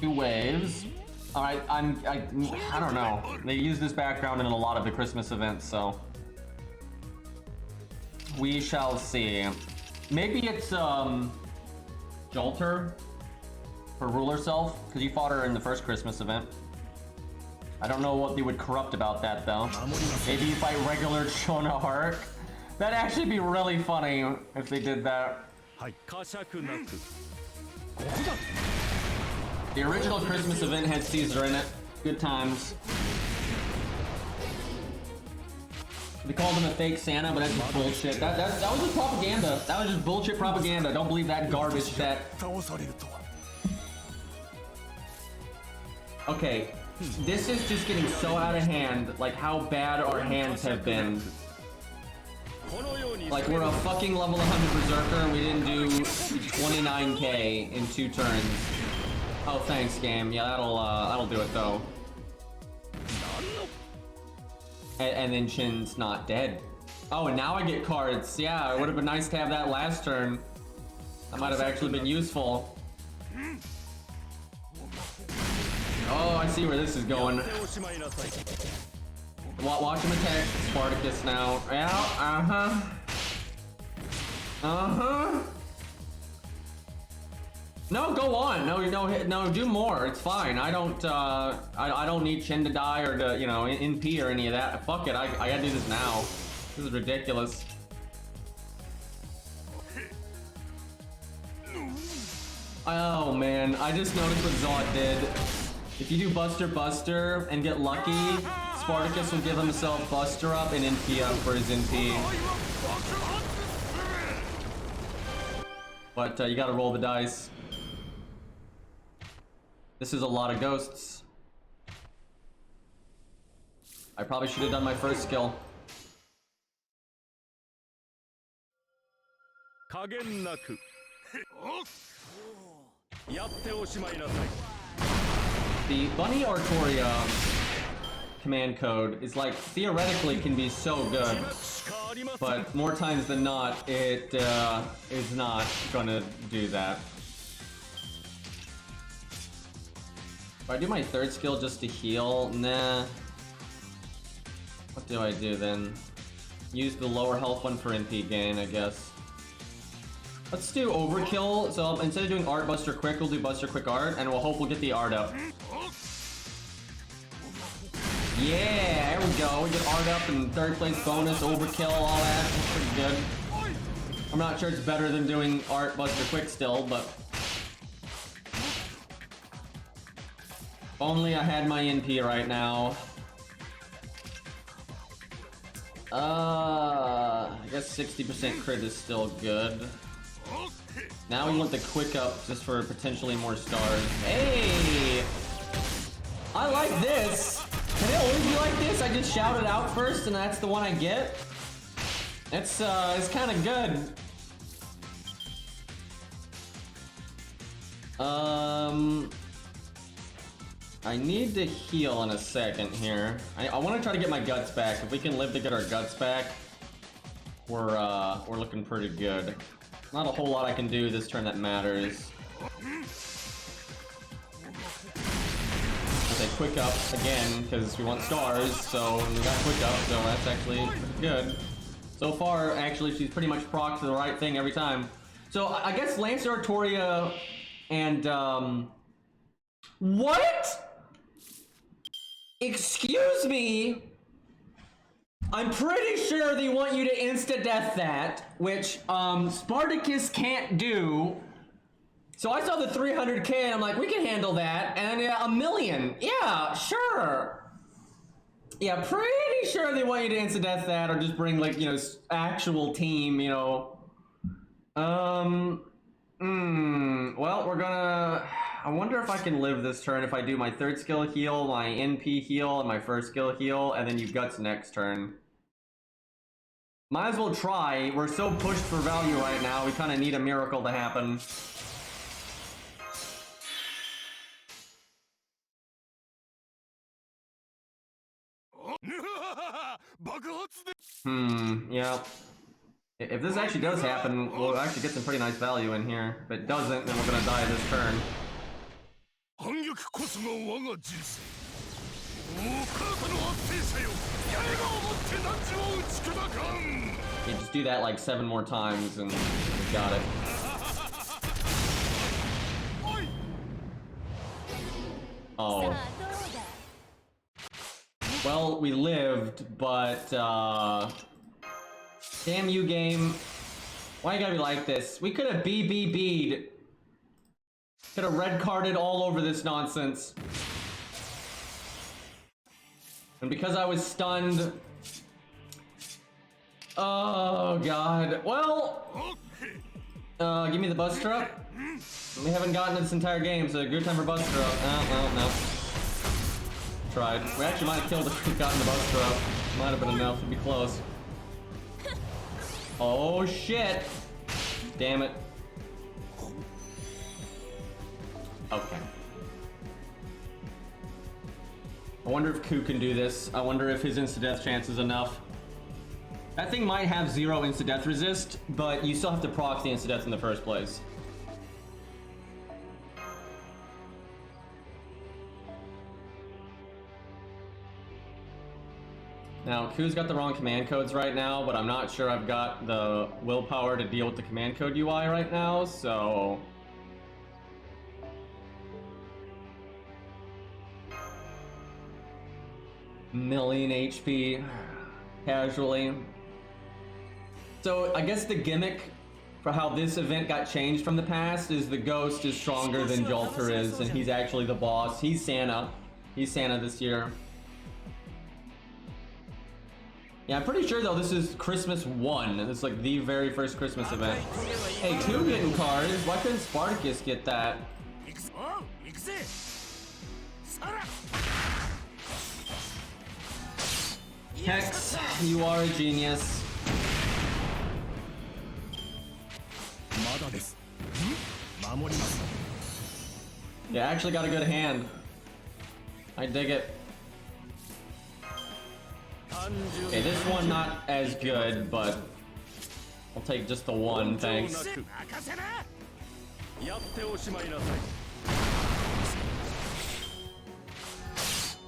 Two waves. All right, I don't know. They use this background in a lot of the Christmas events, so we shall see. Maybe it's Jolter for Ruler Self, because you fought her in the first Christmas event. I don't know what they would corrupt about that though. Maybe you fight regular Shona Hark. That'd actually be really funny if they did that. The original Christmas event had Caesar in it. Good times. They called him a fake Santa, but that's just bullshit. That was just propaganda. That was just bullshit propaganda. Don't believe that garbage shit. Okay, this is just getting so out of hand, like how bad our hands have been. Like we're a fucking level 100 Berserker and we didn't do 29k in 2 turns. Oh, thanks, game. Yeah, that'll do it though. And then Shin's not dead. Oh, and now I get cards. Yeah, it would have been nice to have that last turn. That might have actually been useful. Oh, I see where this is going. Watch him attack Spartacus now. Yeah, uh-huh. Uh-huh. No, go on. No, do more. It's fine. I don't need Shin to die or to, you know, NP or any of that. Fuck it. I gotta do this now. This is ridiculous. Oh man, I just noticed what Zod did. If you do Buster and get lucky, Spartacus will give himself Buster up and NP up for his NP. But you gotta roll the dice. This is a lot of ghosts. I probably should have done my first skill. The Bunny Artoria command code is like, theoretically can be so good, but more times than not, it is not gonna do that. If I do my third skill just to heal, nah. What do I do then? Use the lower health one for NP gain, I guess. Let's do overkill. So instead of doing art Buster Quick, we'll do Buster Quick art, and we'll hope we'll get the art up. Yeah, there we go. We get art up and third place bonus, overkill, all that. That's pretty good. I'm not sure it's better than doing art Buster Quick still, but if only I had my NP right now. I guess 60% crit is still good. Now we want the quick up just for potentially more stars. Hey! I like this! Can it always be like this? I just shout it out first and that's the one I get? It's kind of good. I need to heal in a second here. I want to try to get my guts back. If we can live to get our guts back, we're looking pretty good. Not a whole lot I can do this turn that matters. I'll say quick up again because we want stars, so we got quick up, so that's actually pretty good. So far, actually, she's pretty much procced the right thing every time. So I guess Lancer Artoria and what? Excuse me? I'm pretty sure they want you to insta-death that, which Spartacus can't do. So I saw the 300k and I'm like, we can handle that. And yeah, 1 million. Yeah, sure. Yeah, pretty sure they want you to insta-death that or just bring like, you know, actual team, you know. Well, we're gonna... I wonder if I can live this turn if I do my third skill heal, my NP heal, and my first skill heal, and then you guts next turn. Might as well try. We're so pushed for value right now, we kind of need a miracle to happen. Yeah. If this actually does happen, we'll actually get some pretty nice value in here. If it doesn't, then we're gonna die this turn. Yeah, just do that like 7 more times and we got it. Oh. Well, we lived, but damn you, game. Why you gotta be like this? We could have BBB'd. Could have red carded all over this nonsense. And because I was stunned... Oh, God. Well... give me the Buster Up. We haven't gotten it this entire game, so good time for Buster Up. No. Tried. We actually might have killed if we'd gotten the Buster Up. Might have been enough to be close. Oh, shit. Damn it. Okay. I wonder if Ku can do this. I wonder if his insta-death chance is enough. That thing might have 0 insta-death resist, but you still have to proc the insta-death in the first place. Now, Ku's got the wrong command codes right now, but I'm not sure I've got the willpower to deal with the command code UI right now, so... Million HP, casually. So, I guess the gimmick for how this event got changed from the past is the Ghost is stronger than Jolter is, and he's actually the boss. He's Santa. He's Santa this year. Yeah, I'm pretty sure though this is Christmas 1. This is like the very first Christmas event. Hey, 2 getting cards. Why couldn't Spartacus get that? Hex, you are a genius. Yeah, actually got a good hand. I dig it. Okay, this one not as good, but I'll take just the 1, thanks.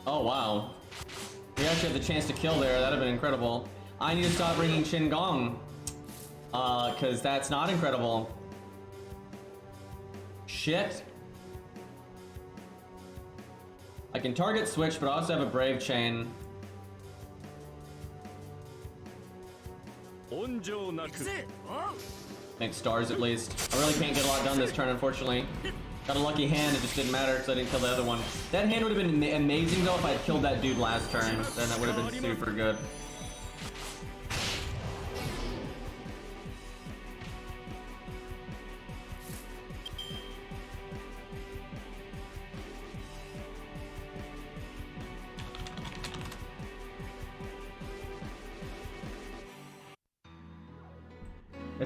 Oh wow. We actually had the chance to kill there, that'd have been incredible. I need to stop bringing Shingon. Cause that's not incredible. Shit. I can target switch, but I also have a Brave Chain. Make stars at least. I really can't get a lot done this turn, unfortunately. Got a lucky hand, it just didn't matter because I didn't kill the other one. That hand would have been amazing though if I had killed that dude last turn. Then that would have been super good.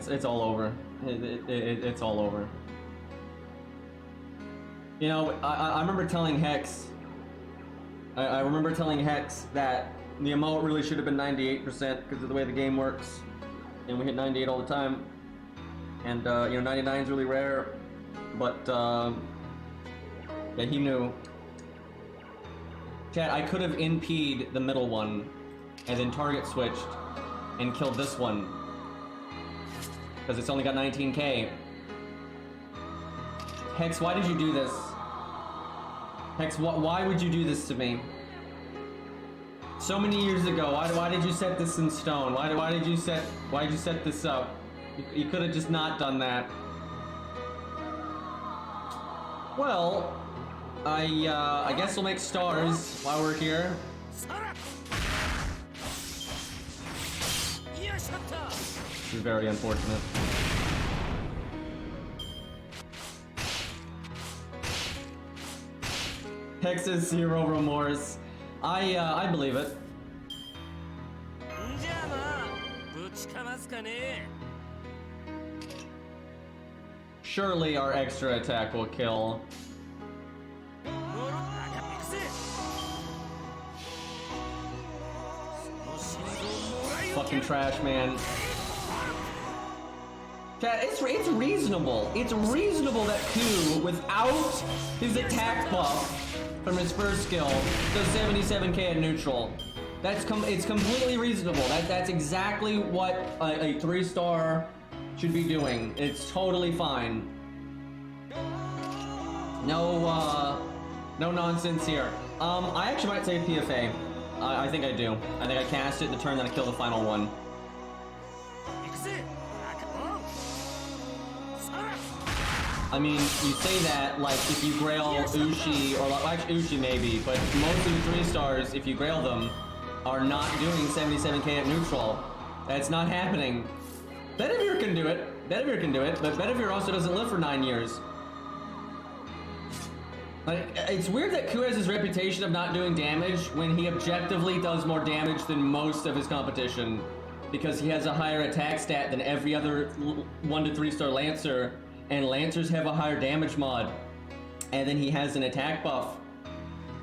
It's all over. It's all over. You know, I remember telling Hex. I remember telling Hex that the emote really should have been 98% because of the way the game works, and we hit 98 all the time. And you know, 99 is really rare, but yeah, he knew. Chat, I could have NP'd the middle one, and then target switched, and killed this one. Because it's only got 19k. Hex, why did you do this? Hex, why would you do this to me? So many years ago, why did you set this in stone? Why did you set this up? You could have just not done that. Is I guess we'll make stars while we're here. This is very unfortunate. Hex is zero remorse. I believe it. Surely our extra attack will kill. Fucking trash, man. Chat, it's reasonable. It's reasonable that Ku, without his attack buff from his first skill, does 77k at neutral. It's completely reasonable. That's exactly what a 3-star should be doing. It's totally fine. No nonsense here. I actually might say PFA. I think I do. I think I cast it the turn that I kill the final one. I mean, you say that like if you grail Ushi, or like actually Ushi maybe, but most of the 3-stars, if you grail them, are not doing 77k at neutral. That's not happening. Bedivere can do it. Bedivere can do it, but Bedivere also doesn't live for 9 years. Like, it's weird that Ku has his reputation of not doing damage when he objectively does more damage than most of his competition, because he has a higher attack stat than every other 1 to 3-star Lancer, and Lancers have a higher damage mod, and then he has an attack buff.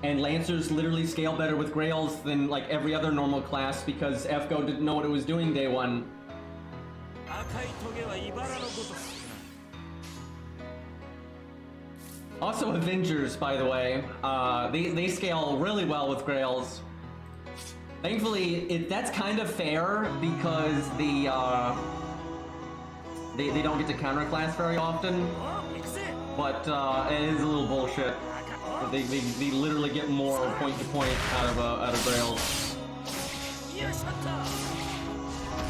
And Lancers literally scale better with Grails than like every other normal class because FGO didn't know what it was doing day one. Also Avengers, by the way, they scale really well with Grails. Thankfully, that's kind of fair because they don't get to counter class very often, but it is a little bullshit. They literally get more point to point out of Grails.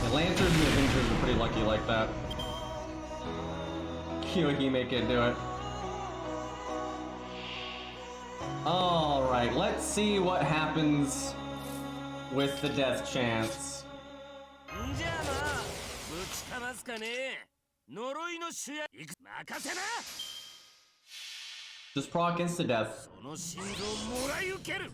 The Lancers and Avengers are pretty lucky like that. Kiyohime can do it. Alright, let's see what happens with the death chance. Just proc insta-death.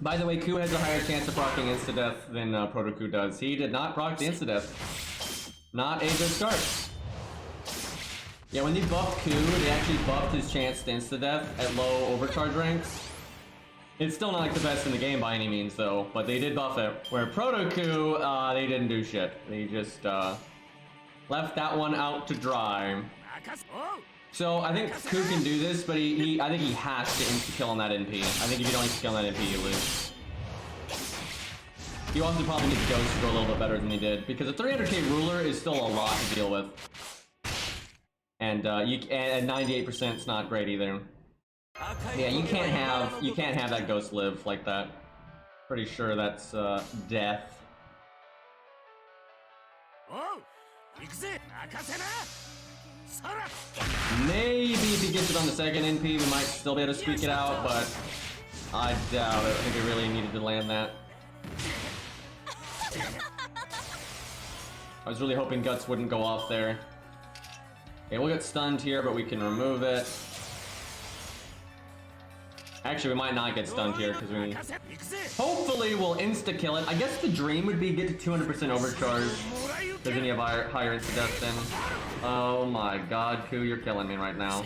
By the way, Ku has a higher chance of procking insta-death than Proto-Ku does. He did not proc the insta-death. Not a good start. Yeah, when they buffed Ku, they actually buffed his chance to insta-death at low overcharge ranks. It's still not like the best in the game by any means though, but they did buff it. Where Proto-Ku, they didn't do shit. They just left that one out to dry. So I think Ku can do this, but I think he has to insta-kill on that NP. I think if you don't insta-kill on that NP, you lose. He also probably needs Ghost to go a little bit better than he did, because a 300k ruler is still a lot to deal with. And at 98% is not great either. Yeah, you can't have that Ghost live like that. Pretty sure that's death. Maybe if he gets it on the second NP, we might still be able to squeak it out, but I doubt it. I think we really needed to land that. I was really hoping Guts wouldn't go off there. Okay, we'll get stunned here, but we can remove it. Actually, we might not get stunned here, because we... Hopefully, we'll insta-kill it. I guess the dream would be get to 200% overcharge. Because then you have higher insta-death then. Oh my god, Ku, you're killing me right now.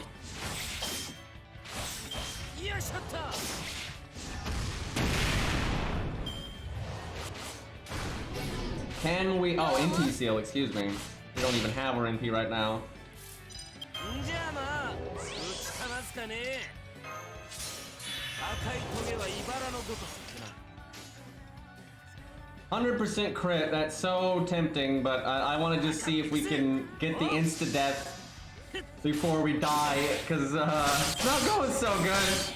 Can we... Oh, NP seal, excuse me. We don't even have our NP right now. 100% crit, that's so tempting, but I want to just see if we can get the insta-death before we die, because it's not going so good.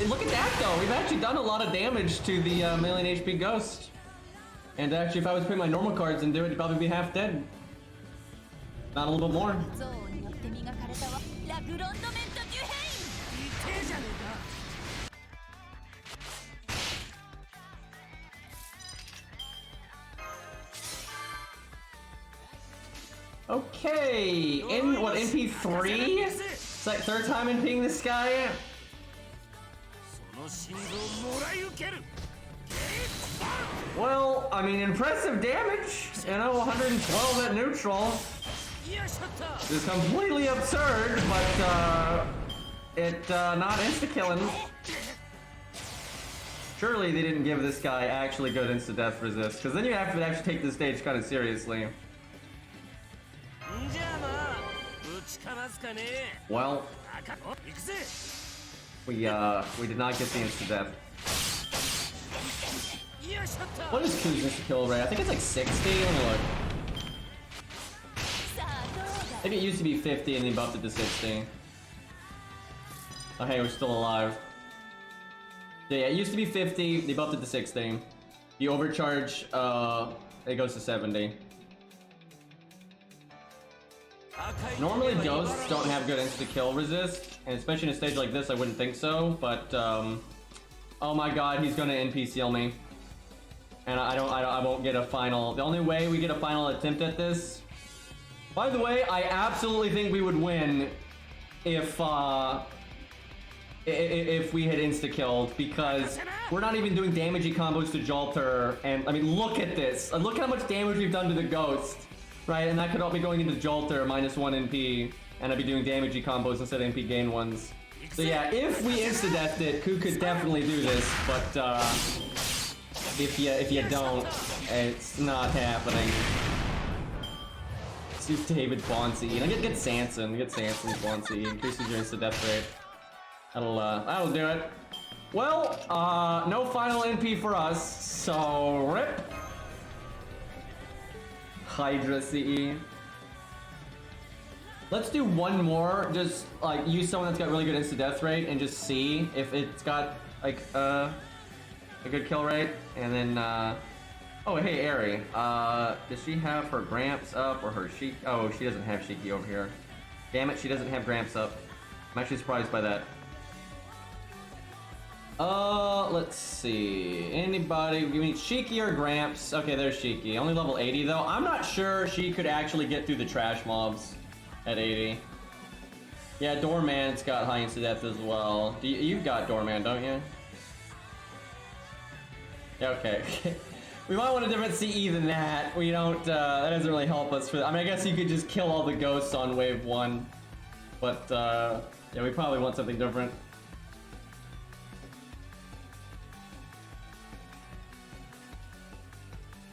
Look at that though, we've actually done a lot of damage to the million HP Ghost. And actually, if I was putting my normal cards into it, it'd probably be half dead. Not a little bit more. Okay, in what, NP3? It's like third time NPing this guy. Well, I mean, impressive damage. You know, 112 at neutral. It's completely absurd, but not insta-killing. Surely they didn't give this guy actually good insta-death resist, because then you have to actually take the stage kind of seriously. Well, we did not get the insta-death. What is Ku's insta-kill rate? I think it's like 60. Let me look. I think it used to be 50 and they buffed it to 60. Oh hey, we're still alive. Yeah, it used to be 50, they buffed it to 60. The overcharge, it goes to 70. Normally Ghosts don't have good insta-kill resist, and especially in a stage like this I wouldn't think so, but oh my god, he's gonna NP seal me. And I won't get a final. The only way we get a final attempt at this. By the way, I absolutely think we would win if we had insta-killed, because we're not even doing damagey combos to Jolter, and I mean, look at this. Look how much damage we've done to the Ghost, right? And that could all be going into Jolter, -1 NP, and I'd be doing damagey combos instead of NP gain ones. So yeah, if we insta-deathed it, Ku could definitely do this, but if you don't, it's not happening. Let's do David Bonsi. And get Sanson. Get Sanson's Bonsi. Increases your insta-death rate. That'll do it. Well, no final NP for us, so rip. Hydra CE. Let's do one more, just like use someone that's got really good insta-death rate and just see if it's got like a good kill rate. And then oh hey Eri, does she have her Gramps up or her Sheik? Oh, she doesn't have Shiki over here. Damn it, she doesn't have Gramps up. I'm actually surprised by that. Let's see. Anybody? We need Shiki or Gramps. Okay, there's Shiki. Only level 80 though. I'm not sure she could actually get through the trash mobs at 80. Yeah, Doorman's got high insta-death as well. You've got Doorman, don't you? Yeah, okay. We might want a different CE than that. We don't, that doesn't really help us for, I mean, I guess you could just kill all the ghosts on wave 1. But, yeah, we probably want something different.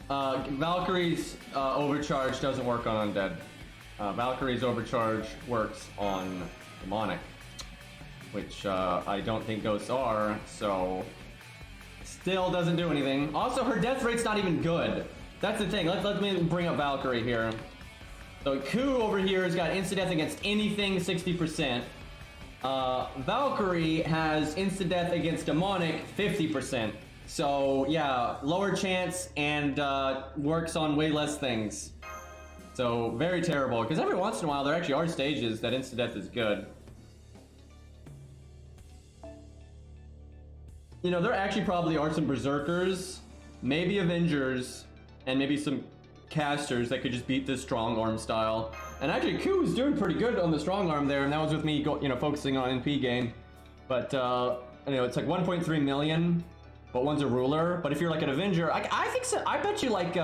Valkyrie's overcharge doesn't work on undead. Valkyrie's overcharge works on demonic, which I don't think ghosts are, so still doesn't do anything. Also, her death rate's not even good. That's the thing. Let me bring up Valkyrie here. So Ku over here has got instant death against anything 60%. Valkyrie has instant death against demonic 50%. So yeah, lower chance and works on way less things. So very terrible, because every once in a while there actually are stages that instant death is good. You know, there actually probably are some berserkers, maybe Avengers, and maybe some casters that could just beat this strong arm style. And actually Ku is doing pretty good on the strong arm there, and that was with me focusing on NP gain. But you know, it's like 1.3 million. But one's a ruler. But if you're like an Avenger, I think so. I bet you like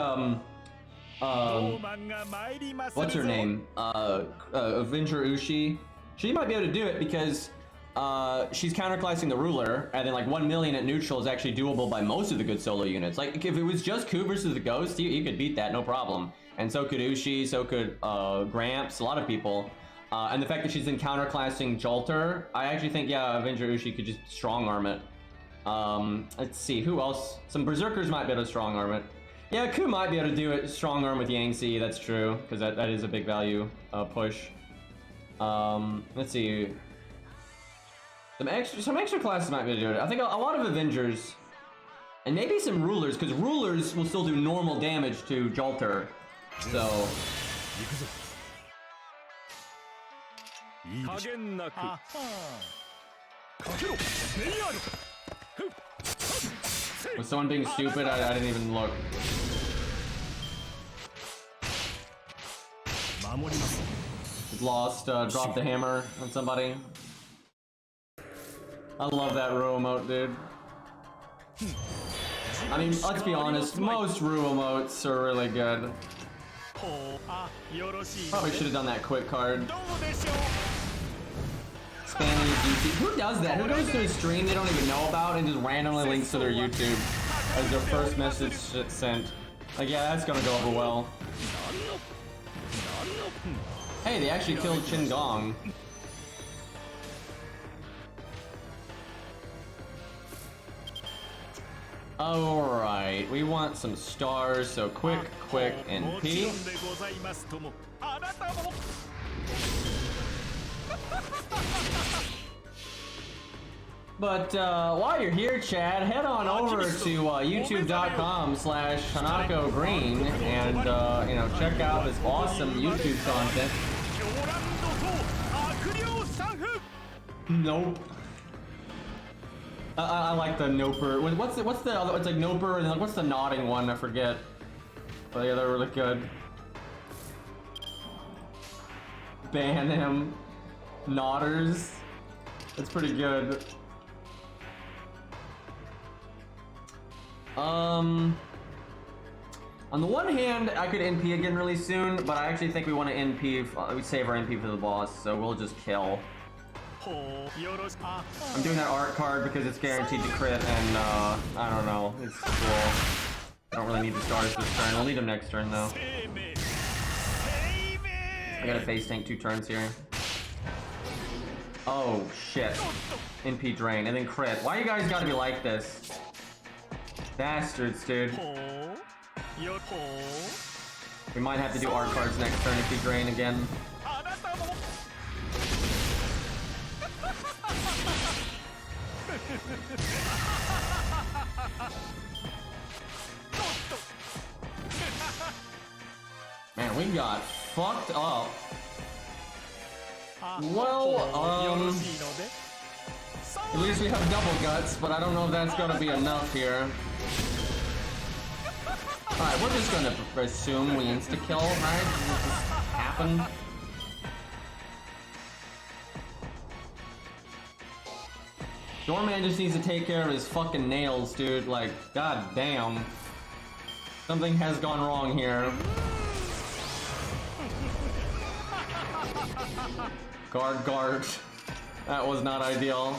what's her name? Avenger Ushi. She might be able to do it because she's counterclassing the ruler, and then like 1 million at neutral is actually doable by most of the good solo units. Like if it was just Ku versus the Ghost, you could beat that no problem. And so could Ushi, so could Gramps, a lot of people. And the fact that she's in counterclassing Jolter, I actually think yeah, Avenger Ushi could just strong arm it. Let's see, who else? Some berserkers might be able to strong arm it. Yeah, Ku might be able to do it strong arm with Yangtze, that's true, because that is a big value push. Let's see. Some extra classes might be able to do it. I think a lot of Avengers, and maybe some rulers, because rulers will still do normal damage to Jolter. So was someone being stupid? I didn't even look. Lost, dropped the hammer on somebody. I love that Ru emote, dude. I mean, let's be honest, most Ru emotes are really good. Probably should have done that quick card. Spamming YouTube. Who does that? Who goes to a stream they don't even know about and just randomly links to their YouTube as their first message sent? Like, yeah, that's gonna go over well. Hey, they actually killed Qingong. Alright, we want some stars, so quick, NP. But while you're here, Chad, head on over to youtube.com/HanakoGreen and you know, check out this awesome YouTube content. Nope. I like the Noper. What's the other? It's like Noper and like, what's the nodding one? I forget. But yeah, they're really good. Ban him. Nodders. It's pretty good. On the one hand, I could NP again really soon, but I actually think we want to NP. We save our NP for the boss, so we'll just kill. I'm doing that art card because it's guaranteed to crit, and I don't know, it's cool. I don't really need the stars this turn. We'll need them next turn though. I gotta face tank 2 turns here. Oh shit. NP drain and then crit. Why you guys gotta be like this? Bastards, dude. We might have to do art cards next turn if we drain again. Man, we got fucked up. Well, At least we have double guts, but I don't know if that's gonna be enough here. Alright, we're just gonna assume we insta-kill, right? Does this just happen? Doorman just needs to take care of his fucking nails, dude. Like, god damn. Something has gone wrong here. Guard. That was not ideal.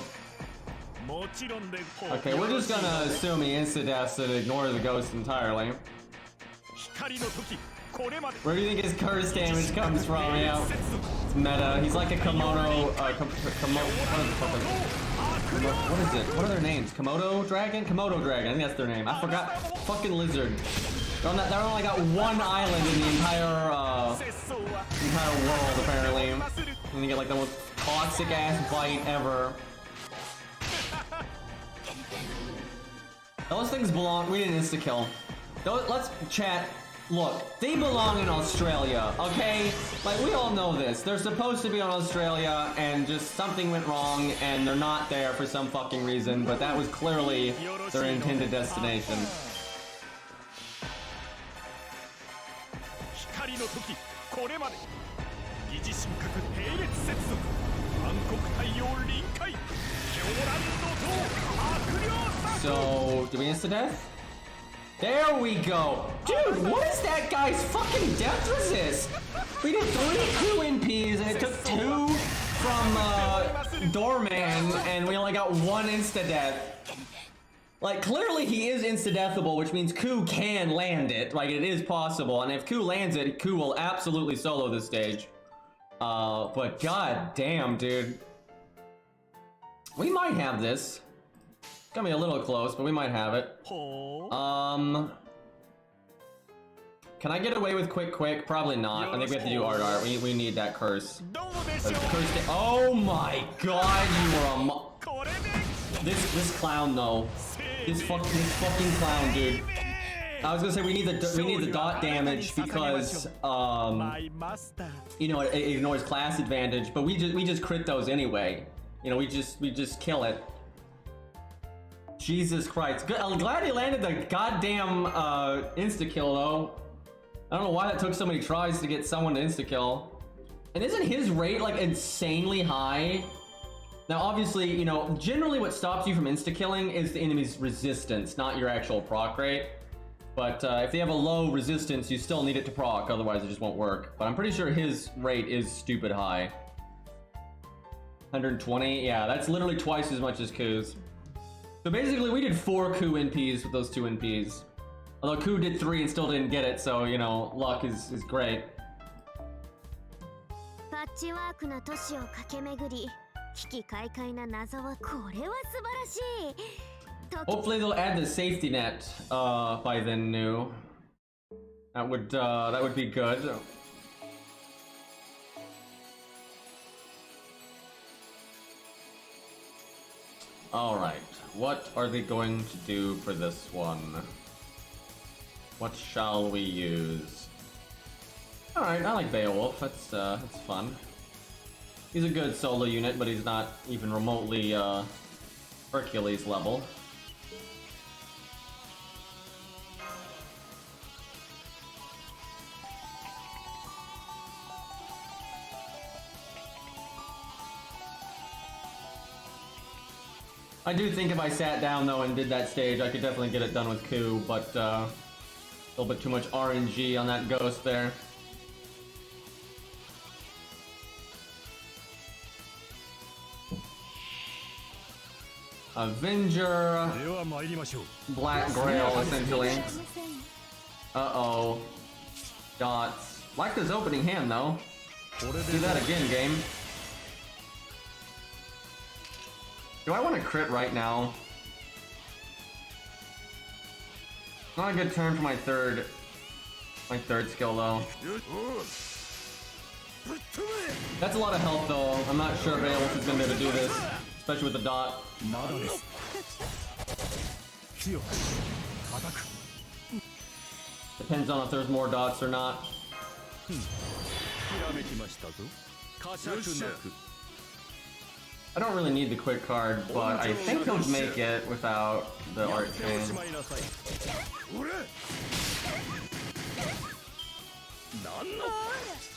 Okay, we're just gonna assume he insta-deaths and ignore the ghost entirely. Where do you think his curse damage comes from? Yeah, it's meta. He's like a Komodo. What is it? What are their names? Komodo dragon? Komodo dragon. I think that's their name. I forgot. Fucking lizard. They're only got one island in the entire world apparently. And you get like the most toxic ass bite ever. Those things belong. We didn't insta kill. Let's chat. Look, they belong in Australia, okay? Like, we all know this. They're supposed to be in Australia, and just something went wrong, and they're not there for some fucking reason, but that was clearly their intended destination. So, do we insta-death? There we go! Dude, what is that guy's fucking death resist? We did 3 2 NPs and it took 2 from Doorman and we only got 1 insta-death. Like, clearly he is insta-deathable, which means Ku can land it. Like, it is possible, and if Ku lands it, Ku will absolutely solo this stage. But god damn, dude. We might have this. It's gonna be a little close, but we might have it. Can I get away with quick? Probably not. I think we have to do art. We need that curse. Oh my god, you are a this clown though. This fucking clown, dude. I was gonna say we need the dot damage because you know it ignores class advantage, but we just crit those anyway. You know, we just kill it. Jesus Christ. Good. I'm glad he landed the goddamn insta-kill though. I don't know why that took so many tries to get someone to insta-kill. And isn't his rate like insanely high? Now obviously, you know, generally what stops you from insta-killing is the enemy's resistance, not your actual proc rate. But if they have a low resistance, you still need it to proc, otherwise it just won't work. But I'm pretty sure his rate is stupid high. 120? Yeah, that's literally twice as much as Ku's. So basically we did 4 Ku NPs with those 2 NPs. Although Ku did 3 and still didn't get it, so you know, luck is great. Hopefully they'll add the safety net by then, new. That would be good. All right. What are they going to do for this one? What shall we use? Alright, I like Beowulf. That's fun. He's a good solo unit, but he's not even remotely Hercules level. I do think if I sat down though and did that stage, I could definitely get it done with Ku, but a little bit too much RNG on that ghost there. Avenger, Black Grail essentially. Uh-oh. Dots. Like this opening hand though. Do that again, game. Do I want to crit right now? Not a good turn for my third skill though. That's a lot of health though. I'm not sure Beowulf is gonna be able to do this, especially with the dot. Depends on if there's more dots or not. I don't really need the quick card, but I think he'll make it without the art chain.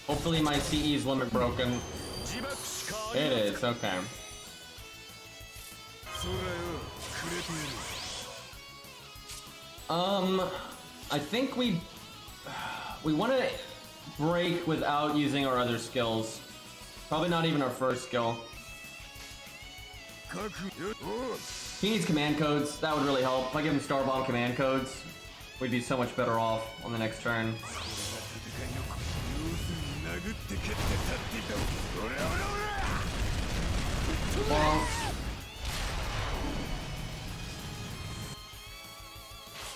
Hopefully my CE is limit broken. It is, okay. I think we want to break without using our other skills. Probably not even our first skill. He needs command codes. That would really help. If I give him Star Bomb command codes, we'd be so much better off on the next turn. Well,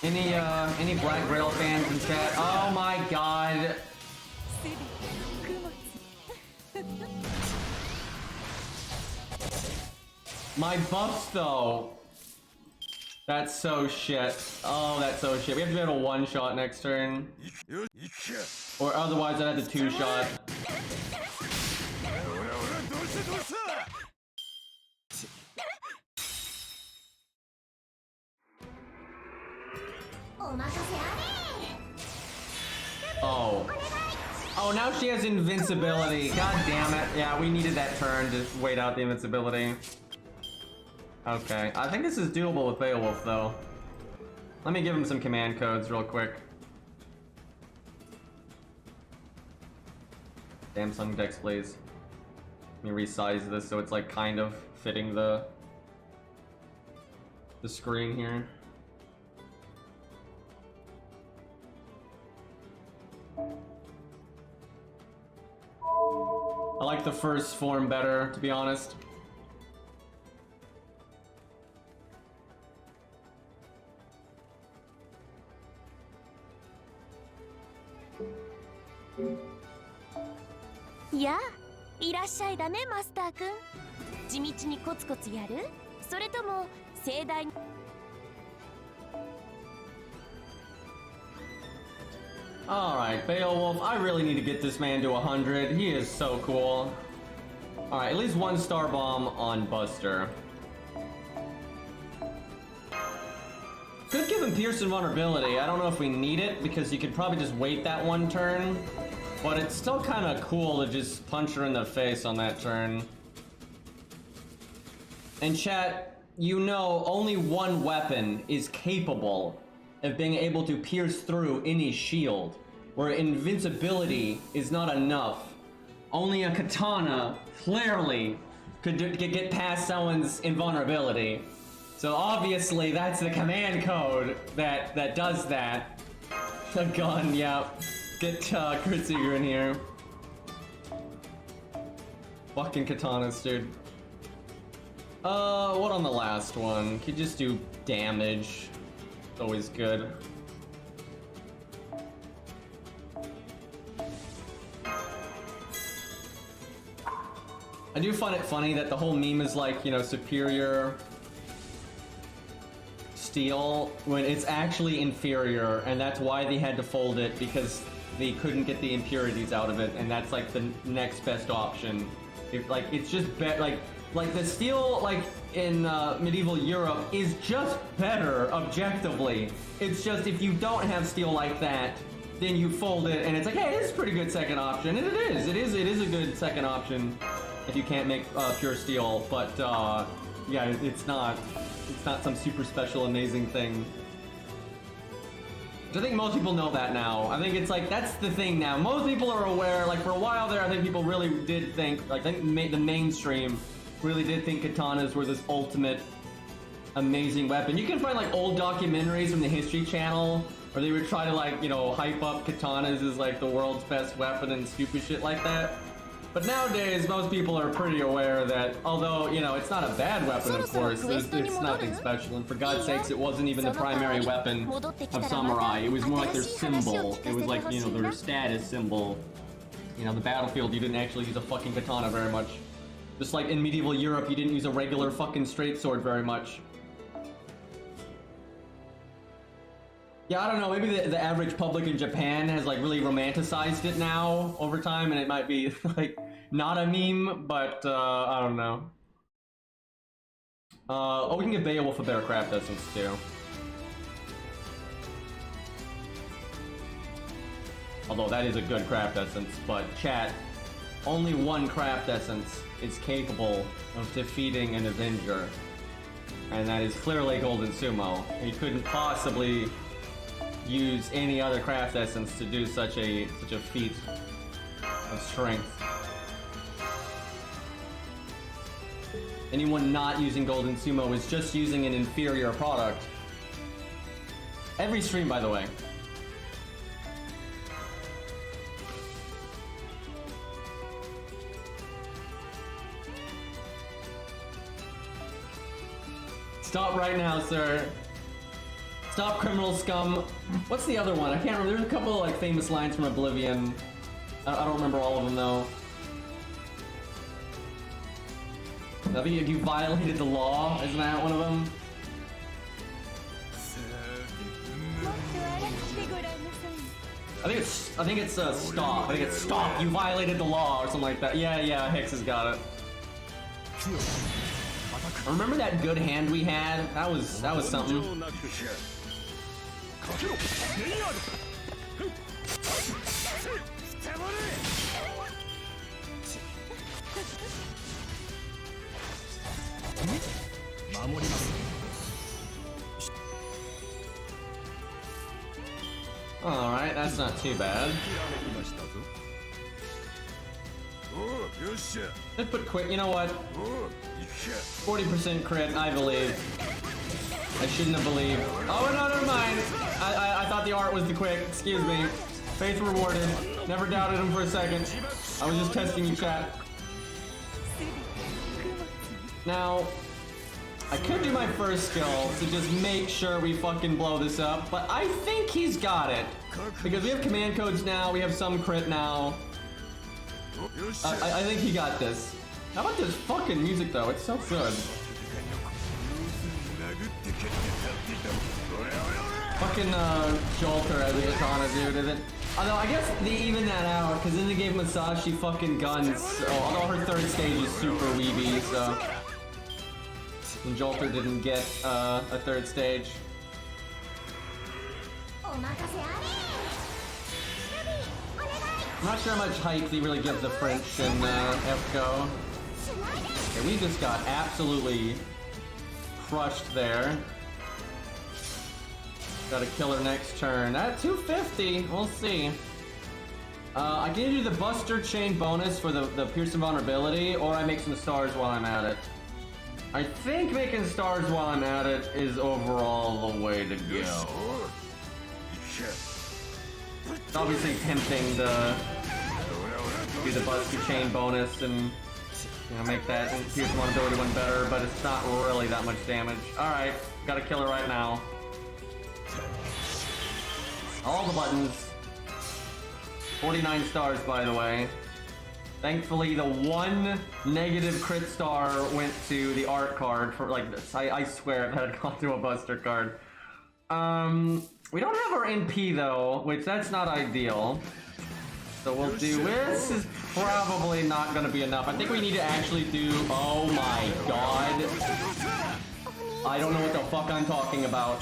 any Black Grail fans in chat? Oh my god. My buffs though. That's so shit. Oh, that's so shit. We have to be able to one-shot next turn. Or otherwise I'd have to two-shot. Oh. Oh, now she has invincibility. God damn it. Yeah, we needed that turn to wait out the invincibility. Okay, I think this is doable with Beowulf, though. Let me give him some command codes real quick. Samsung Dex, please. Let me resize this so it's like kind of fitting the screen here. I like the first form better, to be honest. Yeah, いらっしゃいだね、マスターくん。地道にコツコツやる？それとも盛大に。Alright, Beowulf, I really need to get this man to 100. He is so cool. Alright, at least one Star Bomb on Buster. Could give him Pierce and Vulnerability. I don't know if we need it, because you could probably just wait that one turn. But it's still kind of cool to just punch her in the face on that turn. And chat, you know only one weapon is capable of being able to pierce through any shield, where invincibility is not enough. Only a katana clearly could get past someone's invulnerability. So obviously that's the command code that does that. A gun, yeah. Get Kurtziger in here. Fucking katanas, dude. What on the last one? Could just do damage. It's always good. I do find it funny that the whole meme is like, you know, superior steel when it's actually inferior, and that's why they had to fold it, because they couldn't get the impurities out of it, and that's like the next best option. It's just like the steel like in medieval Europe is just better objectively. It's just if you don't have steel like that, then you fold it, and it's like, hey, this is a pretty good second option, and it is a good second option if you can't make pure steel. But yeah, it's not some super special amazing thing. I think most people know that now. I think it's like, that's the thing now. Most people are aware, like for a while there, I think people really did think, like I think the mainstream really did think katanas were this ultimate amazing weapon. You can find like old documentaries from the History Channel where they would try to like, you know, hype up katanas as like the world's best weapon and stupid shit like that. But nowadays, most people are pretty aware that, although, you know, it's not a bad weapon, of course, it's nothing special, and for God's sakes, it wasn't even the primary weapon of samurai. It was more like their symbol. It was like, you know, their status symbol. You know, the battlefield, you didn't actually use a fucking katana very much. Just like in medieval Europe, you didn't use a regular fucking straight sword very much. Yeah, I don't know, maybe the average public in Japan has like really romanticized it now over time, and it might be like not a meme, but I don't know. Oh, we can give Beowulf a better craft essence too. Although that is a good craft essence, but chat, only one craft essence is capable of defeating an Avenger. And that is clearly Golden Sumo. He couldn't possibly use any other craft essence to do such a feat of strength. Anyone not using Golden Sumo is just using an inferior product. Every stream, by the way. Stop right now, sir. Stop, criminal scum. What's the other one? I can't remember. There's a couple of, like, famous lines from Oblivion. I don't remember all of them though. I think you violated the law. Isn't that one of them? I think it's stop. I think it's stop. You violated the law or something like that. Yeah. Hicks has got it. Remember that good hand we had? That was something. Alright, that's not too bad. Let's put quick, you know what? 40% crit, I believe. I shouldn't have believed. Oh, no, never mind. I thought the art was the quick. Excuse me. Faith rewarded. Never doubted him for a second. I was just testing you, chat. Now, I could do my first skill to just make sure we fucking blow this up, but I think he's got it. Because we have command codes now, we have some crit now. I think he got this. How about this fucking music though? It's so good. Fucking Jolter as a katana dude, is it? Although I guess they even that out, because then they gave Masashi fucking guns. So, although her third stage is super weeby, so. And Jolter didn't get a third stage. I'm not sure how much hype he really gives the French in FGO. Okay, we just got absolutely crushed there. Got a killer next turn. At 250, we'll see. I can do the Buster Chain bonus for the Piercing Vulnerability, or I make some stars while I'm at it. I think making stars while I'm at it is overall the way to go. It's obviously tempting to do the Buster Chain bonus and, you know, make that Piercing Vulnerability one better, but it's not really that much damage. Alright, got a killer right now. All the buttons. 49 stars, by the way. Thankfully, the one negative crit star went to the art card for, like, I swear if that had gone to a Buster card. We don't have our NP though, which that's not ideal. So we'll do this. Is probably not gonna be enough. I think we need to actually do, oh my god. I don't know what the fuck I'm talking about.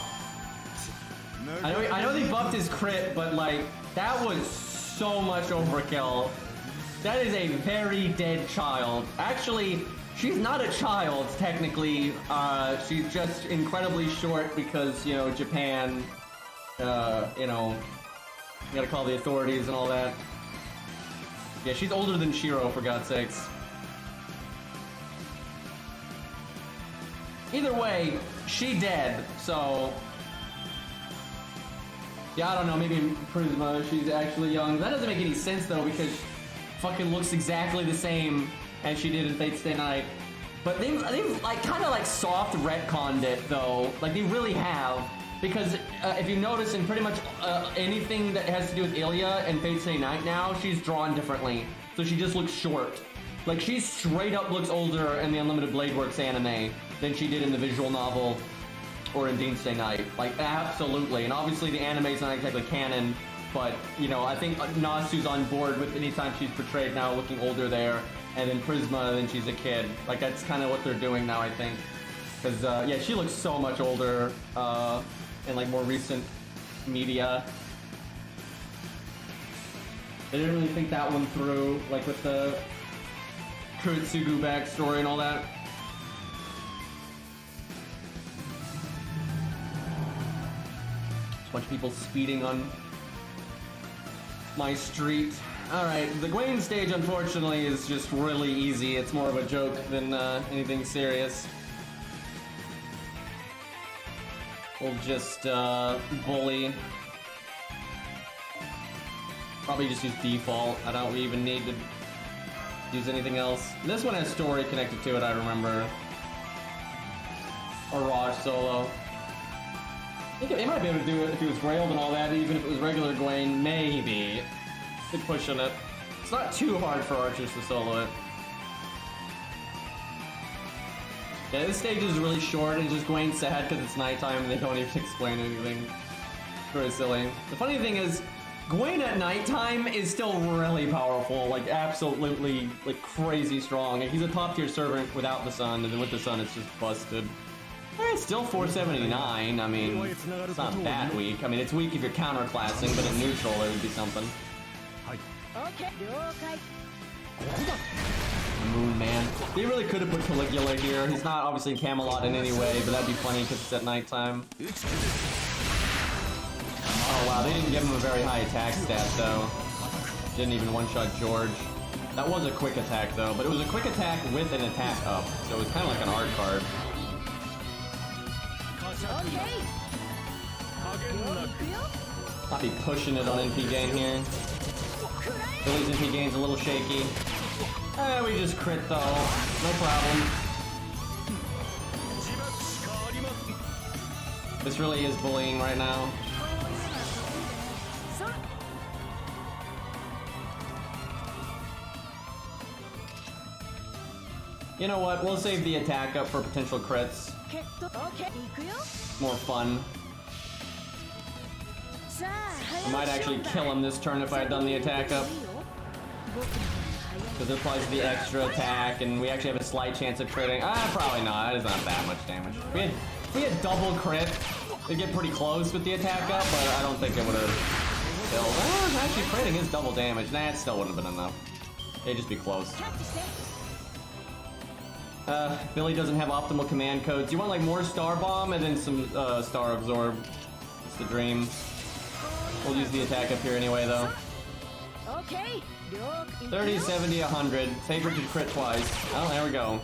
I know they buffed his crit, but like, that was so much overkill. That is a very dead child. Actually, she's not a child, technically. She's just incredibly short because, you know, Japan, you know, you gotta call the authorities and all that. Yeah, she's older than Shiro, for God's sakes. Either way, she dead, so... Yeah, I don't know, maybe Prisma, she's actually young. That doesn't make any sense, though, because fucking looks exactly the same as she did in Fate Stay Night. But they've like, kind of like soft retconned it, though. Like, they really have. Because if you notice in pretty much anything that has to do with Ilya and Fate Stay Night now, she's drawn differently. So she just looks short. Like, she straight up looks older in the Unlimited Blade Works anime than she did in the visual novel or in Fate Stay Night. Like, absolutely. And obviously the anime's not exactly canon, but, you know, I think Nasu's on board with anytime she's portrayed now looking older there. And then Prisma, then she's a kid. Like, that's kind of what they're doing now, I think. Because, yeah, she looks so much older in, like, more recent media. They didn't really think that one through, like, with the Kuretsugu backstory and all that. A bunch of people speeding on my street. Alright, the Gwaine stage, unfortunately, is just really easy. It's more of a joke than anything serious. We'll just bully. Probably just use default. I don't even need to use anything else. This one has story connected to it, I remember. Or Raj solo. I think it might be able to do it if it was railed and all that, even if it was regular Gwaine, maybe. Big push on it. It's not too hard for archers to solo it. Yeah, this stage is really short and just Gwaine's sad because it's nighttime and they don't even explain anything. Very silly. The funny thing is, Gwaine at nighttime is still really powerful, like absolutely, like crazy strong. Like, he's a top tier servant without the sun, and then with the sun it's just busted. It's still 479, I mean, it's not that weak. I mean, it's weak if you're counterclassing, but in neutral it would be something. Moon Man. They really could have put Caligula here. He's not obviously Camelot in any way, but that'd be funny because it's at nighttime. Oh wow, they didn't give him a very high attack stat though. Didn't even one-shot George. That was a quick attack though, but it was a quick attack with an attack up, so it was kind of like an art card. I'll be pushing it on NP gain here. Billy's NP gain's a little shaky. We just crit though, no problem. This really is bullying right now. You know what, we'll save the attack up for potential crits. More fun. I might actually kill him this turn if I had done the attack up. Because it applies the extra attack, and we actually have a slight chance of critting. Probably not. That is not that much damage. If we had double crit, it'd get pretty close with the attack up, but I don't think it would have killed. Actually, critting is double damage. Nah, it still wouldn't have been enough. It'd just be close. Billy doesn't have optimal command codes. You want like more Star Bomb and then some Star Absorb. It's the dream. We'll use the attack up here anyway though. 30, 70, 100. Favorite to crit twice. Oh, there we go.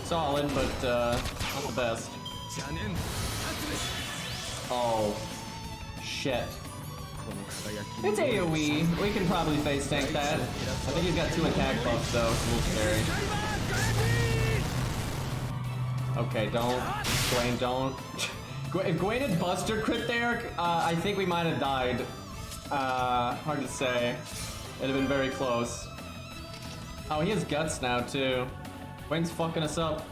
Solid, but not the best. Oh, shit. It's AoE. We can probably face tank that. I think he's got 2 attack buffs though. It's a little scary. Okay, don't. Gwaine, don't. If Gwaine had Buster crit there, I think we might have died. Hard to say. It'd have been very close. Oh, he has guts now too. Gwaine's fucking us up.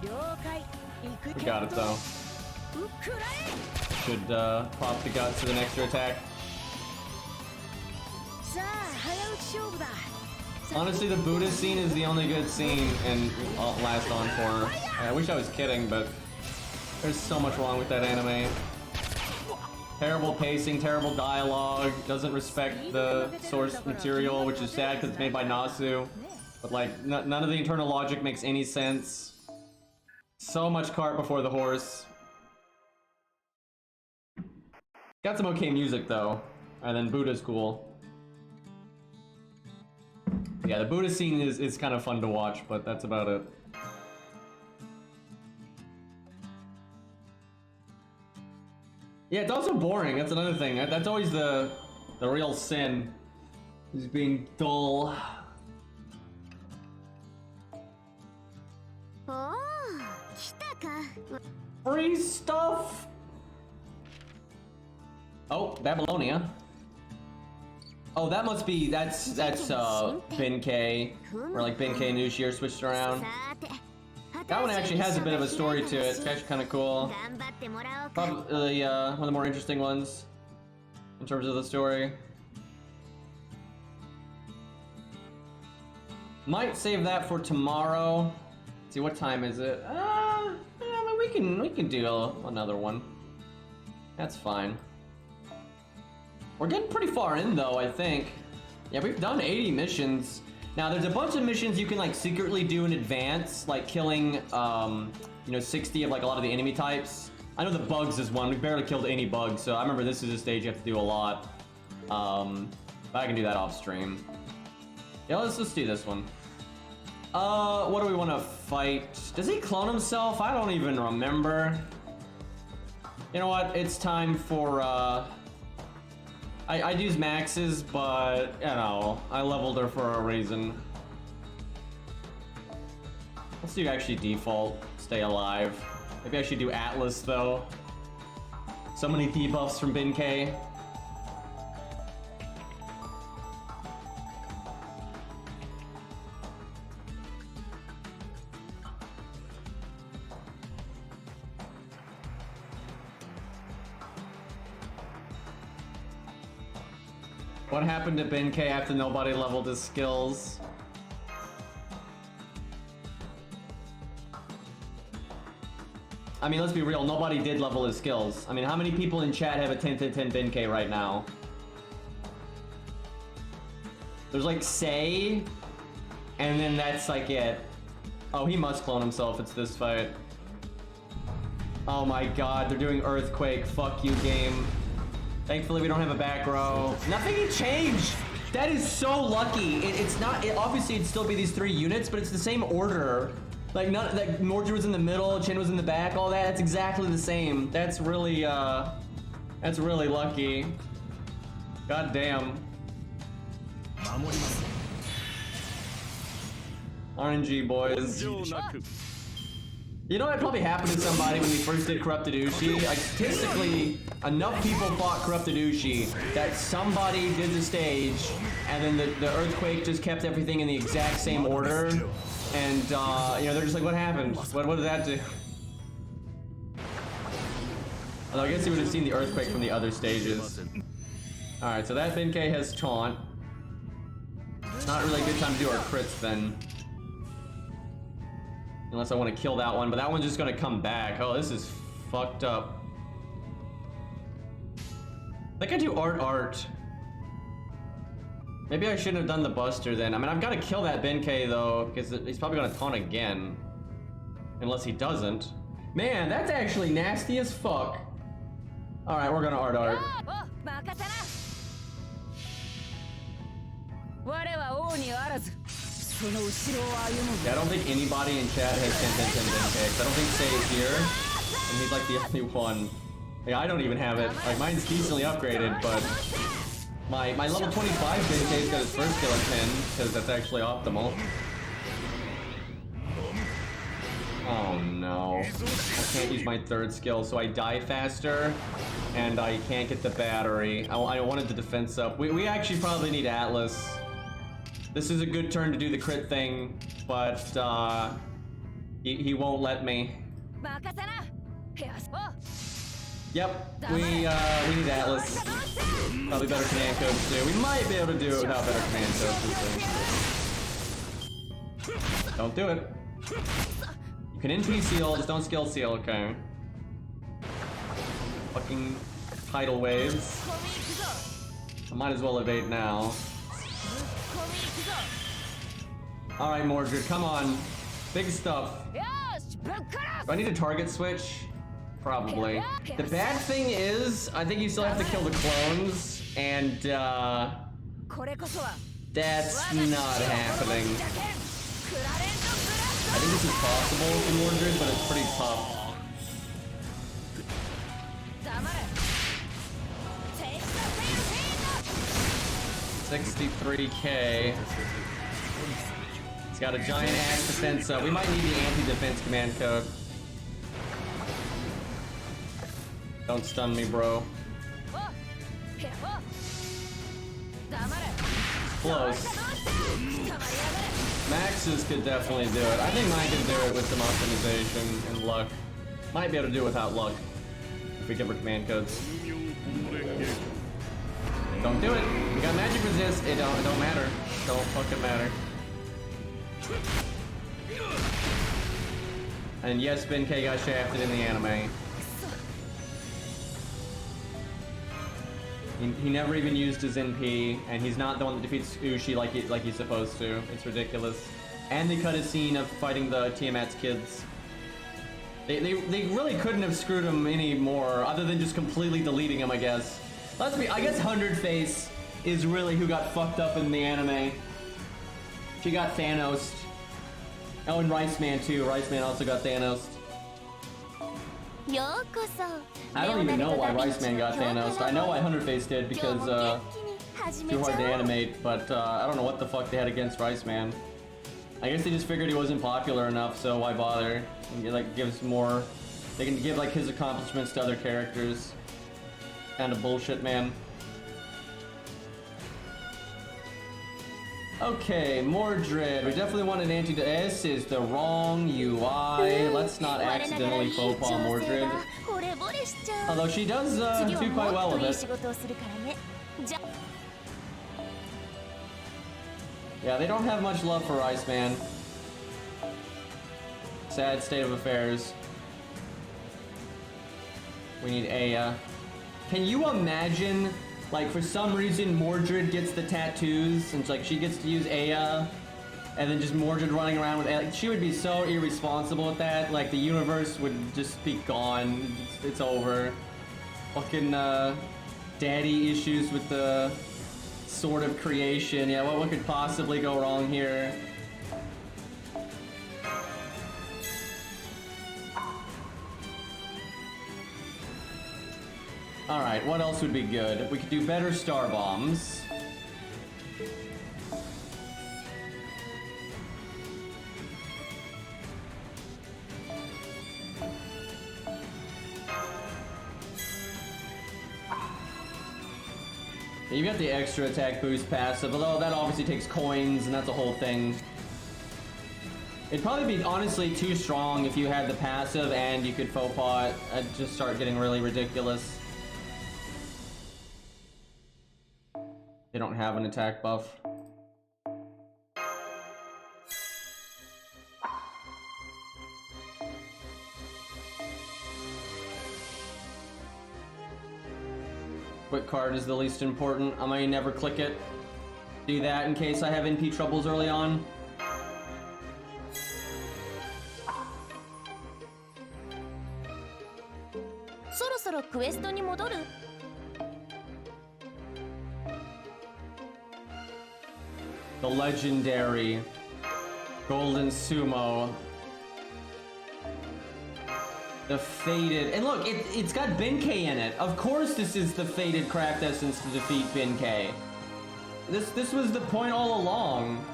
We got it though. Should pop the guts with an extra attack. Honestly, the Buddhist scene is the only good scene in Last Encore. I wish I was kidding, but there's so much wrong with that anime. Terrible pacing, terrible dialogue, doesn't respect the source material, which is sad because it's made by Nasu. But like, none of the internal logic makes any sense. So much cart before the horse. Got some okay music though, and then Buddha's cool. Yeah, the Buddha scene is kind of fun to watch, but that's about it. Yeah, it's also boring. That's another thing. That's always the real sin, is being dull. Free stuff. Oh, Babylonia. Oh, that must be that's Benkei, or like Benkei Nushir switched around. That one actually has a bit of a story to it. It's actually kind of cool. Probably one of the more interesting ones in terms of the story. Might save that for tomorrow. See, what time is it? I mean, we can do another one. That's fine. We're getting pretty far in though, I think. Yeah, we've done 80 missions. Now, there's a bunch of missions you can like secretly do in advance, like killing, you know, 60 of like a lot of the enemy types. I know the bugs is one. We barely killed any bugs, so I remember this is a stage you have to do a lot. But I can do that off stream. Yeah, let's do this one. What do we want to fight? Does he clone himself? I don't even remember. You know what? It's time for, I'd use Max's, but, you know, I leveled her for a reason. Let's do actually default, stay alive. Maybe I should do Atlas, though. So many debuffs from Ben-K. What happened to Ben-K after nobody leveled his skills? I mean, let's be real, nobody did level his skills. I mean, how many people in chat have a 10-10-10 Ben-K right now? There's like Say, and then that's like it. Oh, he must clone himself, it's this fight. Oh my god, they're doing Earthquake, fuck you game. Thankfully, we don't have a back row. Nothing changed! That is so lucky. It's not, obviously it'd still be these 3 units, but it's the same order. Like, Mordred was in the middle, Chen was in the back, all that, that's exactly the same. That's really lucky. God damn. RNG, boys. You know what probably happened to somebody when we first did Corrupted Ushi? Like, statistically, enough people fought Corrupted Ushi that somebody did the stage, and then the Earthquake just kept everything in the exact same order. And, you know, they're just like, what happened? What did that do? Although I guess you would have seen the Earthquake from the other stages. Alright, so that Ben-K has Taunt. It's not really a good time to do our crits then. Unless I want to kill that one, but that one's just gonna come back. Oh, this is fucked up. I think I do art. Maybe I shouldn't have done the Buster then. I mean, I've got to kill that Ben-K though, because he's probably gonna taunt again. Unless he doesn't. Man, that's actually nasty as fuck. Alright, we're gonna art. Yeah, I don't think anybody in chat has 10-10-10 Ben-K. I don't think Say is here, and he's like the only one. Yeah, I don't even have it. Like, mine's decently upgraded, but my level 25 Ben-K's got his first kill at 10, because that's actually optimal. Oh no. I can't use my 3rd skill, so I die faster, and I can't get the battery. I wanted the defense up. We actually probably need Atlas. This is a good turn to do the crit thing, but he won't let me. Yep, we need Atlas. Probably better command codes too. We might be able to do it without better command codes. Don't do it. You can NP seal, just don't skill seal, okay. Fucking tidal waves. I might as well evade now. Alright, Mordred, come on. Big stuff. Do I need a target switch? Probably. The bad thing is, I think you still have to kill the clones, and that's not happening. I think this is possible for Mordred, but it's pretty tough. 63k. He's got a giant axe defense up. We might need the anti-defense command code. Don't stun me, bro. Close. Max's could definitely do it. I think mine can do it with some optimization and luck. Might be able to do it without luck. If we give her command codes. Don't do it. We got magic resist. It don't matter. Don't fucking matter. And yes, Ben-K got shafted in the anime. He never even used his NP, and he's not the one that defeats Ushi like he's supposed to. It's ridiculous. And they cut a scene of fighting the Tiamat's kids. They really couldn't have screwed him any more, other than just completely deleting him, I guess. I guess 100 Face is really who got fucked up in the anime. She got Thanos. Oh, and Rice Man too. Rice Man also got Thanos. I don't even know why Rice Man got Thanos. I know why 100 Face did because too hard to animate, but I don't know what the fuck they had against Rice Man. I guess they just figured he wasn't popular enough, so why bother? And like gives more. They can give like his accomplishments to other characters. Kind of bullshit, man. Okay, Mordred. We definitely want an anti. This is the wrong UI. Let's not accidentally faux pas Mordred. Although she does do quite well with it. Yeah, they don't have much love for Iceman. Sad state of affairs. We need Aya. Can you imagine? Like, for some reason, Mordred gets the tattoos, and like she gets to use Aya, and then just Mordred running around with Aya. Like, she would be so irresponsible with that. Like, the universe would just be gone. It's over. Fucking daddy issues with the Sword of Creation. Yeah, what could possibly go wrong here? Alright, what else would be good? We could do better star bombs. You got the extra attack boost passive, although that obviously takes coins and that's a whole thing. It'd probably be honestly too strong if you had the passive and you could faux pas. I'd just start getting really ridiculous. They don't have an attack buff. Quick card is the least important. I might never click it. Do that in case I have NP troubles early on. The legendary Golden Sumo. The Fated. And look, it's got Ben-K in it. Of course this is the Fated Craft Essence to defeat Ben-K. This was the point all along.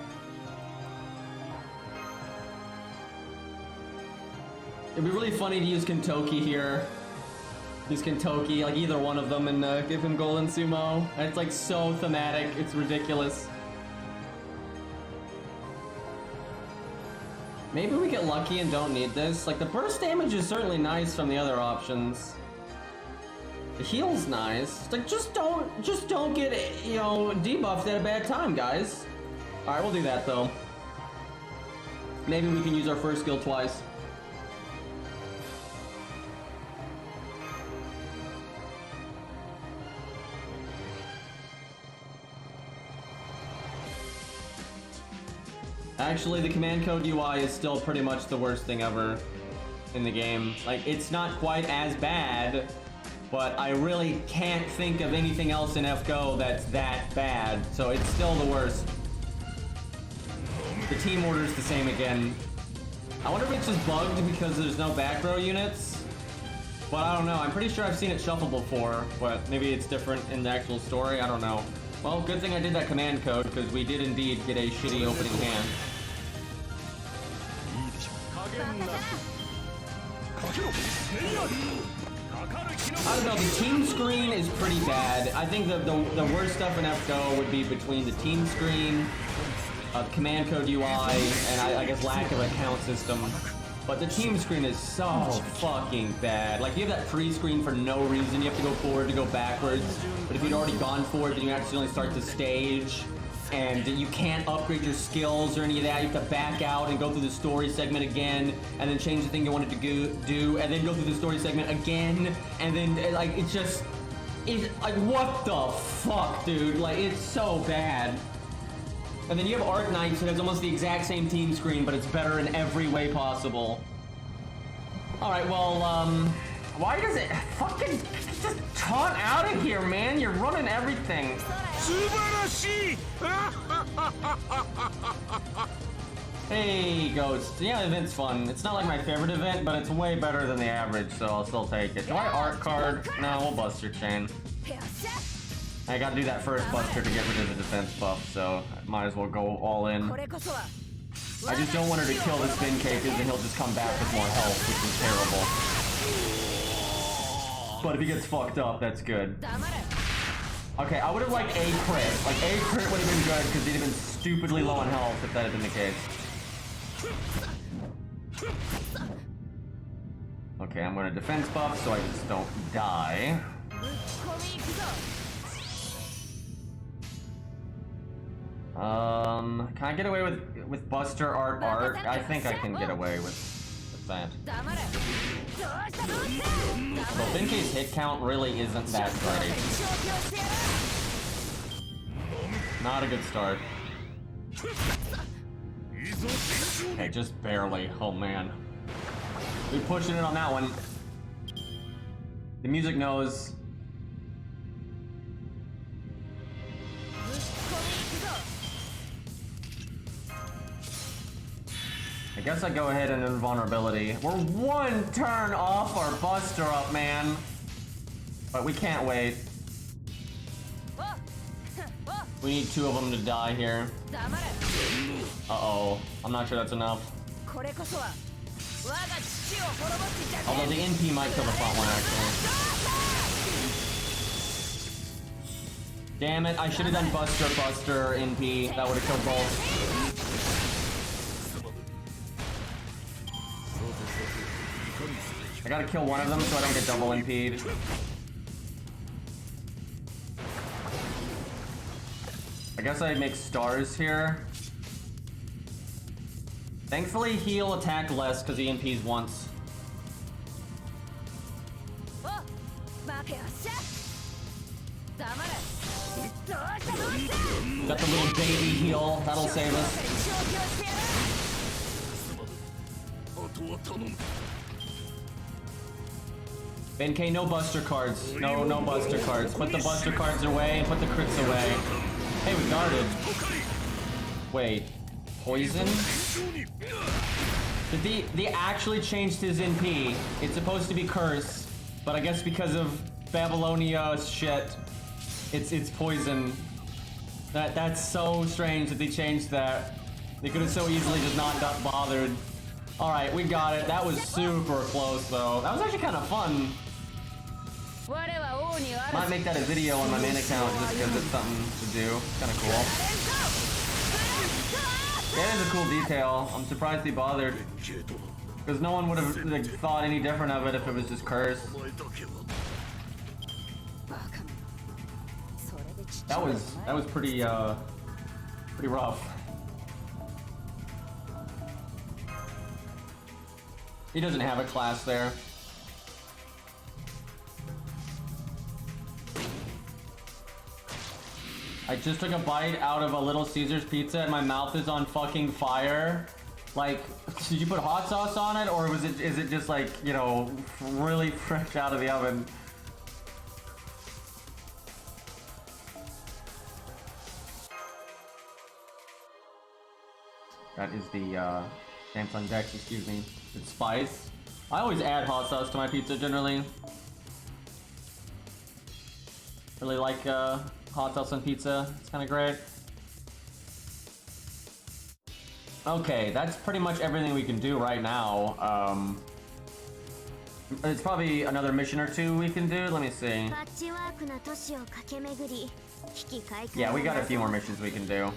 It'd be really funny to use Kentoki here. Use Kentoki, like either one of them, and give him Golden Sumo. And it's like so thematic, it's ridiculous. Maybe we get lucky and don't need this. Like, the burst damage is certainly nice from the other options. The heal's nice. Like, just don't get, you know, debuffed at a bad time, guys. Alright, we'll do that, though. Maybe we can use our first skill twice. Actually, the command code UI is still pretty much the worst thing ever in the game. Like, it's not quite as bad, but I really can't think of anything else in FGO that's that bad, so it's still the worst. The team order's the same again. I wonder if it's just bugged because there's no back row units, but I don't know. I'm pretty sure I've seen it shuffle before, but maybe it's different in the actual story. I don't know. Well, good thing I did that command code, because we did indeed get a shitty opening hand. I don't know, the team screen is pretty bad. I think the worst stuff in FGO would be between the team screen, command code UI, and I guess lack of a count system. But the team screen is so fucking bad. Like, you have that free screen for no reason. You have to go forward to go backwards. But if you'd already gone forward, then you accidentally start the stage. and you can't upgrade your skills or any of that. You have to back out and go through the story segment again, and then change the thing you wanted to do, and then go through the story segment again, and then like it's like what the fuck, dude? Like it's so bad. And then you have Arknights, that has almost the exact same team screen, but it's better in every way possible. Alright, well, why does it fucking just taunt out of here, man? You're running everything. Hey, Ghost. Yeah, the event's fun. It's not like my favorite event, but it's way better than the average, so I'll still take it. Do I art card? No, we'll Buster Chain. I gotta do that first Buster to get rid of the defense buff, so I might as well go all in. I just don't want her to kill the spin cake, because then he'll just come back with more health, which is terrible. But if he gets fucked up, that's good. Okay, I would have liked a crit. Like, a crit would have been good, because he'd have been stupidly low on health if that had been the case. Okay, I'm gonna defense buff, so I just don't die. Can I get away with Buster Art? I think I can get away with that. Well, Benkei's hit count really isn't that great. Not a good start. Okay, just barely. Oh man. We pushing it on that one. The music knows. I guess I go ahead and invulnerability. We're one turn off our Buster up, man. But we can't wait. We need 2 of them to die here. Uh-oh. I'm not sure that's enough. Although the NP might kill the front one, actually. Damn it, I should have done Buster, NP. That would have killed both. I gotta kill one of them so I don't get double NP'd. I guess I make stars here. Thankfully, he'll attack less because he NPs once. Got the little baby heal. That'll save us. Benkei, no Buster cards. No Buster cards. Put the Buster cards away and put the crits away. Hey, we guarded. Wait. Poison? Did they actually changed his NP? It's supposed to be Curse, but I guess because of Babylonia shit, it's poison. That's so strange that they changed that. They could have so easily just not got bothered. Alright, we got it. That was super close though. That was actually kind of fun. Might make that a video on my main account just because it's something to do. Kind of cool. It is a cool detail. I'm surprised he bothered. Because no one would have like, thought any different of it if it was just Curse. That was pretty rough. He doesn't have a class there. I just took a bite out of a Little Caesars pizza and my mouth is on fucking fire. Like, did you put hot sauce on it, or is it just like, you know, really fresh out of the oven? That is the Samsung Dex, excuse me. It's spice. I always add hot sauce to my pizza generally. Really like hot sauce on pizza. It's kind of great. Okay, that's pretty much everything we can do right now. It's probably another mission or two we can do. Let me see. Yeah, we got a few more missions we can do.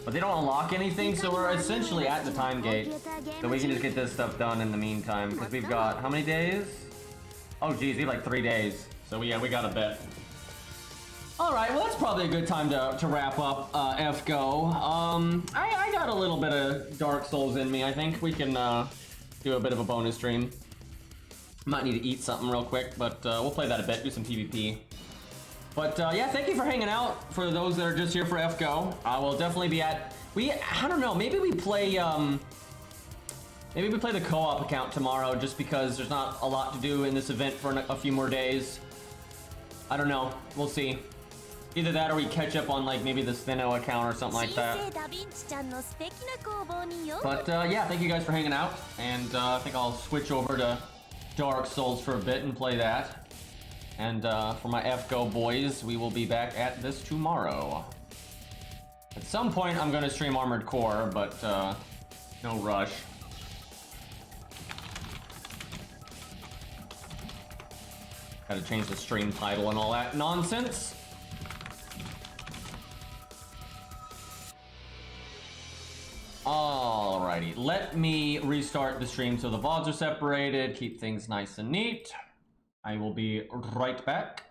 But they don't unlock anything, so we're essentially at the time gate. So we can just get this stuff done in the meantime. Because we've got, how many days? Oh geez, we have like 3 days. So yeah, we got a bit. All right, well, that's probably a good time to wrap up FGO. I got a little bit of Dark Souls in me. I think we can do a bit of a bonus stream. Might need to eat something real quick, but we'll play that a bit, do some PvP. But yeah, thank you for hanging out. For those that are just here for FGO, I will definitely be at. I don't know. Maybe we play the co-op account tomorrow, just because there's not a lot to do in this event for a few more days. I don't know. We'll see. Either that, or we catch up on like maybe the Steno account or something like that. But yeah, thank you guys for hanging out, and I think I'll switch over to Dark Souls for a bit and play that. And for my FGO boys, we will be back at this tomorrow. At some point, I'm going to stream Armored Core, but no rush. Gotta change the stream title and all that nonsense. Alrighty, let me restart the stream so the VODs are separated, keep things nice and neat. I will be right back.